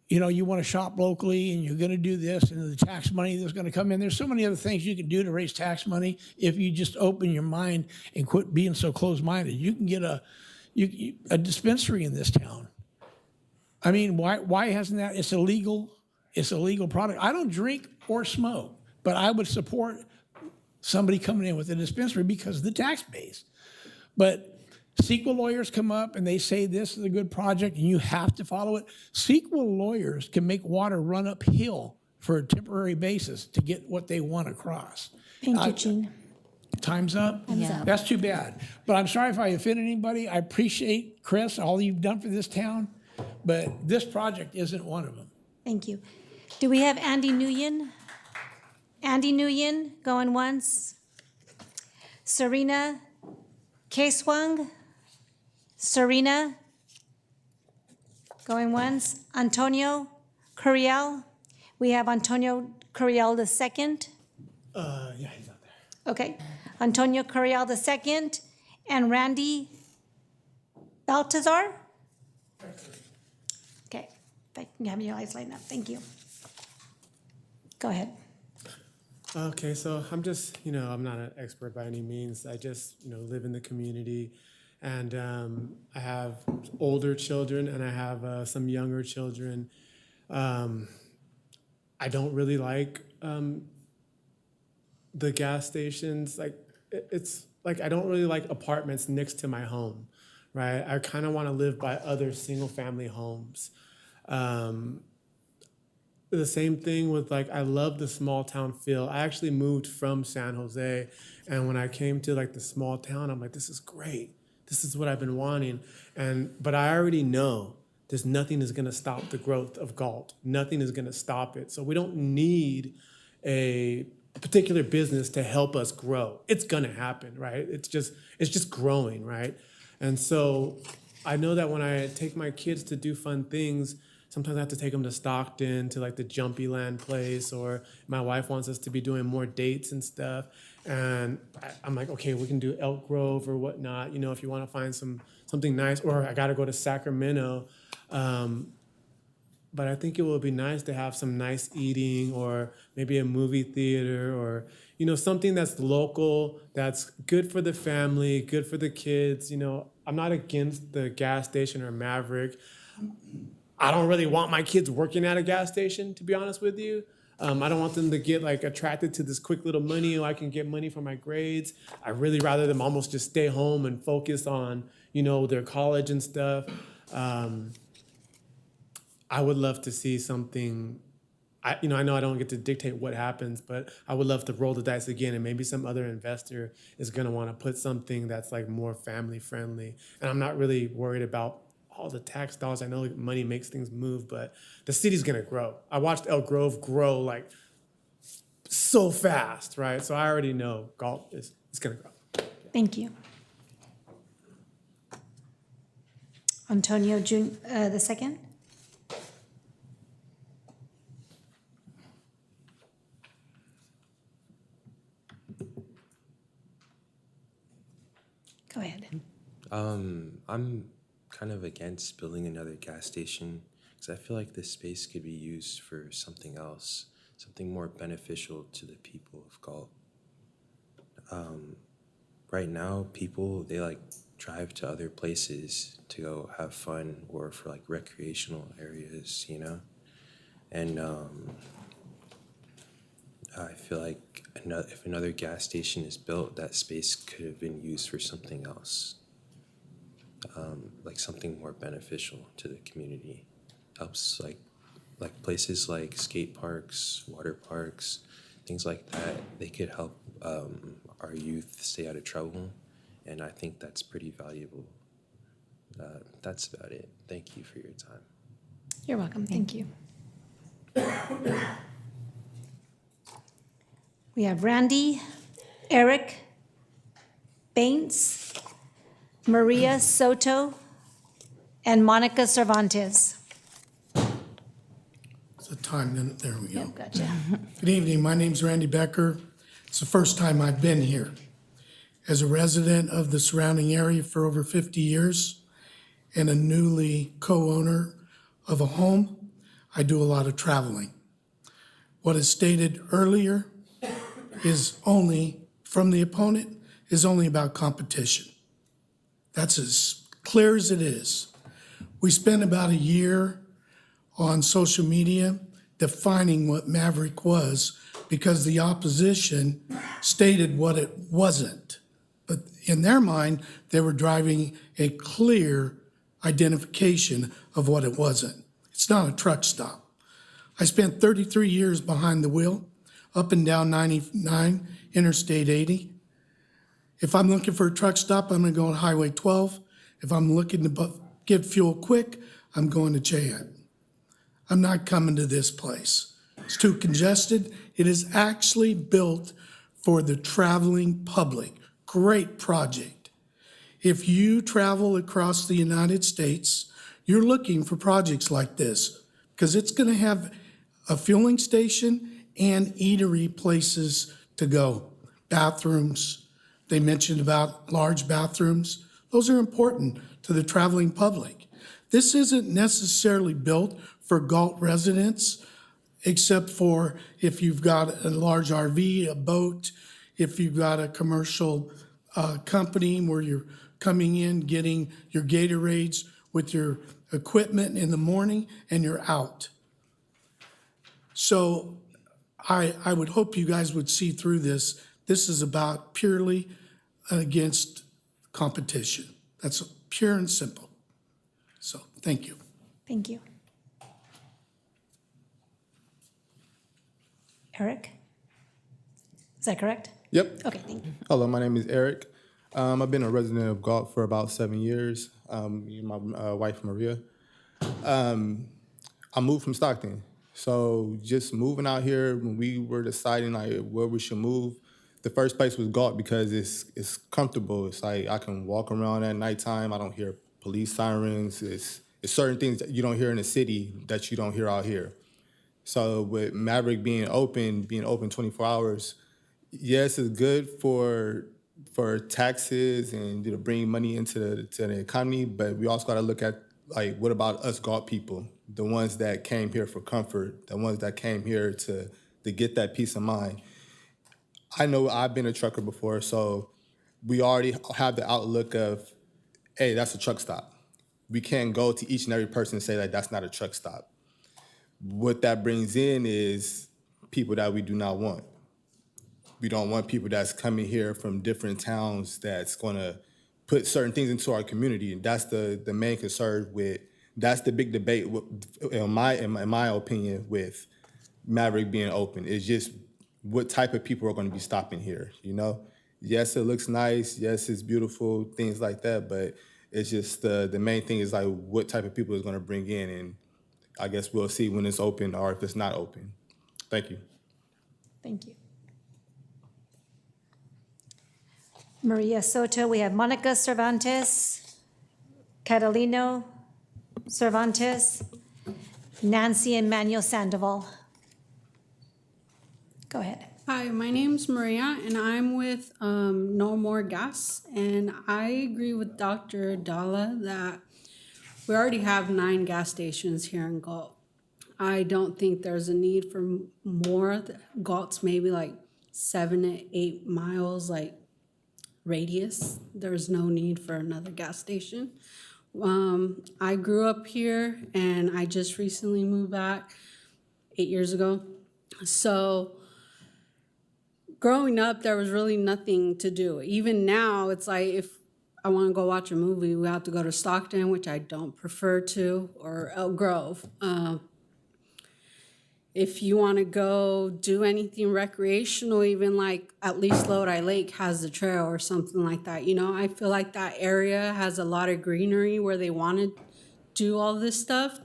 you want to shop locally and you're going to do this and the tax money that's going to come in. There's so many other things you can do to raise tax money if you just open your mind and quit being so closed-minded. You can get a dispensary in this town. I mean, why hasn't that? It's illegal. It's a legal product. I don't drink or smoke, but I would support somebody coming in with a dispensary because of the tax base. But CEQA lawyers come up and they say this is a good project and you have to follow it. CEQA lawyers can make water run uphill for a temporary basis to get what they want across. Thank you, Gene. Time's up? Time's up. That's too bad. But I'm sorry if I offended anybody. I appreciate, Chris, all you've done for this town, but this project isn't one of them. Thank you. Do we have Andy Nguyen? Andy Nguyen, going once. Serena Keswang? Serena, going once. Antonio Curiel? We have Antonio Curiel the second. Yeah, he's out there. Okay. Antonio Curiel the second. And Randy Baltazar? Okay. If I can have your eyes lined up. Thank you. Go ahead. Okay, so I'm just, I'm not an expert by any means. I just, live in the community. And I have older children and I have some younger children. I don't really like the gas stations. It's like I don't really like apartments next to my home, right? I kind of want to live by other single family homes. The same thing with I love the small town feel. I actually moved from San Jose, and when I came to the small town, I'm like, this is great. This is what I've been wanting. But I already know there's nothing is going to stop the growth of Galt. Nothing is going to stop it. So we don't need a particular business to help us grow. It's going to happen, right? It's just growing, right? And so I know that when I take my kids to do fun things, sometimes I have to take them to Stockton, to the Jumpy Land place, or my wife wants us to be doing more dates and stuff. And I'm like, okay, we can do Elk Grove or whatnot, if you want to find something nice, or I got to go to Sacramento. But I think it would be nice to have some nice eating, or maybe a movie theater, or, something that's local, that's good for the family, good for the kids. I'm not against the gas station or Maverick. I don't really want my kids working at a gas station, to be honest with you. I don't want them to get attracted to this quick little money, or I can get money for my grades. I really rather them almost just stay home and focus on, their college and stuff. I would love to see something. I know I don't get to dictate what happens, but I would love to roll the dice again, and maybe some other investor is going to want to put something that's more family friendly. And I'm not really worried about all the tax dollars. I know money makes things move, but the city's gonna grow. I watched Elk Grove grow so fast, right? So I already know Galt is gonna grow. Thank you. Antonio the second. I'm kind of against building another gas station because I feel like this space could be used for something else, something more beneficial to the people of Galt. Right now, people, they like drive to other places to go have fun or for like recreational areas, you know? And I feel like if another gas station is built, that space could have been used for something else. Like something more beneficial to the community. Helps like places like skate parks, water parks, things like that. They could help our youth stay out of trouble, and I think that's pretty valuable. That's about it. Thank you for your time. You're welcome. Thank you. We have Randy, Eric, Baines, Maria Soto, and Monica Cervantes. It's a time, then there we go. Yep, gotcha. Good evening, my name's Randy Becker. It's the first time I've been here. As a resident of the surrounding area for over 50 years and a newly co-owner of a home, I do a lot of traveling. What is stated earlier is only, from the opponent, is only about competition. That's as clear as it is. We spent about a year on social media defining what Maverick was because the opposition stated what it wasn't. But in their mind, they were driving a clear identification of what it wasn't. It's not a truck stop. I spent 33 years behind the wheel, up and down 99, Interstate 80. If I'm looking for a truck stop, I'm gonna go on Highway 12. If I'm looking to get fuel quick, I'm going to Cheyenne. I'm not coming to this place. It's too congested. It is actually built for the traveling public. Great project. If you travel across the United States, you're looking for projects like this because it's gonna have a fueling station and eatery places to go. Bathrooms, they mentioned about large bathrooms. Those are important to the traveling public. This isn't necessarily built for Galt residents, except for if you've got a large RV, a boat, if you've got a commercial company where you're coming in, getting your Gatorades with your equipment in the morning, and you're out. So I would hope you guys would see through this. This is about purely against competition. That's pure and simple. So, thank you. Thank you. Eric? Is that correct? Yep. Okay, thank you. Hello, my name is Eric. I've been a resident of Galt for about 7 years. My wife, Maria. I moved from Stockton. So just moving out here, when we were deciding like where we should move, the first place was Galt because it's comfortable. It's like I can walk around at nighttime. I don't hear police sirens. It's certain things that you don't hear in the city that you don't hear out here. So with Maverick being open 24 hours, yes, it's good for taxes and to bring money into the economy, but we also got to look at like what about us Galt people, the ones that came here for comfort, the ones that came here to get that peace of mind. I know I've been a trucker before, so we already have the outlook of, hey, that's a truck stop. We can't go to each and every person and say that that's not a truck stop. What that brings in is people that we do not want. We don't want people that's coming here from different towns that's going to put certain things into our community. And that's the main concern with, that's the big debate, in my opinion, with Maverick being open. It's just what type of people are going to be stopping here, you know? Yes, it looks nice. Yes, it's beautiful, things like that. But it's just the main thing is like what type of people is going to bring in. And I guess we'll see when it's open or if it's not open. Thank you. Thank you. Maria Soto, we have Monica Cervantes, Catalino Cervantes, Nancy and Manuel Sandoval. Go ahead. Hi, my name's Maria, and I'm with No More Gas. And I agree with Dr. Dalla that we already have 9 gas stations here in Galt. I don't think there's a need for more. Galt's maybe like 7 to 8 miles, like radius. There's no need for another gas station. I grew up here, and I just recently moved back 8 years ago. So growing up, there was really nothing to do. Even now, it's like if I want to go watch a movie, we have to go to Stockton, which I don't prefer to, or Elk Grove. If you want to go do anything recreational, even like at least Lodi Lake has a trail or something like that. You know, I feel like that area has a lot of greenery where they want to do all this stuff.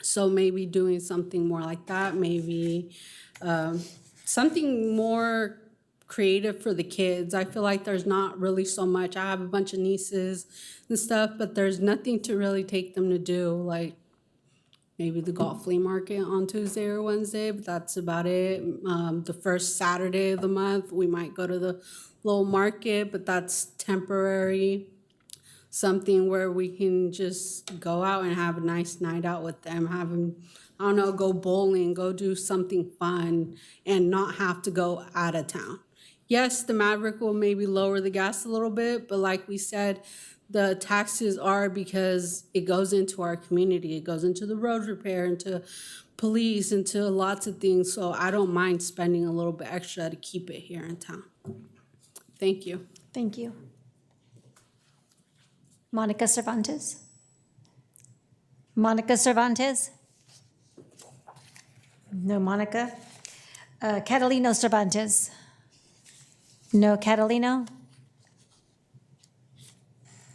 So maybe doing something more like that, maybe something more creative for the kids. I feel like there's not really so much. I have a bunch of nieces and stuff, but there's nothing to really take them to do, like maybe the golf flea market on Tuesday or Wednesday, but that's about it. The first Saturday of the month, we might go to the little market, but that's temporary. Something where we can just go out and have a nice night out with them, have them, I don't know, go bowling, go do something fun, and not have to go out of town. Yes, the Maverick will maybe lower the gas a little bit, but like we said, the taxes are because it goes into our community. It goes into the road repair, into police, into lots of things. So I don't mind spending a little bit extra to keep it here in town. Thank you. Thank you. Monica Cervantes. Monica Cervantes. No Monica. Catalino Cervantes. No Catalino.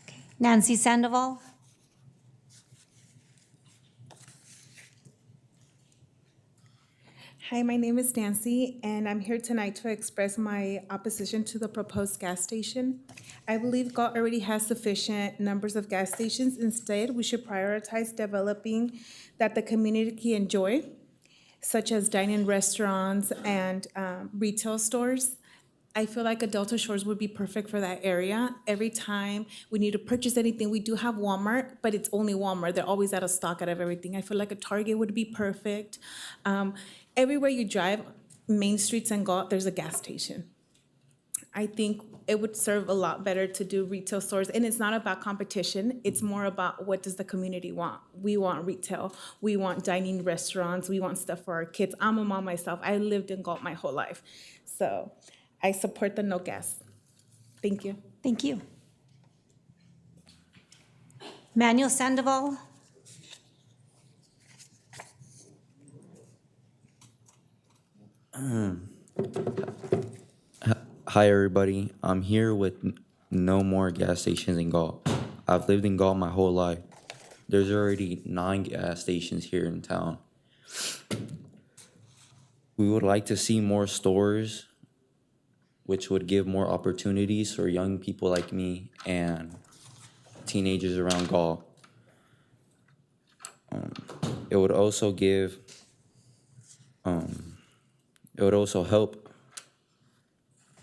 Okay. Nancy Sandoval. Hi, my name is Nancy, and I'm here tonight to express my opposition to the proposed gas station. I believe Galt already has sufficient numbers of gas stations. Instead, we should prioritize developing that the community can enjoy, such as dining restaurants and retail stores. I feel like a Delta Shores would be perfect for that area. Every time we need to purchase anything, we do have Walmart, but it's only Walmart. They're always out of stock out of everything. I feel like a Target would be perfect. Everywhere you drive, main streets and Galt, there's a gas station. I think it would serve a lot better to do retail stores. And it's not about competition. It's more about what does the community want. We want retail. We want dining restaurants. We want stuff for our kids. I'm a mom myself. I lived in Galt my whole life. So I support the no gas. Thank you. Thank you. Manuel Sandoval. Hi, everybody. I'm here with No More Gas Stations in Galt. I've lived in Galt my whole life. There's already 9 gas stations here in town. We would like to see more stores, which would give more opportunities for young people like me and teenagers around Galt. It would also give, it would also help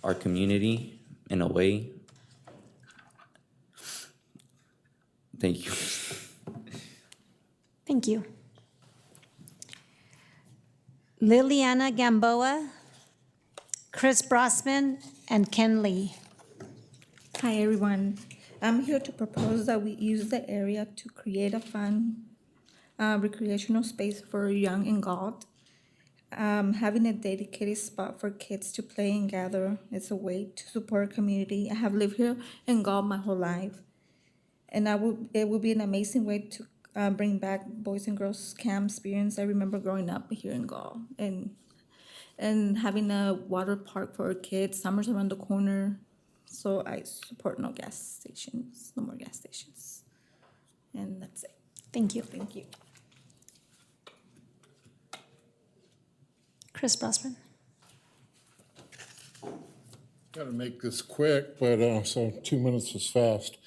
our community in a way. Thank you. Thank you. Liliana Gamboa, Chris Brossman, and Ken Lee. Hi, everyone. I'm here to propose that we use the area to create a fun recreational space for young in Galt. Having a dedicated spot for kids to play and gather is a way to support our community. I have lived here in Galt my whole life, and it would be an amazing way to bring back Boys and Girls Camp experience. I remember growing up here in Galt and having a water park for our kids. Summer's around the corner, so I support no more gas stations, and that's it. Thank you. Thank you. Chris Brossman. Got to make this quick, but so 2 minutes is fast.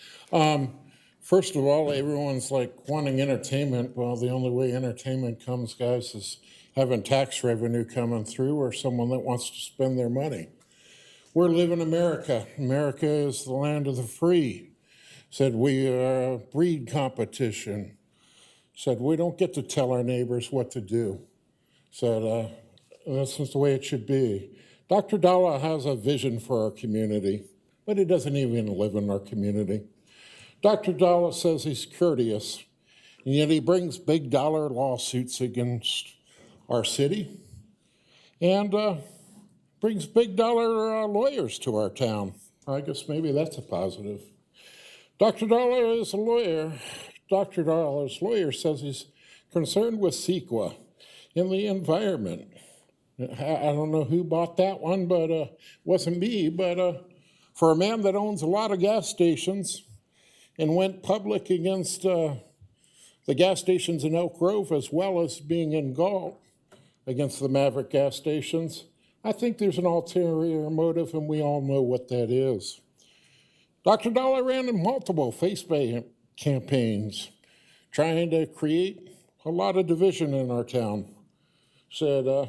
First of all, everyone's like wanting entertainment. Well, the only way entertainment comes, guys, is having tax revenue coming through or someone that wants to spend their money. We're living America. America is the land of the free. Said we are a breed competition. Said we don't get to tell our neighbors what to do. Said that's just the way it should be. Dr. Dalla has a vision for our community, but he doesn't even live in our community. Dr. Dalla says he's courteous, and yet he brings big dollar lawsuits against our city and brings big dollar lawyers to our town. I guess maybe that's a positive. Dr. Dalla is a lawyer. Dr. Dalla's lawyer says he's concerned with CEQA in the environment. I don't know who bought that one, but it wasn't me. But for a man that owns a lot of gas stations and went public against the gas stations in Elk Grove as well as being in Galt against the Maverick gas stations, I think there's an ulterior motive, and we all know what that is. Dr. Dalla ran in multiple Facebook campaigns trying to create a lot of division in our town. Said,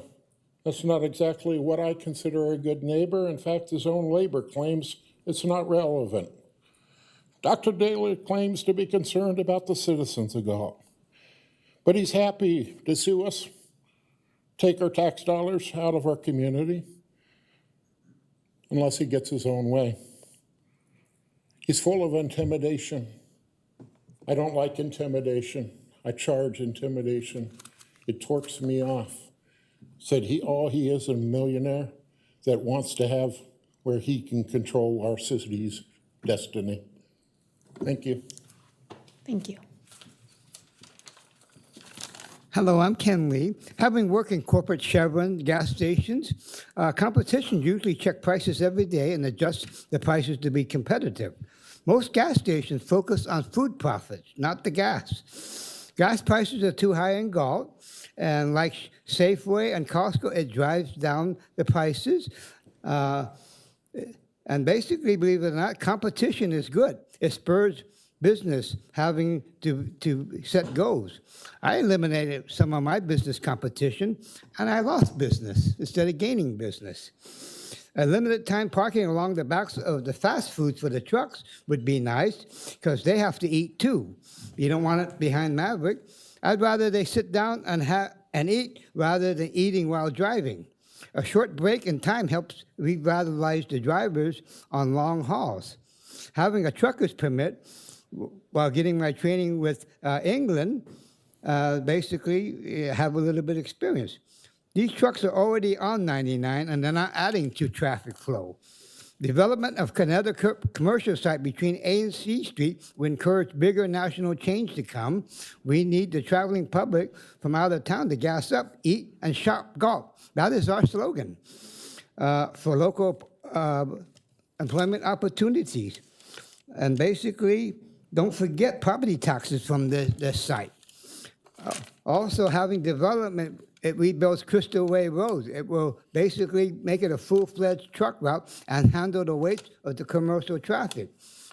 that's not exactly what I consider a good neighbor. In fact, his own labor claims it's not relevant. Dr. Dalla claims to be concerned about the citizens of Galt, but he's happy to sue us, take our tax dollars out of our community, unless he gets his own way. He's full of intimidation. I don't like intimidation. I charge intimidation. It torques me off. Said he is a millionaire that wants to have where he can control our city's destiny. Thank you. Thank you. Hello, I'm Ken Lee. Having worked in corporate Chevron gas stations, competition usually check prices every day and adjust the prices to be competitive. Most gas stations focus on food profits, not the gas. Gas prices are too high in Galt, and like Safeway and Costco, it drives down the prices. And basically, believe it or not, competition is good. It spurs business having to set goals. I eliminated some of my business competition, and I lost business instead of gaining business. A limited time parking along the backs of the fast foods for the trucks would be nice, because they have to eat too. You don't want it behind Maverick. I'd rather they sit down and eat rather than eating while driving. A short break in time helps revitalize the drivers on long hauls. Having a trucker's permit while getting my training with England, basically have a little bit of experience. These trucks are already on 99 and they're not adding to traffic flow. Development of another commercial site between A and C Street will encourage bigger national change to come. We need the traveling public from out of town to gas up, eat, and shop Galt. That is our slogan for local employment opportunities. And basically, don't forget property taxes from this site. Also, having development, it rebuilds Crystal Way Road. It will basically make it a full-fledged truck route and handle the weight of the commercial traffic.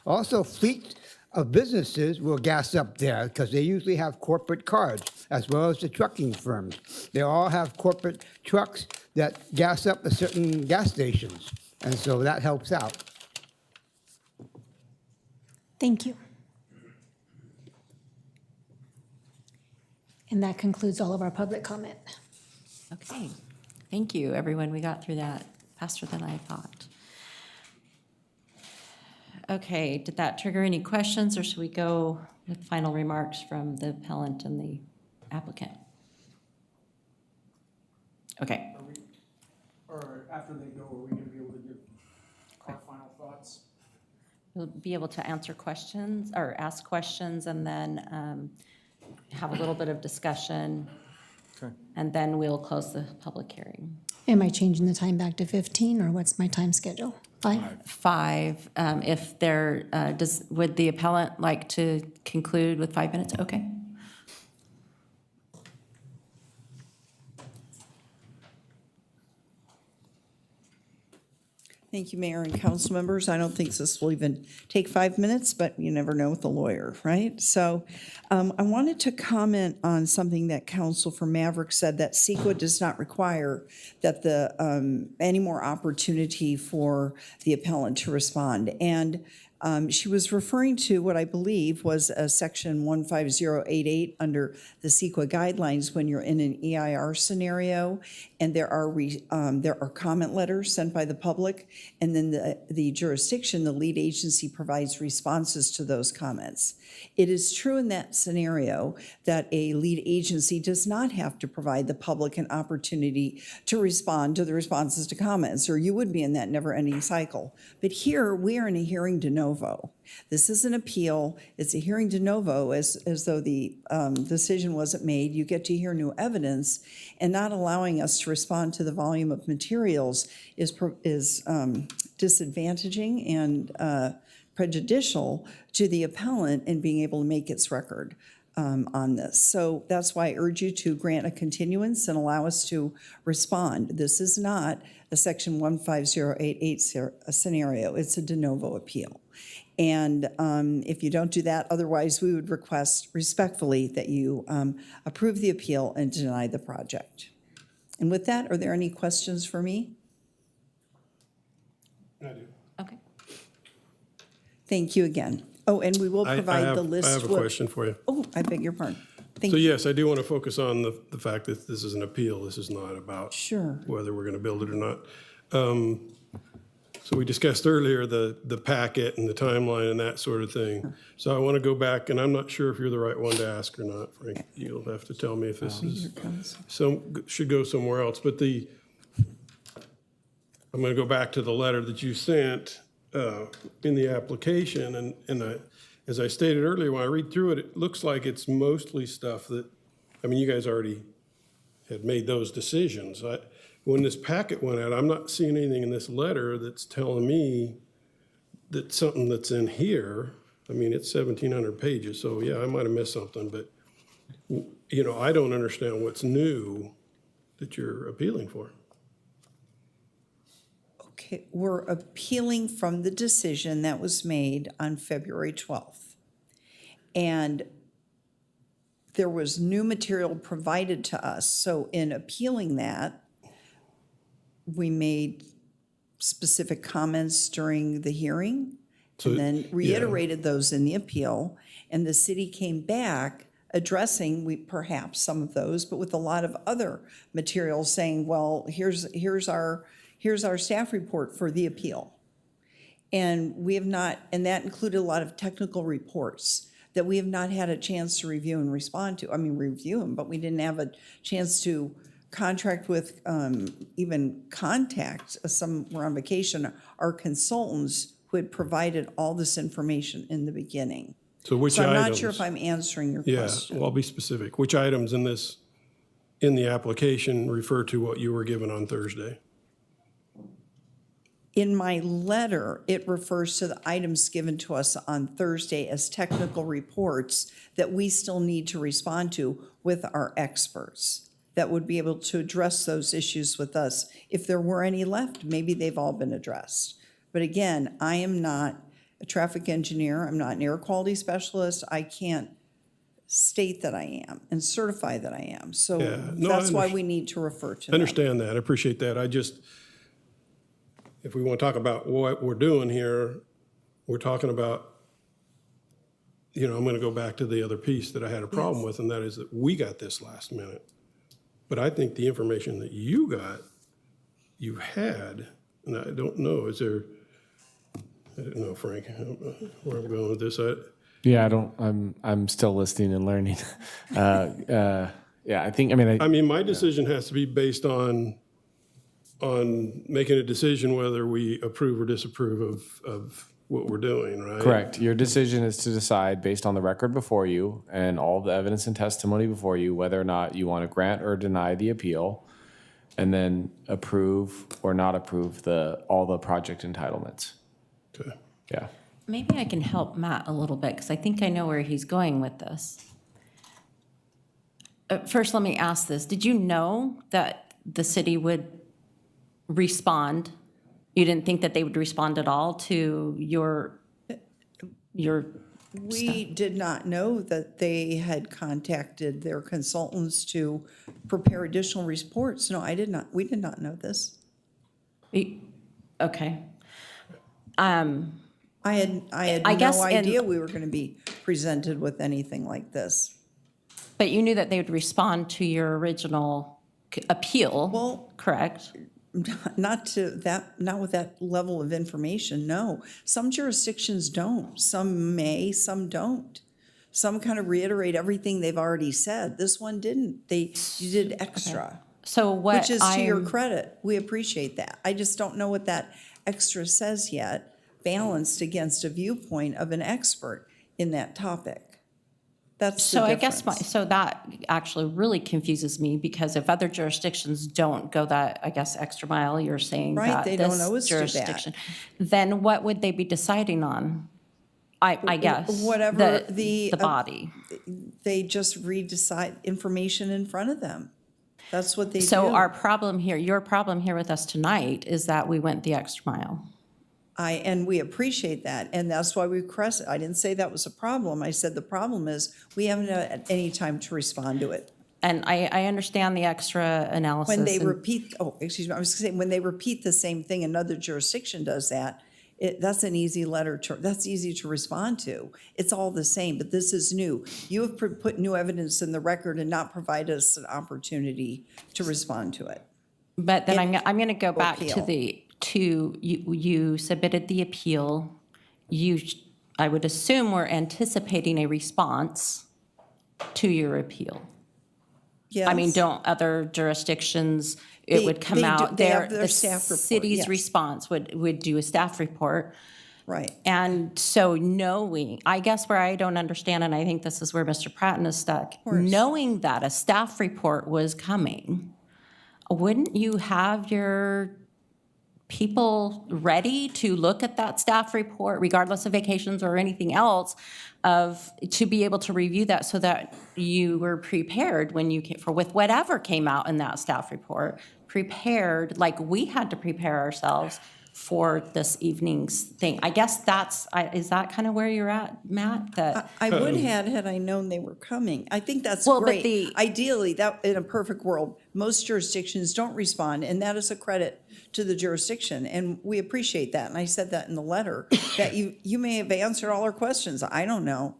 Also, fleets of businesses will gas up there because they usually have corporate cars, as well as the trucking firms. They all have corporate trucks that gas up at certain gas stations, and so that helps out. Thank you. And that concludes all of our public comment. Okay, thank you, everyone. We got through that faster than I thought. Okay, did that trigger any questions, or should we go with final remarks from the appellant and the applicant? Okay. Or after they go, are we going to be able to give our final thoughts? We'll be able to answer questions or ask questions, and then have a little bit of discussion. Okay. And then we'll close the public hearing. Am I changing the time back to 15, or what's my time schedule? 5? 5. If there, would the appellant like to conclude with 5 minutes? Okay. Thank you, Mayor and council members. I don't think this will even take 5 minutes, but you never know with the lawyer, right? So I wanted to comment on something that Council for Maverick said, that CEQA does not require that any more opportunity for the appellant to respond. And she was referring to what I believe was a section 15088 under the CEQA guidelines when you're in an EIR scenario and there are comment letters sent by the public, and then the jurisdiction, the lead agency, provides responses to those comments. It is true in that scenario that a lead agency does not have to provide the public an opportunity to respond to the responses to comments, or you would be in that never-ending cycle. But here, we are in a hearing de novo. This is an appeal. It's a hearing de novo, as though the decision wasn't made. You get to hear new evidence, and not allowing us to respond to the volume of materials is disadvantaging and prejudicial to the appellant in being able to make its record on this. So that's why I urge you to grant a continuance and allow us to respond. This is not a section 15088 scenario. It's a de novo appeal. And if you don't do that, otherwise we would request respectfully that you approve the appeal and deny the project. And with that, are there any questions for me? I do. Okay. Thank you again. Oh, and we will provide the list. I have a question for you. Oh, I beg your pardon. Thank So you. yes, I do want to focus on the fact that this is an appeal. This is not about Sure. whether we're going to build it or not. So we discussed earlier the packet and the timeline and that sort of thing. So I want to go back, and I'm not sure if you're the right one to ask or not, Frank. You'll have to tell me if this is should go somewhere else. But I'm going to go back to the letter that you sent in the application, and as I stated earlier, when I read through it, it looks like it's mostly stuff that, I mean, you guys already had made those decisions. When this packet went out, I'm not seeing anything in this letter that's telling me that something that's in here, I mean, it's 1,700 pages, so yeah, I might have missed something, but, you know, I don't understand what's new that you're appealing for. Okay, we're appealing from the decision that was made on February 12th. And there was new material provided to us. So in appealing that, we made specific comments during the hearing and then reiterated those in the appeal. And the city came back addressing perhaps some of those, but with a lot of other materials saying, well, here's our staff report for the appeal. And we have not, and that included a lot of technical reports that we have not had a chance to review and respond to. I mean, review them, but we didn't have a chance to contract with, even contact, some were on vacation, our consultants who had provided all this information in the beginning. So which I'm items? not sure if I'm answering your question. Yeah, well, I'll be specific. Which items in the application refer to what you were given on Thursday? In my letter, it refers to the items given to us on Thursday as technical reports that we still need to respond to with our experts that would be able to address those issues with us. If there were any left, maybe they've all been addressed. But again, I am not a traffic engineer. I'm not an air quality specialist. I can't state that I am and certify that I am. So that's why we need to refer to I understand that. I appreciate that. I just, if we want to talk about what we're doing here, we're talking about, you know, I'm going to go back to the other piece that I had a problem with, and that is that we got this last minute. But I think the information that you got, you had, and I don't know, I don't know, Frank, I don't know where I'm going with this. Yeah, I'm still listening and learning. Yeah, I think, I mean, my decision has to be based on making a decision whether we approve or disapprove of what we're doing, right? Correct. Your decision is to decide based on the record before you and all the evidence and testimony before you, whether or not you want to grant or deny the appeal, and then approve or not approve all the project entitlements. Okay. Yeah. Maybe I can help Matt a little bit, because I think I know where he's going with this. First, let me ask this. Did you know that the city would respond You didn't think that they would respond at all to your We did not know that they had contacted their consultants to prepare additional reports. No, I did not. We did not know this. Okay. I had I guess no in- idea we were going to be presented with anything like this. But you knew that they would respond to your original appeal, correct? Not with that level of information, no. Some jurisdictions don't. Some may, some don't. Some kind of reiterate everything they've already said. This one didn't. You did extra. So what Which is to your I'm- credit. We appreciate that. I just don't know what that extra says yet, balanced against a viewpoint of an expert in that topic. That's So the I guess difference. so that actually really confuses me, because if other jurisdictions don't go that, I guess, extra mile, you're saying Right, that they don't this always do that. jurisdiction, then what would they be deciding on? I guess. Whatever the body. They just decide information in front of them. That's what they do. So our problem here, your problem here with us tonight is that we went the extra mile. And we appreciate that, and that's why we request it. I didn't say that was a problem. I said the problem is we haven't had any time to respond to it. And I understand the extra analysis. When they and- repeat, excuse me, I was gonna say, when they repeat the same thing, another jurisdiction does that, that's an easy that's easy to respond to. It's all the same, but this is new. You have put new evidence in the record and not provided us an opportunity to respond to it. But then I'm going to go back appeal. to you submitted the appeal. I would assume we're anticipating a response to your appeal. Yes. I mean, don't other jurisdictions, it would come they do- out they there, have their the staff report, city's yes. response would do a staff report. Right. And so knowing, I guess where I don't understand, and I think this is where Mr. Pratton is stuck, course. knowing that a staff report was coming, wouldn't you have your people ready to look at that staff report, regardless of vacations or anything else, to be able to review that so that you were prepared when you came, with whatever came out in that staff report, prepared like we had to prepare ourselves for this evening's thing. I guess is that kind of where you're at, Matt? That I would have had I known they were coming. I think that's Well, but great. Ideally, that in a perfect world, most jurisdictions don't respond, and that is a credit to the jurisdiction, and we appreciate that. And I said that in the letter, that you may have answered all our questions. I don't know.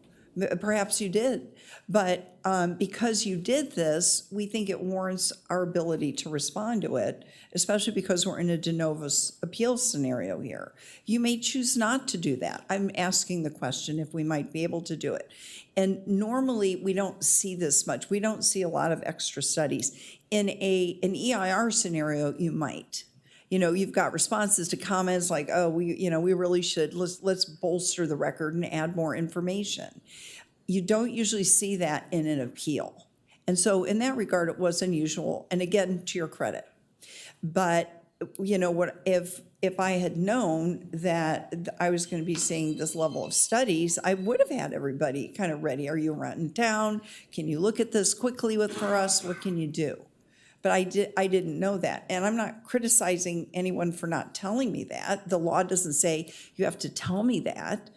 Perhaps you did. But because you did this, we think it warrants our ability to respond to it, especially because we're in a de novo appeal scenario here. You may choose not to do that. I'm asking the question if we might be able to do it. And normally, we don't see this much. We don't see a lot of extra studies. In an EIR scenario, you might. You know, you've got responses to comments like, oh, we really should, let's bolster the record and add more information. You don't usually see that in an appeal. And so in that regard, it was unusual, and again, to your credit. But, you know, what if I had known that I was going to be seeing this level of studies, I would have had everybody kind of ready. Are you around in town? Can you look at this quickly for us? What can you do? But I didn't know that. And I'm not criticizing anyone for not telling me that. The law doesn't say you have to tell me that.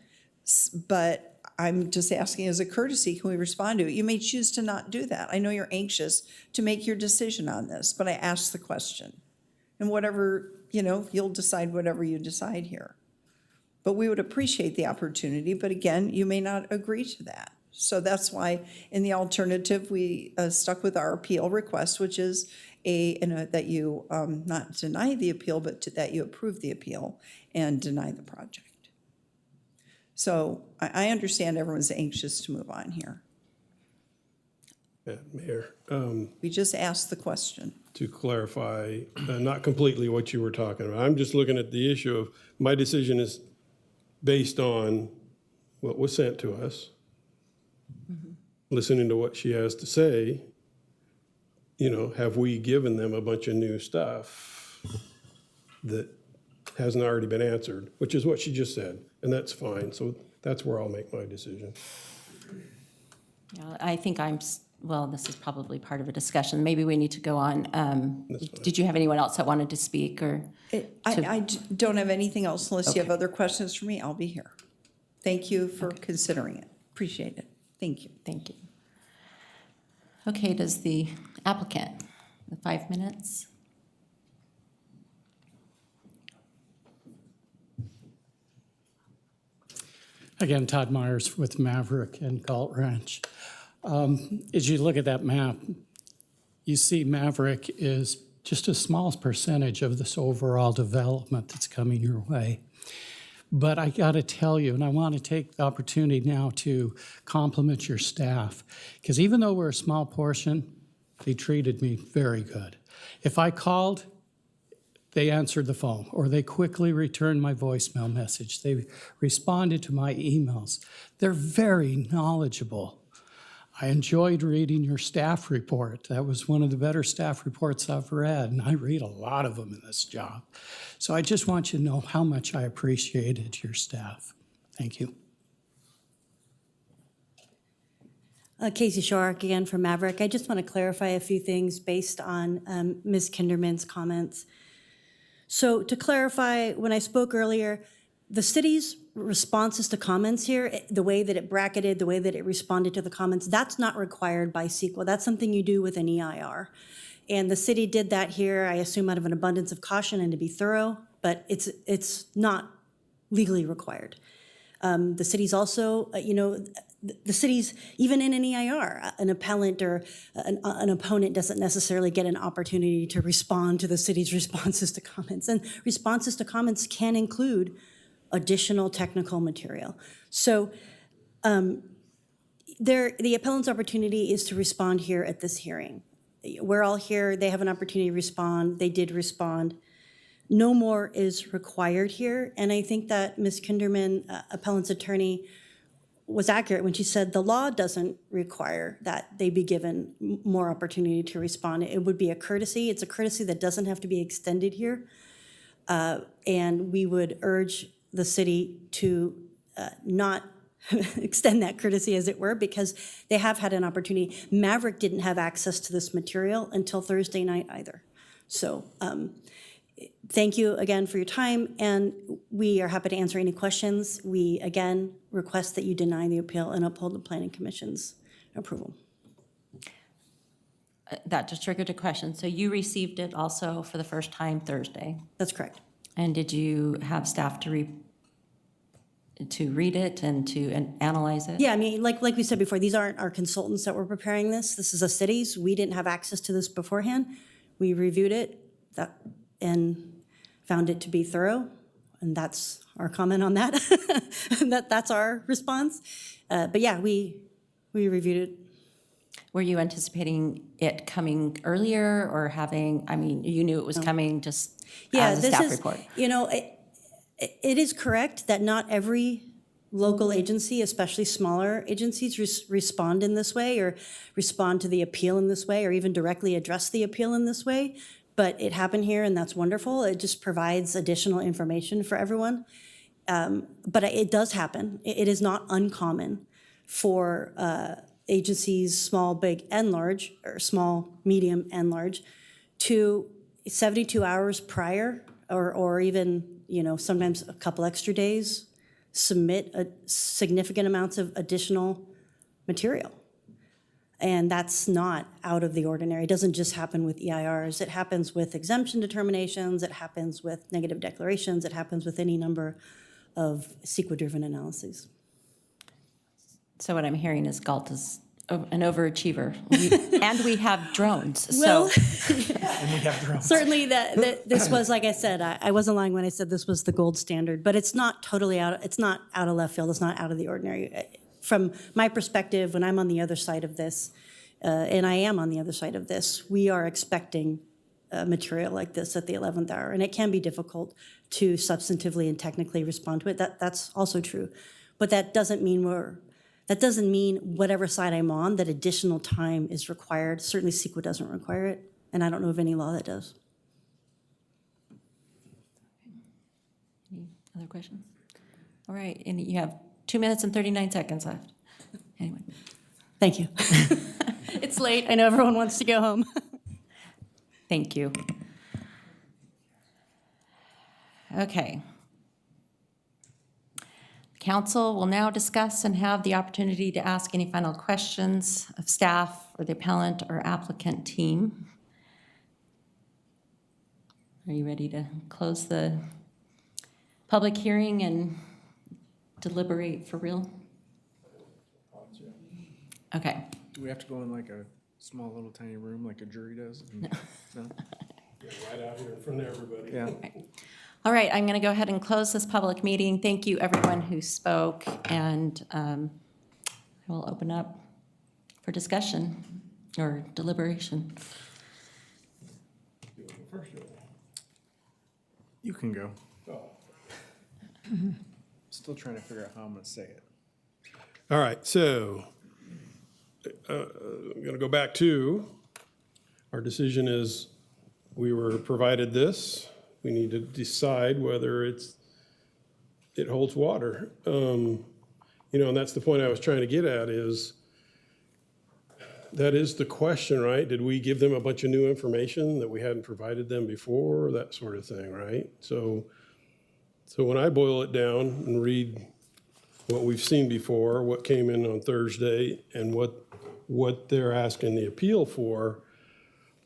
But I'm just asking as a courtesy, can we respond to it? You may choose to not do that. I know you're anxious to make your decision on this, but I asked the question. And whatever, you'll decide whatever you decide here. But we would appreciate the opportunity. But again, you may not agree to that. So that's why in the alternative, we stuck with our appeal request, which is that you not deny the appeal, but that you approve the appeal and deny the project. So I understand everyone's anxious to move on here. Mayor. We just asked the question. To clarify, not completely what you were talking about. I'm just looking at the issue of my decision is based on what was sent to us. Listening to what she has to say, have we given them a bunch of new stuff that hasn't already been answered, which is what she just said, and that's fine. So that's where I'll make my decision. Yeah, I think I'm well, this is probably part of a discussion. Maybe we need to go on. Did you have anyone else that wanted to speak or? I don't have anything else unless you have other questions for me. I'll be here. Thank you for considering it. Appreciate it. Thank you. Thank you. Okay, does the applicant, the 5 minutes? Again, Todd Myers with Maverick and Galt Ranch. As you look at that map, you see Maverick is just a small percentage of this overall development that's coming your way. But I got to tell you, and I want to take the opportunity now to compliment your staff, because even though we're a small portion, they treated me very good. If I called, they answered the phone, or they quickly returned my voicemail message. They responded to my emails. They're very knowledgeable. I enjoyed reading your staff report. That was one of the better staff reports I've read, and I read a lot of them in this job. So I just want you to know how much I appreciated your staff. Thank you. Casey Shorrock again from Maverick. I just want to clarify a few things based on Ms. Kinderman's comments. So to clarify, when I spoke earlier, the city's responses to comments here, the way that it bracketed, the way that it responded to the comments, that's not required by CEQA. That's something you do with an EIR. And the city did that here, I assume out of an abundance of caution and to be thorough, but it's not legally required. The city's also, the city's, even in an EIR, an appellant or an opponent doesn't necessarily get an opportunity to respond to the city's responses to comments. And responses to comments can include additional technical material. So the appellant's opportunity is to respond here at this hearing. We're all here, they have an opportunity to respond, they did respond. No more is required here, and I think that Ms. Kinderman, appellant's attorney, was accurate when she said the law doesn't require that they be given more opportunity to respond. It would be a courtesy. It's a courtesy that doesn't have to be extended here. And we would urge the city to not extend that courtesy, as it were, because they have had an opportunity. Maverick didn't have access to this material until Thursday night either. So thank you again for your time, and we are happy to answer any questions. We, again, request that you deny the appeal and uphold the Planning Commission's approval. That just triggered a question. So you received it also for the first time Thursday? That's correct. And did you have staff to read it and to analyze it? Yeah, I mean, like we said before, these aren't our consultants that were preparing this. This is a city's. We didn't have access to this beforehand. We reviewed it and found it to be thorough, and that's our comment on that. That's our response. But yeah, we reviewed it. Were you anticipating it coming earlier or having, I mean, you knew it was coming just as a staff report? You know, it is correct that not every local agency, especially smaller agencies, respond in this way or respond to the appeal in this way or even directly address the appeal in this way. But it happened here, and that's wonderful. It just provides additional information for everyone. But it does happen. It is not uncommon for agencies, small, big, and large, or small, medium, and large, to 72 hours prior, or even, sometimes a couple extra days, submit significant amounts of additional material. And that's not out of the ordinary. It doesn't just happen with EIRs. It happens with exemption determinations. It happens with negative declarations. It happens with any number of CEQA-driven analyses. So what I'm hearing is Galt is an overachiever. And we have drones. Well, And we have drones. Certainly this was, like I said, I wasn't lying when I said this was the gold standard, but it's not totally it's not out of left field. It's not out of the ordinary. From my perspective, when I'm on the other side of this, and I am on the other side of this, we are expecting material like this at the 11th hour. And it can be difficult to substantively and technically respond to it. That's also true. But that doesn't mean whatever side I'm on, that additional time is required. Certainly CEQA doesn't require it, and I don't know of any law that does. Any other questions? All right, and you have 2 minutes and 39 seconds left. Anyway. Thank you. It's late. I know everyone wants to go home. Thank you. Okay. Council will now discuss and have the opportunity to ask any final questions of staff or the appellant or applicant team. Are you ready to close the public hearing and deliberate for real? Okay. Do we have to go in like a small little tiny room like a jury does? No. Right out here in front of everybody. Yeah. All right, I'm going to go ahead and close this public meeting. Thank you, everyone who spoke, and I will open up for discussion or deliberation. You can go. Still trying to figure out how I'm going to say it. All right, so I'm going to go back to our decision is we were provided this. We need to decide whether it holds water. And that's the point I was trying to get at is that is the question, right? Did we give them a bunch of new information that we hadn't provided them before? That sort of thing, right? So when I boil it down and read what we've seen before, what came in on Thursday, and what they're asking the appeal for,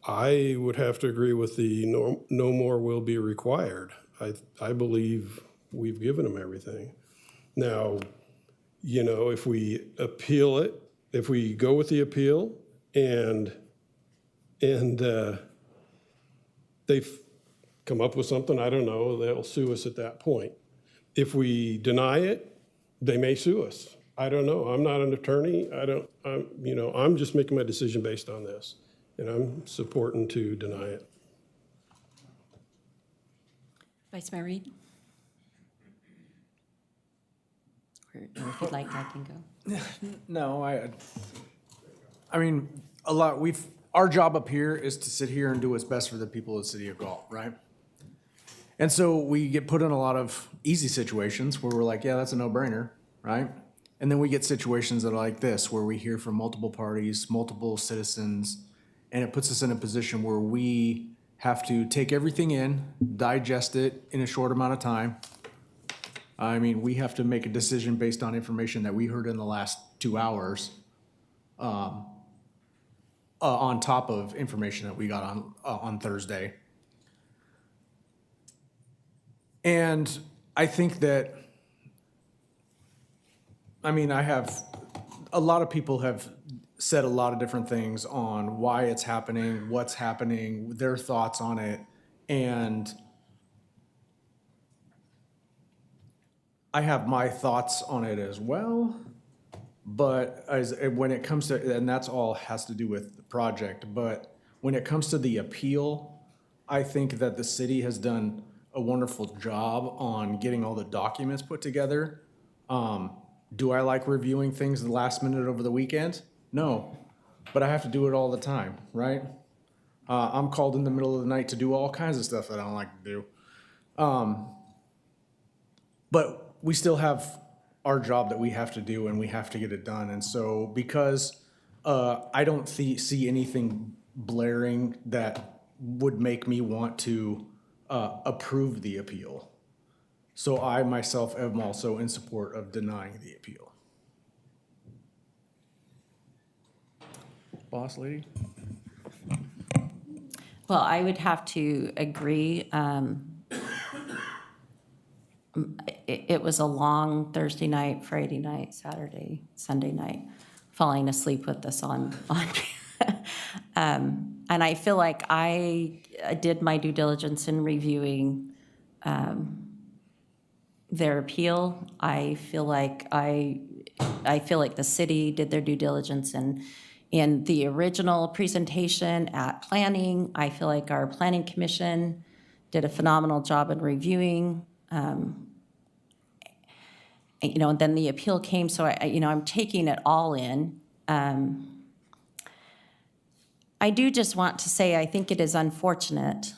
I would have to agree with the no more will be required. I believe we've given them everything. Now, if we appeal it, if we go with the appeal and they've come up with something, I don't know, they'll sue us at that point. If we deny it, they may sue us. I don't know. I'm not an attorney. I'm just making my decision based on this. And I'm supporting to deny it. Vice Mayor Reed? Or if you'd like, I can go. No, I mean, our job up here is to sit here and do what's best for the people of the city of Galt, right? And so we get put in a lot of easy situations where we're like, yeah, that's a no-brainer, right? And then we get situations that are like this, where we hear from multiple parties, multiple citizens, and it puts us in a position where we have to take everything in, digest it in a short amount of time. I mean, we have to make a decision based on information that we heard in the last 2 hours, on top of information that we got on Thursday. And I think that, a lot of people have said a lot of different things on why it's happening, what's happening, their thoughts on it. And I have my thoughts on it as well. But when it comes to, and that's all has to do with the project, but when it comes to the appeal, I think that the city has done a wonderful job on getting all the documents put together. Do I like reviewing things the last minute over the weekend? No, but I have to do it all the time, right? I'm called in the middle of the night to do all kinds of stuff that I don't like to do. But we still have our job that we have to do, and we have to get it done. And so because I don't see anything blaring that would make me want to approve the appeal. So I myself am also in support of denying the appeal. Boss lady? Well, I would have to agree. It was a long Thursday night, Friday night, Saturday, Sunday night, falling asleep with this on. And I feel like I did my due diligence in reviewing their appeal. I feel like the city did their due diligence in the original presentation at planning. I feel like our planning commission did a phenomenal job in reviewing. And then the appeal came, so I'm taking it all in. I do just want to say I think it is unfortunate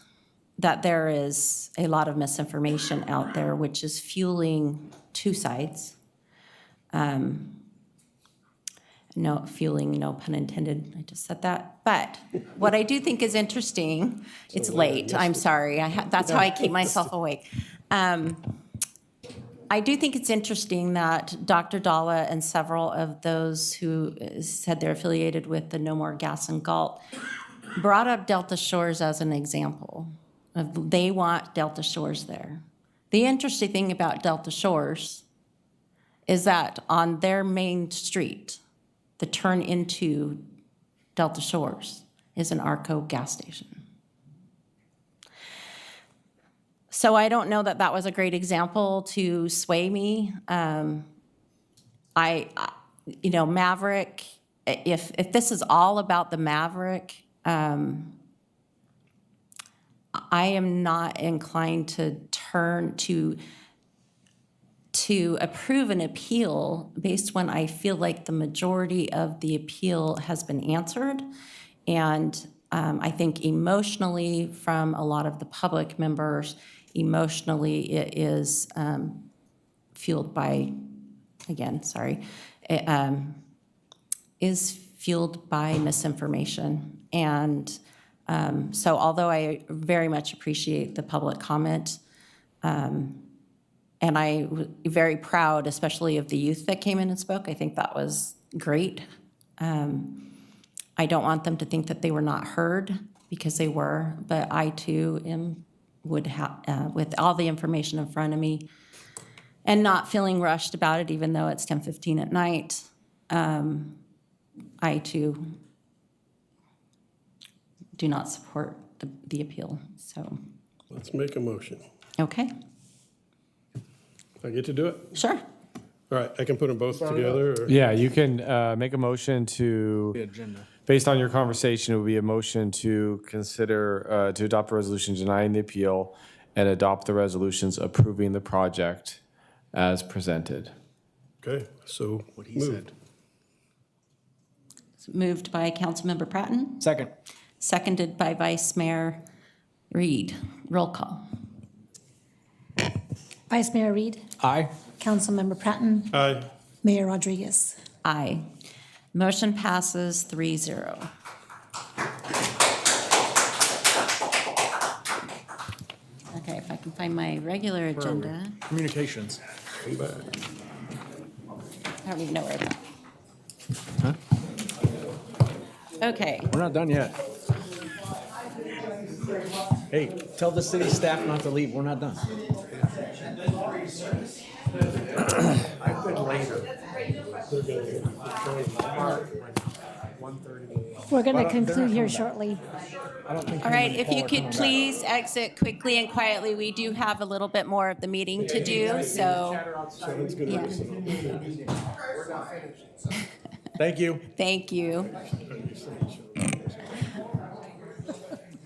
that there is a lot of misinformation out there, which is fueling two sides. no fueling, no pun intended, I just said that. But what I do think is interesting, it's late, I'm sorry, that's how I keep myself awake. I do think it's interesting that Dr. Dalla and several of those who said they're affiliated with the No More Gas in Galt brought up Delta Shores as an example of they want Delta Shores there. The interesting thing about Delta Shores is that on their main street, the turn into Delta Shores is an Arco gas station. So I don't know that that was a great example to sway me. Maverick, if this is all about the Maverick, I am not inclined to turn to approve an appeal based when I feel like the majority of the appeal has been answered. And I think emotionally from a lot of the public members, emotionally it is fueled by, is fueled by misinformation. And so although I very much appreciate the public comment, and I'm very proud, especially of the youth that came in and spoke. I think that was great. I don't want them to think that they were not heard, because they were, but I too would have, with all the information in front of me and not feeling rushed about it, even though it's 10:15 at night, I too do not support the appeal, so. Let's make a motion. Okay. I get to do it? Sure. All right, I can put them both together? Or? Yeah, you can make a motion to, The agenda. based on your conversation, it would be a motion to consider, to adopt a resolution denying the appeal and adopt the resolutions approving the project as presented. Okay, so What he said. Moved by Councilmember Pratton, Second. seconded by Vice Mayor Reed. Roll call. Vice Mayor Reed, Aye. Councilmember Pratton, Aye. Mayor Rodriguez. Aye. Motion passes 3-0. Okay, if I can find my regular agenda. Communications. I don't even know where it's at. Huh? Okay. We're not done yet. Hey, tell the city staff not to leave. We're not done. I've been later. We're going to conclude here shortly. All right, if you could please exit quickly and quietly. We do have a little bit more of the meeting to do, so. Yeah. Thank you. Thank you.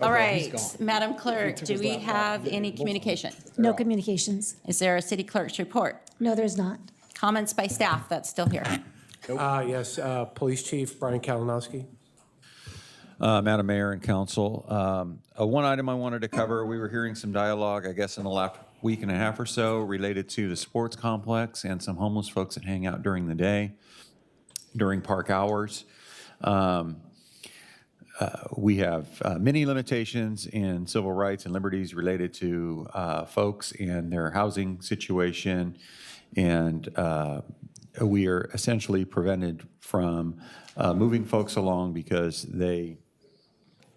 All right, Madam Clerk, do we have any communication? No communications. Is there a city clerk's report? No, there's not. Comments by staff that's still here? Yes, Police Chief Brian Kalinowski. Madam Mayor and Council, one item I wanted to cover, we were hearing some dialogue, I guess, in the last week and a half or so related to the sports complex and some homeless folks that hang out during the day, during park hours. We have many limitations in civil rights and liberties related to folks and their housing situation, and we are essentially prevented from moving folks along because they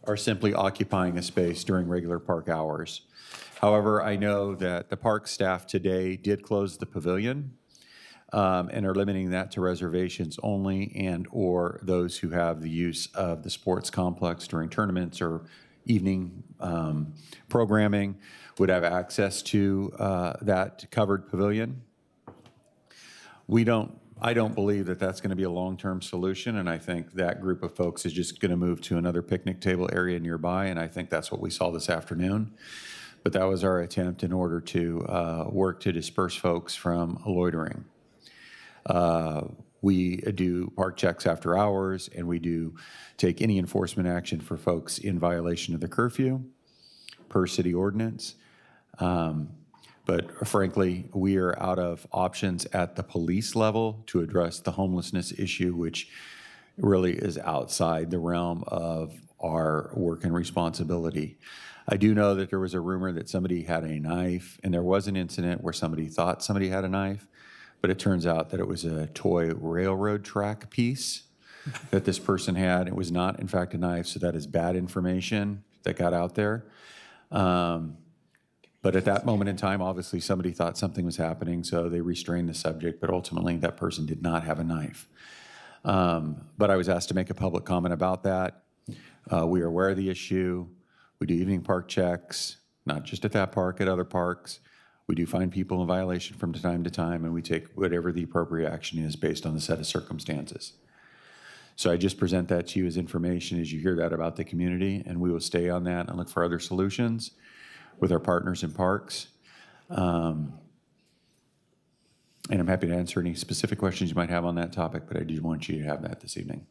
are simply occupying a space during regular park hours. However, I know that the park staff today did close the pavilion and are limiting that to reservations only and or those who have the use of the sports complex during tournaments or evening programming would have access to that covered pavilion. I don't believe that that's going to be a long-term solution, and I think that group of folks is just going to move to another picnic table area nearby, and I think that's what we saw this afternoon. But that was our attempt in order to work to disperse folks from loitering. We do park checks after hours, and we do take any enforcement action for folks in violation of the curfew per city ordinance. But frankly, we are out of options at the police level to address the homelessness issue, which really is outside the realm of our work and responsibility. I do know that there was a rumor that somebody had a knife, and there was an incident where somebody thought somebody had a knife, but it turns out that it was a toy railroad track piece that this person had. It was not, in fact, a knife, so that is bad information that got out there. But at that moment in time, obviously, somebody thought something was happening, so they restrained the subject, but ultimately, that person did not have a knife. But I was asked to make a public comment about that. We are aware of the issue. We do evening park checks, not just at that park, at other parks. We do find people in violation from time to time, and we take whatever the appropriate action is based on the set of circumstances. So I just present that to you as information as you hear that about the community, and we will stay on that and look for other solutions with our partners in parks. And I'm happy to answer any specific questions you might have on that topic, but I do want you to have that this evening.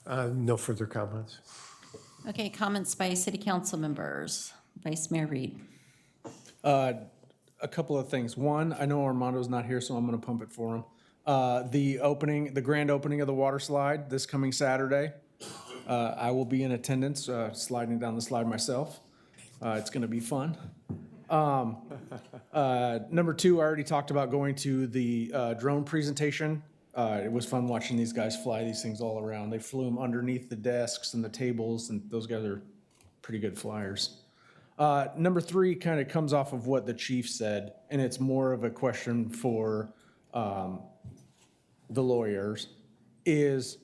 No further comments. Okay, comments by city council members. Vice Mayor Reed. A couple of things. One, I know Armando's not here, so I'm going to pump it for him. The grand opening of the water slide this coming Saturday. I will be in attendance, sliding down the slide myself. It's going to be fun. Number two, I already talked about going to the drone presentation. It was fun watching these guys fly these things all around. They flew them underneath the desks and the tables, and those guys are pretty good flyers. Number three kind of comes off of what the chief said, and it's more of a question for the lawyers, is,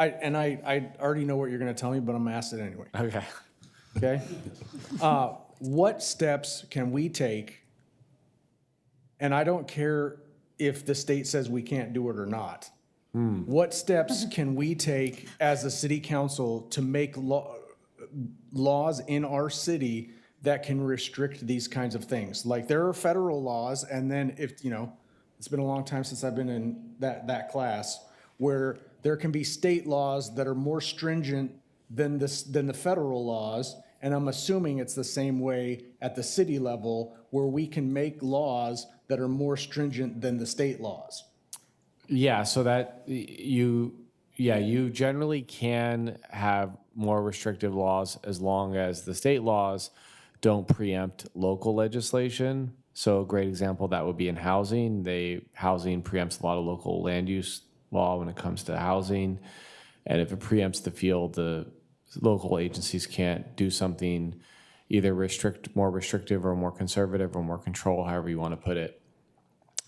I already know what you're going to tell me, but I'm going to ask it anyway. Okay. Okay? What steps can we take, and I don't care if the state says we can't do it or not. What steps can we take as a city council to make laws in our city that can restrict these kinds of things? Like, there are federal laws, and then if, it's been a long time since I've been in that class, where there can be state laws that are more stringent than the federal laws, and I'm assuming it's the same way at the city level, where we can make laws that are more stringent than the state laws. Yeah, so that you generally can have more restrictive laws as long as the state laws don't preempt local legislation. So a great example of that would be in housing. Housing preempts a lot of local land use law when it comes to housing. And if it preempts the field, the local agencies can't do something either more restrictive or more conservative or more control, however you want to put it.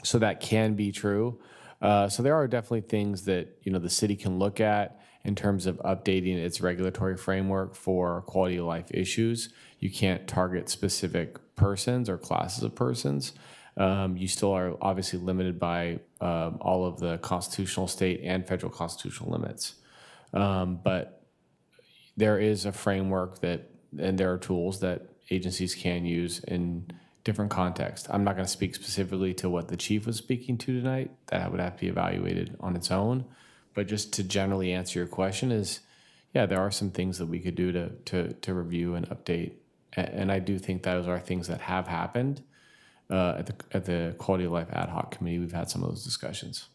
So that can be true. So there are definitely things that the city can look at in terms of updating its regulatory framework for quality of life issues. You can't target specific persons or classes of persons. You still are obviously limited by all of the constitutional state and federal constitutional limits. But there is a framework and there are tools that agencies can use in different contexts. I'm not going to speak specifically to what the chief was speaking to tonight. That would have to be evaluated on its own. But just to generally answer your question is, yeah, there are some things that we could do to review and update. And I do think those are things that have happened at the Quality of Life Ad Hoc Committee. We've had some of those discussions.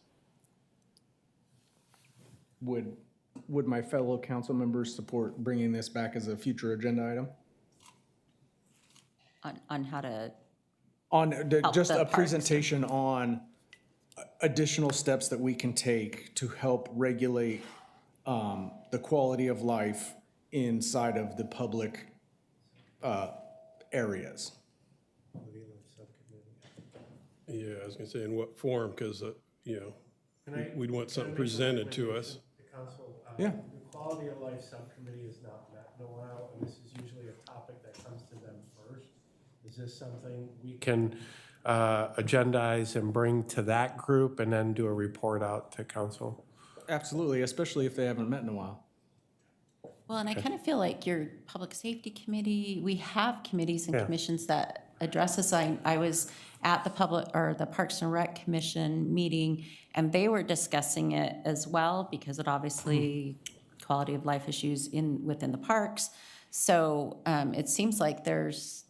Would my fellow council members support bringing this back as a future agenda item? On how to Just the a parks. presentation on additional steps that we can take to help regulate the quality of life inside of the public areas. Yeah, I was gonna say, in what form, because, we'd want something presented to us. The council, Yeah. the Quality of Life Subcommittee has not met in a while, and this is usually a topic that comes to them first. Is this something we can agendize and bring to that group and then do a report out to council? Absolutely, especially if they haven't met in a while. Well, and I kind of feel like your public safety committee, we have committees and Yeah. commissions that address this. I was at the the Parks and Rec Commission meeting, and they were discussing it as well, because it obviously quality of life issues within the parks. So it seems like there's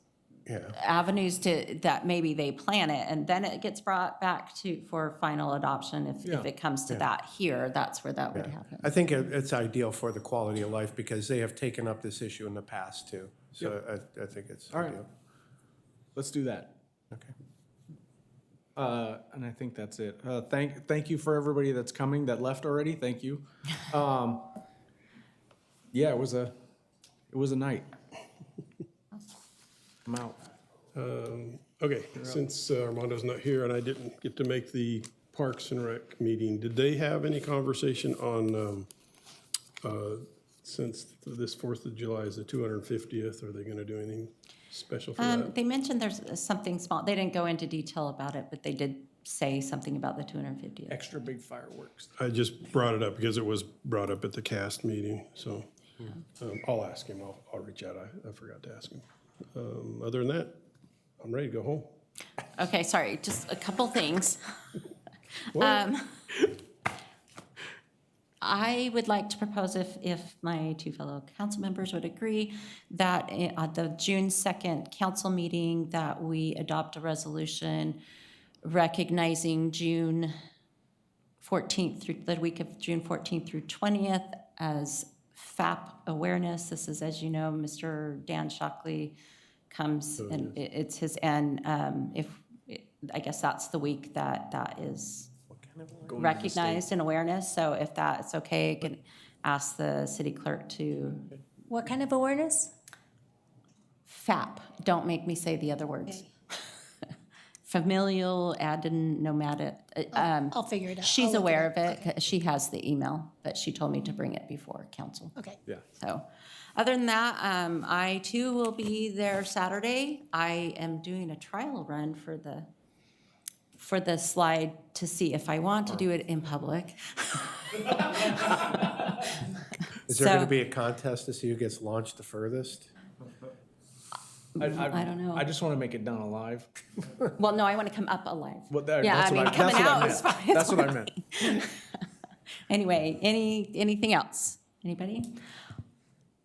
avenues that maybe they plan it, and then it gets brought back for final adoption. If it comes to that here, that's where that would happen. I think it's ideal for the quality of life because they have taken up this issue in the past too. So I think it's All right. ideal. Let's do that. Okay. And I think that's it. Thank you for everybody that's coming, that left already. Thank you. Yeah, it was a night. I'm out. Okay, since Armando's not here and I didn't get to make the Parks and Rec meeting, did they have any conversation on, since this 4th of July is the 250th, are they going to do anything special for that? They mentioned there's something small. They didn't go into detail about it, but they did say something about the 250th. Extra big fireworks. I just brought it up because it was brought up at the cast meeting, so I'll ask him. I'll reach out. I forgot to ask him. Other than that, I'm ready to go home. Okay, sorry, just a couple things. I would like to propose, if my two fellow council members would agree, that at the June 2nd council meeting, that we adopt a resolution recognizing June 14th through the week of June 14th through 20th as FAP awareness. This is, as you know, Mr. Dan Shockley comes and it's his, and I guess that's the week that is recognized in awareness. So if that's okay, I can ask the city clerk to. What kind of awareness? FAP, don't make me say the other words. Familial, nomadic. I'll figure it out. She's I'll look aware it of it. 'Cause she has the email, but she told me to bring it before council. Okay. Yeah. So, other than that, I too will be there Saturday. I am doing a trial run for the slide to see if I want to do it in public. Is there going to be a contest to see who gets launched the furthest? I don't know. I just want to make it done alive. Well, no, I want to come up alive. Well, Yeah, that's I mean, what coming that's what out I is meant. fine. That's what I meant. Anyway, anything else? Anybody?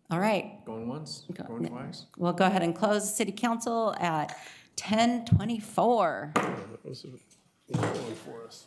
All right. Going once, going twice. We'll go ahead and close the city council at 10:24. That was a good one for us.